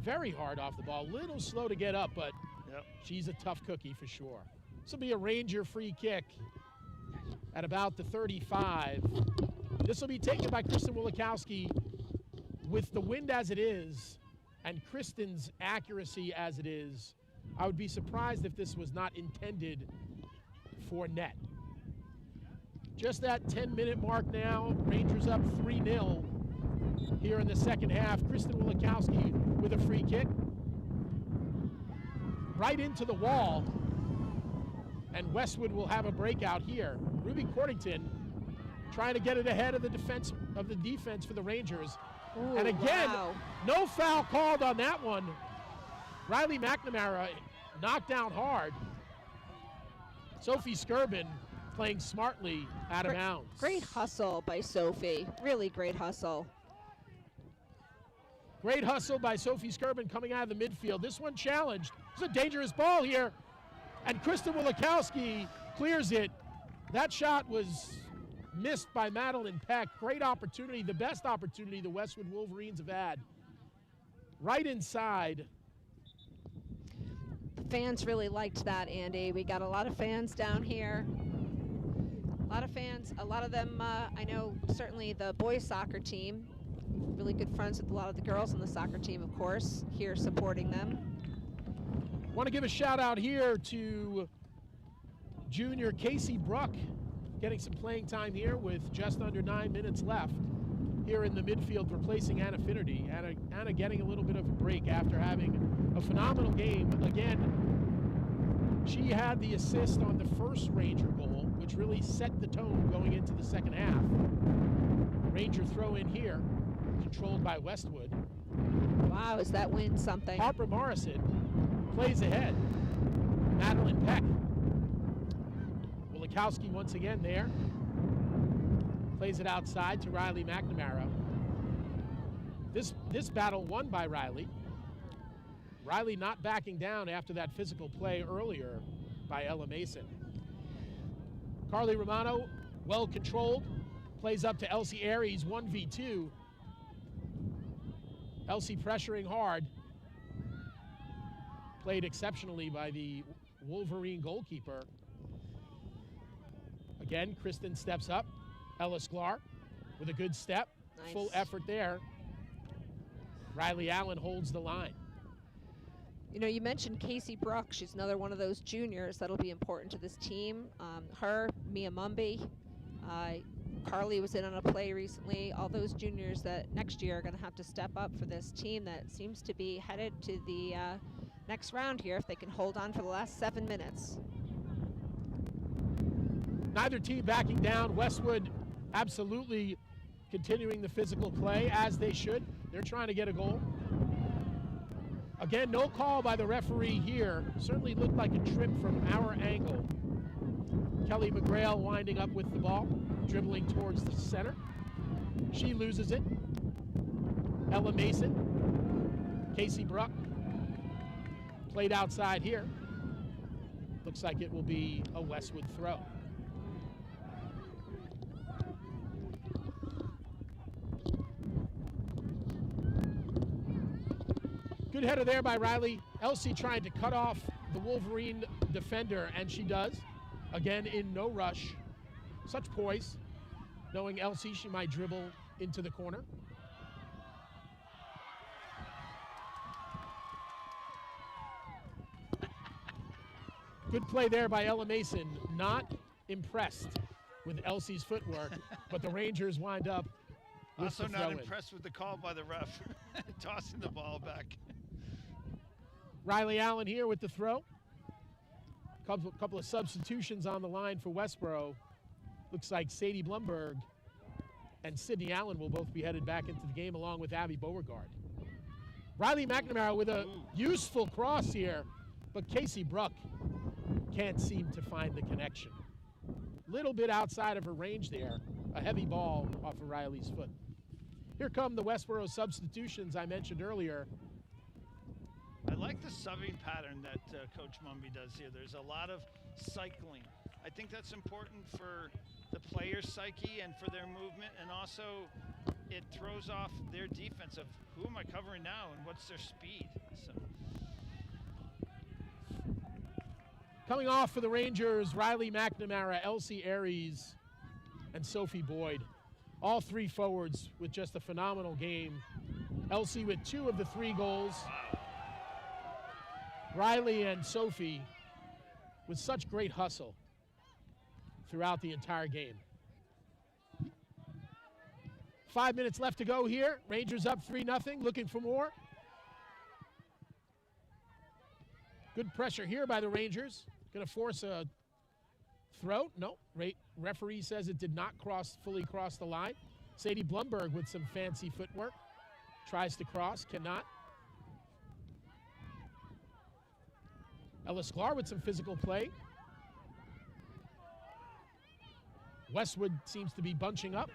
Very hard off the ball. Little slow to get up, but she's a tough cookie for sure. This will be a Ranger free kick at about the 35. This will be taken by Kristen Wilikowski. With the wind as it is and Kristen's accuracy as it is, I would be surprised if this was not intended for net. Just that 10-minute mark now. Rangers up 3-0 here in the second half. Kristen Wilikowski with a free kick. Right into the wall. And Westwood will have a breakout here. Ruby Cordington trying to get it ahead of the defense for the Rangers. Ooh, and again, no foul called on that one. Riley McNamara knocked down hard. Sophie Skirben playing smartly out of bounds. Great hustle by Sophie. Really great hustle. Great hustle by Sophie Skirben coming out of the midfield. This one challenged. It's a dangerous ball here. And Kristen Wilikowski clears it. That shot was missed by Madeline Peck. Great opportunity, the best opportunity the Westwood Wolverines have had. Right inside. The fans really liked that, Andy. We got a lot of fans down here. A lot of fans, a lot of them, I know certainly the boys soccer team, really good friends with a lot of the girls on the soccer team, of course, here supporting them. Want to give a shout out here to junior Casey Bruck, getting some playing time here with just under 9 minutes left here in the midfield, replacing Anna Finnerty. Anna getting a little bit of a break after having a phenomenal game. Again, she had the assist on the first Ranger goal, which really set the tone going into the second half. Ranger throw in here, controlled by Westwood. Wow, is that win something? Harper Morrison plays ahead. Madeline Peck. Wilikowski once again there. Plays it outside to Riley McNamara. This battle won by Riley. Riley not backing down after that physical play earlier by Ella Mason. Carly Romano, well controlled. Plays up to Elsie Aries, 1v2. Elsie pressuring hard. Played exceptionally by the Wolverine goalkeeper. Again, Kristen steps up. Ella Sklar with a good step. Nice. Full effort there. Riley Allen holds the line. You know, you mentioned Casey Bruck. She's another one of those juniors that'll be important to this team. Her, Mia Mumby, Carly was in on a play recently. All those juniors that next year are going to have to step up for this team that seems to be headed to the next round here if they can hold on for the last 7 minutes. Neither team backing down. Westwood absolutely continuing the physical play as they should. They're trying to get a goal. Again, no call by the referee here. Certainly looked like a trip from our angle. Kelly McGrail winding up with the ball, dribbling towards the center. She loses it. Ella Mason, Casey Bruck, played outside here. Looks like it will be a Westwood throw. Good header there by Riley. Elsie trying to cut off the Wolverine defender, and she does. Again, in no rush. Such poise. Knowing Elsie, she might dribble into the corner. Good play there by Ella Mason. Not impressed with Elsie's footwork, but the Rangers wind up with Also the not throw-in. impressed with the call by the ref, tossing the ball back. Riley Allen here with the throw. Couple of substitutions on the line for Westborough. Looks like Sadie Blumberg and Sydney Allen will both be headed back into the game along with Abby Beauregard. Riley McNamara with a useful cross here, but Casey Bruck can't seem to find the connection. Little bit outside of her range there. A heavy ball off of Riley's foot. Here come the Westborough substitutions I mentioned earlier. I like the subbing pattern that Coach Mumby does here. There's a lot of cycling. I think that's important for the player's psyche and for their movement, and also it throws off their defense of who am I covering now and what's their speed. So. Coming off for the Rangers, Riley McNamara, Elsie Aries, and Sophie Boyd. All three forwards with just a phenomenal game. Elsie with 2 of the 3 goals. Riley and Sophie with such great hustle throughout the entire game. 5 minutes left to go here. Rangers up 3-0, looking for more. Good pressure here by the Rangers. Going to force a throw. No, referee says it did not fully cross the line. Sadie Blumberg with some fancy footwork. Tries to cross, cannot. Ella Sklar with some physical play. Westwood seems to be bunching up.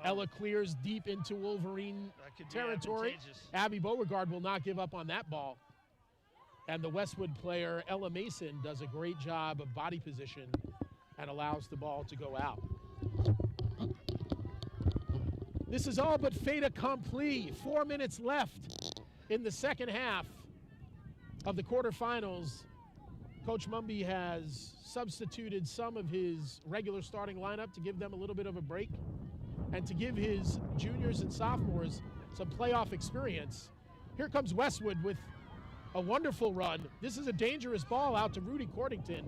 Ella clears deep into Wolverine territory. Abby Beauregard will not give up on that ball. And the Westwood player, Ella Mason, does a great job of body position and allows the ball to go out. This is all but fait accompli. 4 minutes left in the second half of the quarterfinals. Coach Mumby has substituted some of his regular starting lineup to give them a little bit of a break and to give his juniors and sophomores some playoff experience. Here comes Westwood with a wonderful run. This is a dangerous ball out to Rudy Cordington.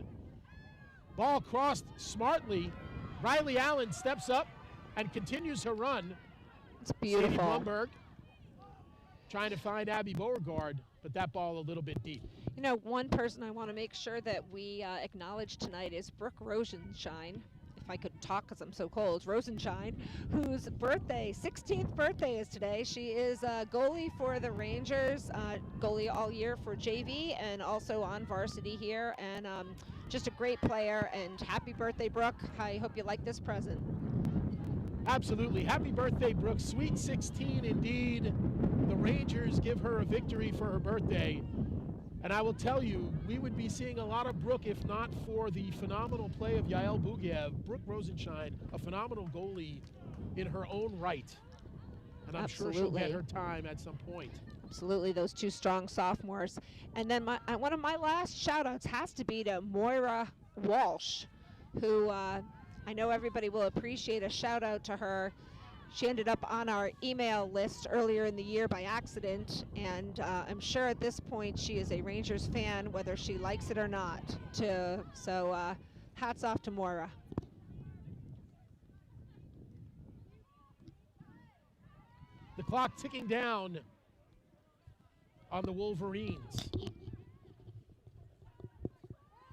Ball crossed smartly. Riley Allen steps up and continues her run. It's beautiful. Sadie Blumberg trying to find Abby Beauregard, but that ball a little bit deep. You know, one person I want to make sure that we acknowledge tonight is Brooke Rosenshine. If I could talk because I'm so cold. Rosenshine, whose birthday, 16th birthday is today. She is a goalie for the Rangers, goalie all year for JV and also on varsity here. And just a great player. And happy birthday, Brooke. I hope you like this present. Absolutely. Happy birthday, Brooke. Sweet 16 indeed. The Rangers give her a victory for her birthday. And I will tell you, we would be seeing a lot of Brooke if not for the phenomenal play of Yael Bugiev. Brooke Rosenshine, a phenomenal goalie in her own right. And I'm sure she'll get her time at some point. Absolutely, those 2 strong sophomores. And then one of my last shout-outs has to be to Moira Walsh, who I know everybody will appreciate a shout-out to her. She ended up on our email list earlier in the year by accident, and I'm sure at this point she is a Rangers fan, whether she likes it or not. So hats off to Moira. The clock ticking down on the Wolverines.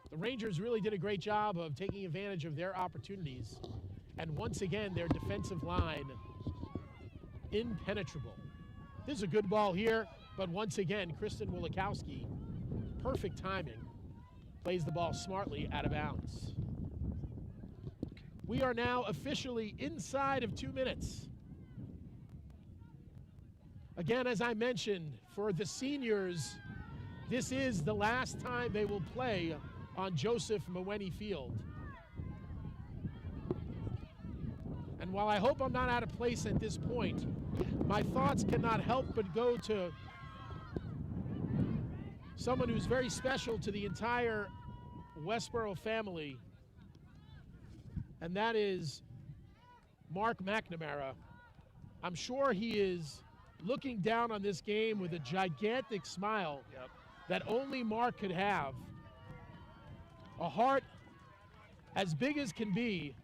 The Rangers really did a great job of taking advantage of their opportunities. And once again, their defensive line impenetrable. This is a good ball here, but once again, Kristen Wilikowski, perfect timing, plays the ball smartly out of bounds. We are now officially inside of 2 minutes. Again, as I mentioned, for the seniors, this is the last time they will play on Joseph Mewhiney Field. And while I hope I'm not out of place at this point, my thoughts cannot help but go to someone who's very special to the entire Westborough family, and that is Mark McNamara. I'm sure he is looking down on this game with a gigantic smile that only Mark could have. A heart as big as can be,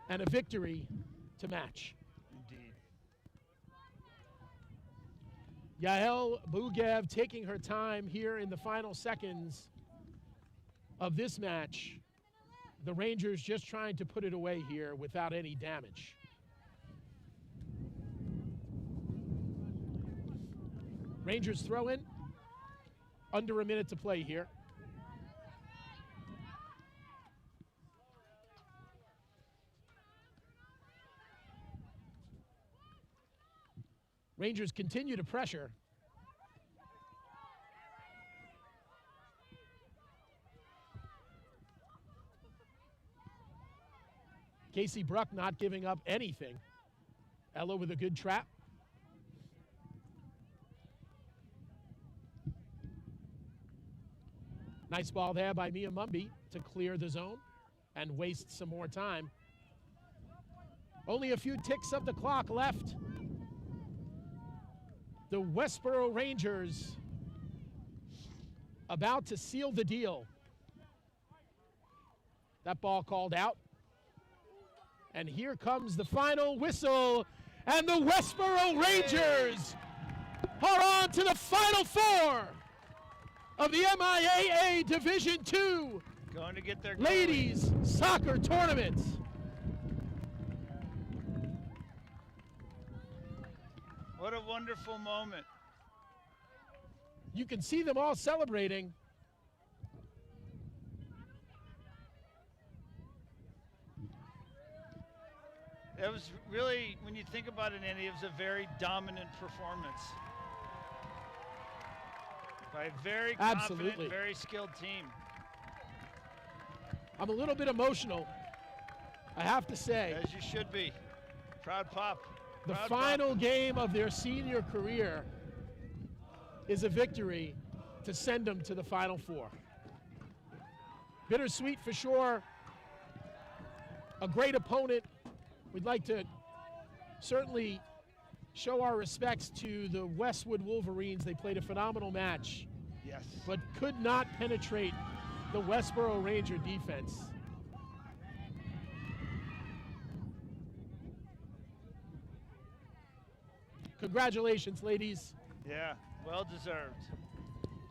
and a victory to match. Indeed. Yael Bugev taking her time here in the final seconds of this match. The Rangers just trying to put it away here without any damage. Rangers throw in, under a minute to play here. Rangers continue to pressure. Casey Bruck not giving up anything. Ella with a good trap. Nice ball there by Mia Mumby to clear the zone and waste some more time. Only a few ticks of the clock left. The Westborough Rangers about to seal the deal. That ball called out. And here comes the final whistle, and the Westborough Rangers are on to the Final Four of the MIAA Division II Going to get their Ladies Soccer Tournament. What a wonderful moment. You can see them all celebrating. It was really, when you think about it, Andy, it was a very dominant performance by a very confident, very skilled team. I'm a little bit emotional, I have to say. As you should be. Proud pop. The Proud final pop. game of their senior career is a victory to send them to the Final Four. Bittersweet for sure. A great opponent. We'd like to certainly show our respects to the Westwood Wolverines. They played a phenomenal match, Yes. but could not penetrate the Westborough Ranger defense. Congratulations, ladies. Yeah, well deserved.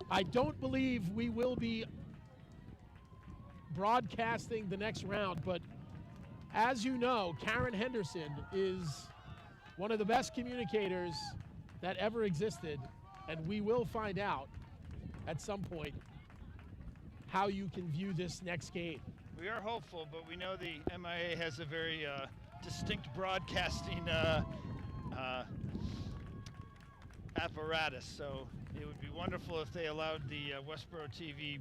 I don't believe we will be broadcasting the next round, but as you know, Karen Henderson is one of the best communicators that ever existed, and we will find out at some point how you can view this next game. We are hopeful, but we know the MIA has a very distinct broadcasting apparatus, so it would be wonderful if they allowed the Westborough TV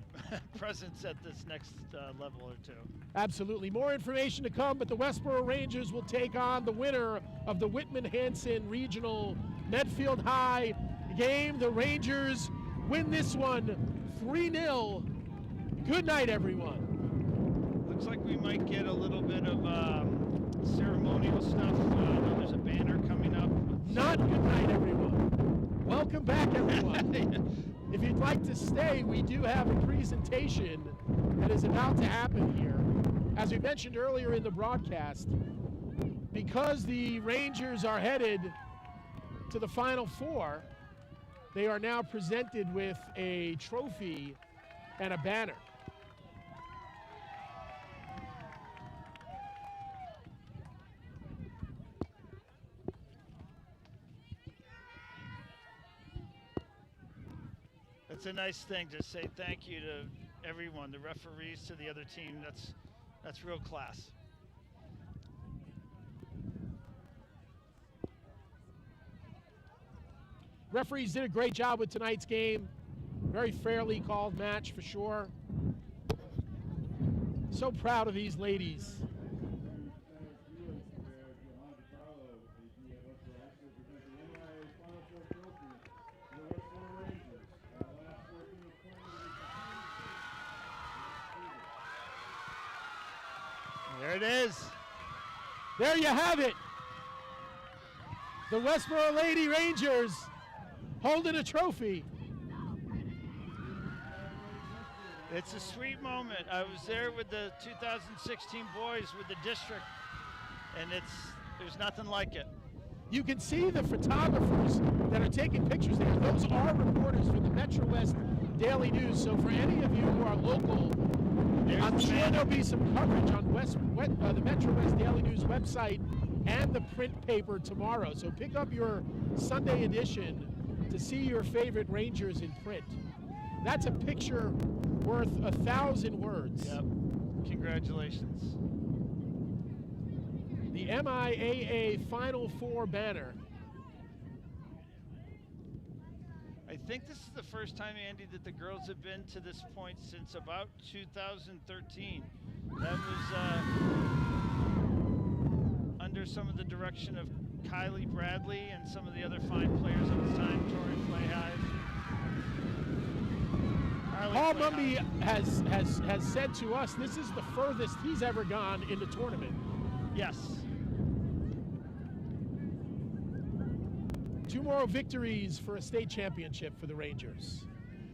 presence at this next level or two. Absolutely. More information to come, but the Westborough Rangers will take on the winner of the Whitman-Hanson Regional Medfield High game. The Rangers win this one 3-0. Good night, everyone. Looks like we might get a little bit of ceremonial stuff. I know there's a banner coming up. Not good night, everyone. Welcome back, everyone. If you'd like to stay, we do have a presentation that is about to happen here. As we mentioned earlier in the broadcast, because the Rangers are headed to the Final Four, they are now presented with a trophy and a banner. It's a nice thing to say thank you to everyone, the referees, to the other team. That's real class. Referees did a great job with tonight's game. Very fairly called match for sure. So proud of these ladies. There it is. There you have it. The Westborough Lady Rangers holding a trophy. It's a sweet moment. I was there with the 2016 boys with the district, and there's nothing like it. You can see the photographers that are taking pictures there. Those are reporters from the Metro West Daily News. So for any of you who are local, I'm sure there'll be some coverage on the Metro West Daily News website and the print paper tomorrow. So pick up your Sunday edition to see your favorite Rangers in print. That's a picture worth 1,000 words. Yep. Congratulations. The MIAA Final Four banner. I think this is the first time, Andy, that the girls have been to this point since about 2013. That was under some of the direction of Kylie Bradley and some of the other fine players at the time, Tori Flayhive. Paul Mumby has said to us this is the furthest he's ever gone in the tournament. Yes. 2 more victories for a state championship for the Rangers.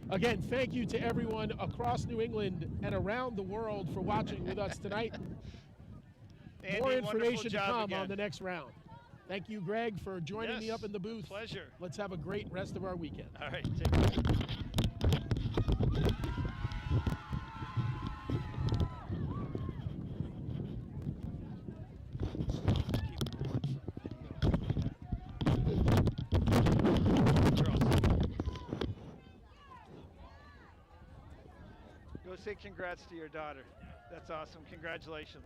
Again, thank you to everyone across New England and around the world for watching with us tonight. Andy, More information to come again on the next round. Thank you, Greg, for joining me up in the booth. Pleasure. Let's have a great rest of our weekend. All right, take care. Go say congrats to your daughter. That's awesome. Congratulations.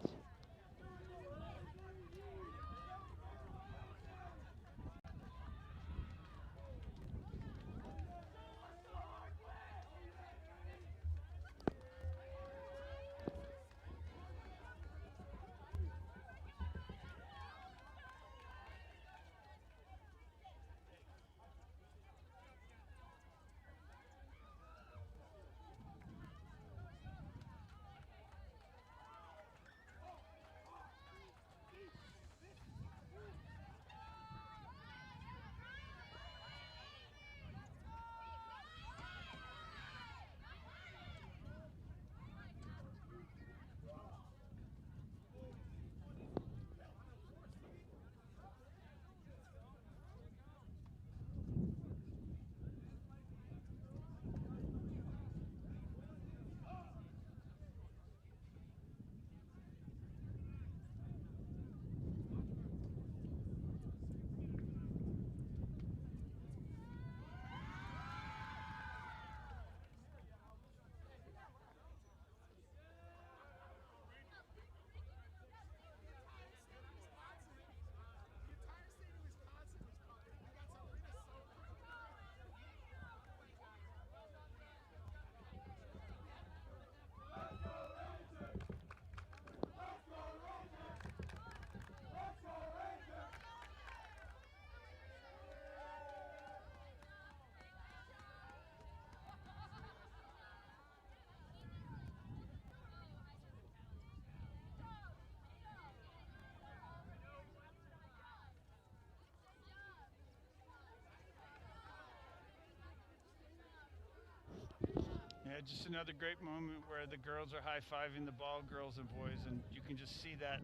Yeah, just another great moment where the girls are high-fiving the ball, girls and boys, and you can just see that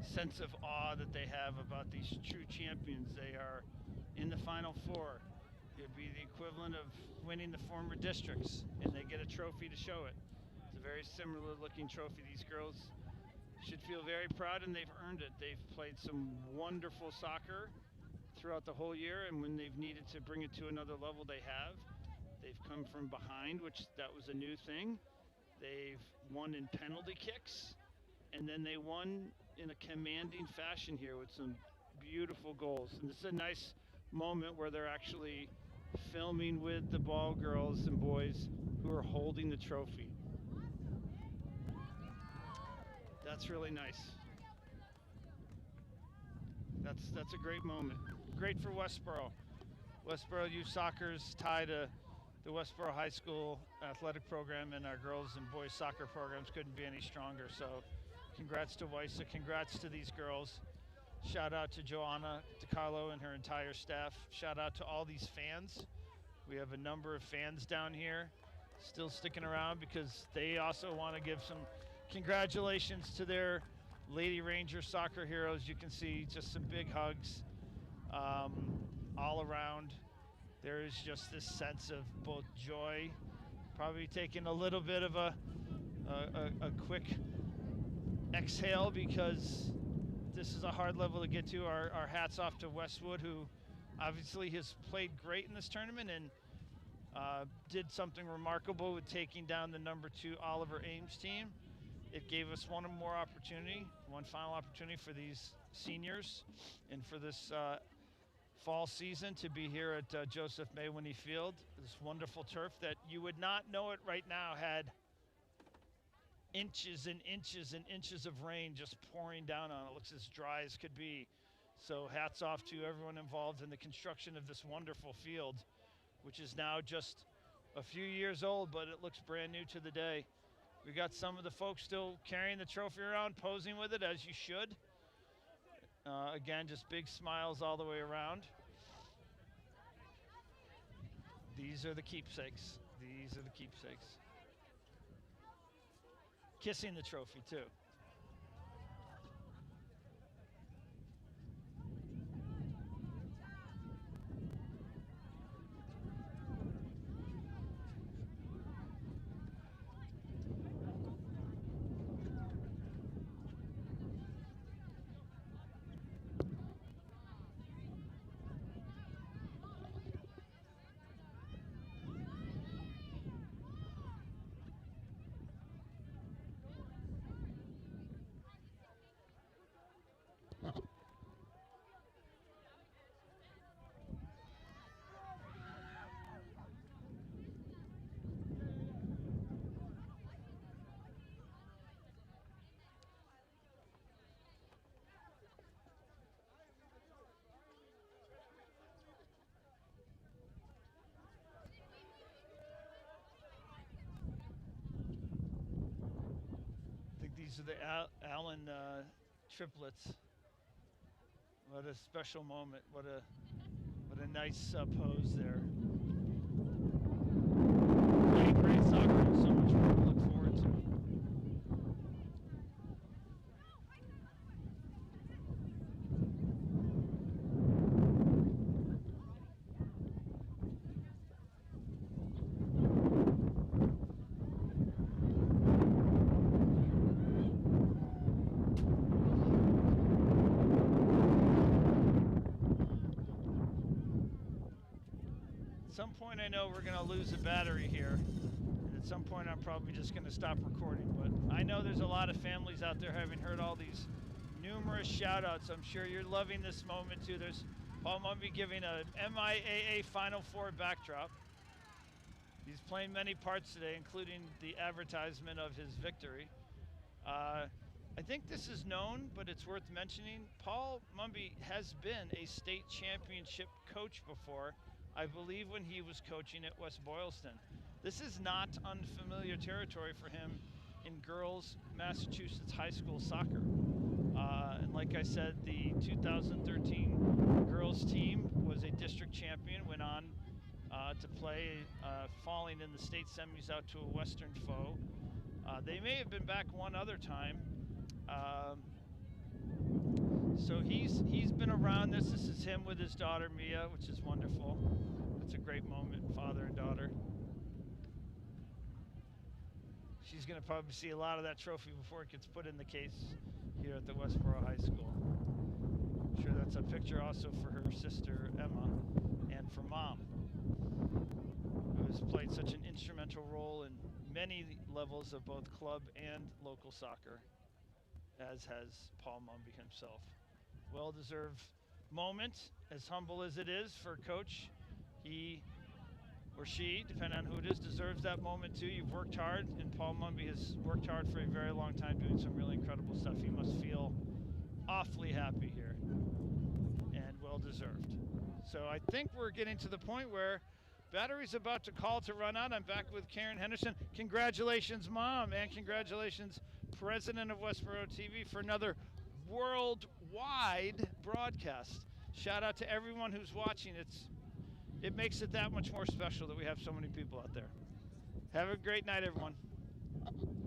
sense of awe that they have about these true champions. They are in the Final Four. It would be the equivalent of winning the former districts, and they get a trophy to show it. It's a very similar-looking trophy. These girls should feel very proud, and they've earned it. They've played some wonderful soccer throughout the whole year, and when they've needed to bring it to another level, they have. They've come from behind, which that was a new thing. They've won in penalty kicks, and then they won in a commanding fashion here with some beautiful goals. And this is a nice moment where they're actually filming with the ball girls and boys who are holding the trophy. That's really nice. That's a great moment. Great for Westborough. Westborough Youth Soccer's tie to the Westborough High School athletic program, and our girls and boys soccer programs couldn't be any stronger. So congrats to WISA, congrats to these girls. Shout out to Joanna DiCarlo and her entire staff. Shout out to all these fans. We have a number of fans down here still sticking around because they also want to give some congratulations to their Lady Ranger soccer heroes. You can see just some big hugs all around. There is just this sense of both joy, probably taking a little bit of a quick exhale because this is a hard level to get to. Our hats off to Westwood, who obviously has played great in this tournament and did something remarkable with taking down the #2 Oliver Ames team. It gave us one final opportunity for these seniors and for this fall season to be here at Joseph Mewhiney Field, this wonderful turf that you would not know it right now had inches and inches and inches of rain just pouring down on it. It looks as dry as could be. So hats off to everyone involved in the construction of this wonderful field, which is now just a few years old, but it looks brand new to the day. We got some of the folks still carrying the trophy around, posing with it, as you should. Again, just big smiles all the way around. These are the keepsakes. These are the keepsakes. Kissing the trophy, too. These are the Allen triplets. What a special moment. What a nice pose there. Playing great soccer and so much more to look forward to. At some point I know we're going to lose a battery here, and at some point I'm probably just going to stop recording, but I know there's a lot of families out there having heard all these numerous shout-outs. I'm sure you're loving this moment too. There's Paul Mumby giving a MIAA Final Four backdrop. He's playing many parts today, including the advertisement of his victory. I think this is known, but it's worth mentioning. Paul Mumby has been a state championship coach before, I believe when he was coaching at West Boylston. This is not unfamiliar territory for him in girls Massachusetts high school soccer. And like I said, the 2013 girls team was a district champion, went on to play, falling in the state semis out to a Western foe. They may have been back one other time. So he's been around this. This is him with his daughter Mia, which is wonderful. It's a great moment, father and daughter. She's going to probably see a lot of that trophy before it gets put in the case here at the Westborough High School. I'm sure that's a picture also for her sister Emma and for Mom, who has played such an instrumental role in many levels of both club and local soccer, as has Paul Mumby himself. Well-deserved moment, as humble as it is for Coach. He or she, depending on who it is, deserves that moment too. You've worked hard, and Paul Mumby has worked hard for a very long time doing some really incredible stuff. He must feel awfully happy here, and well-deserved. So I think we're getting to the point where Battery's about to call to run out. I'm back with Karen Henderson. Congratulations, Mom, and congratulations, President of Westborough TV, for another worldwide broadcast. Shout out to everyone who's watching. It makes it that much more special that we have so many people out there. Have a great night, everyone.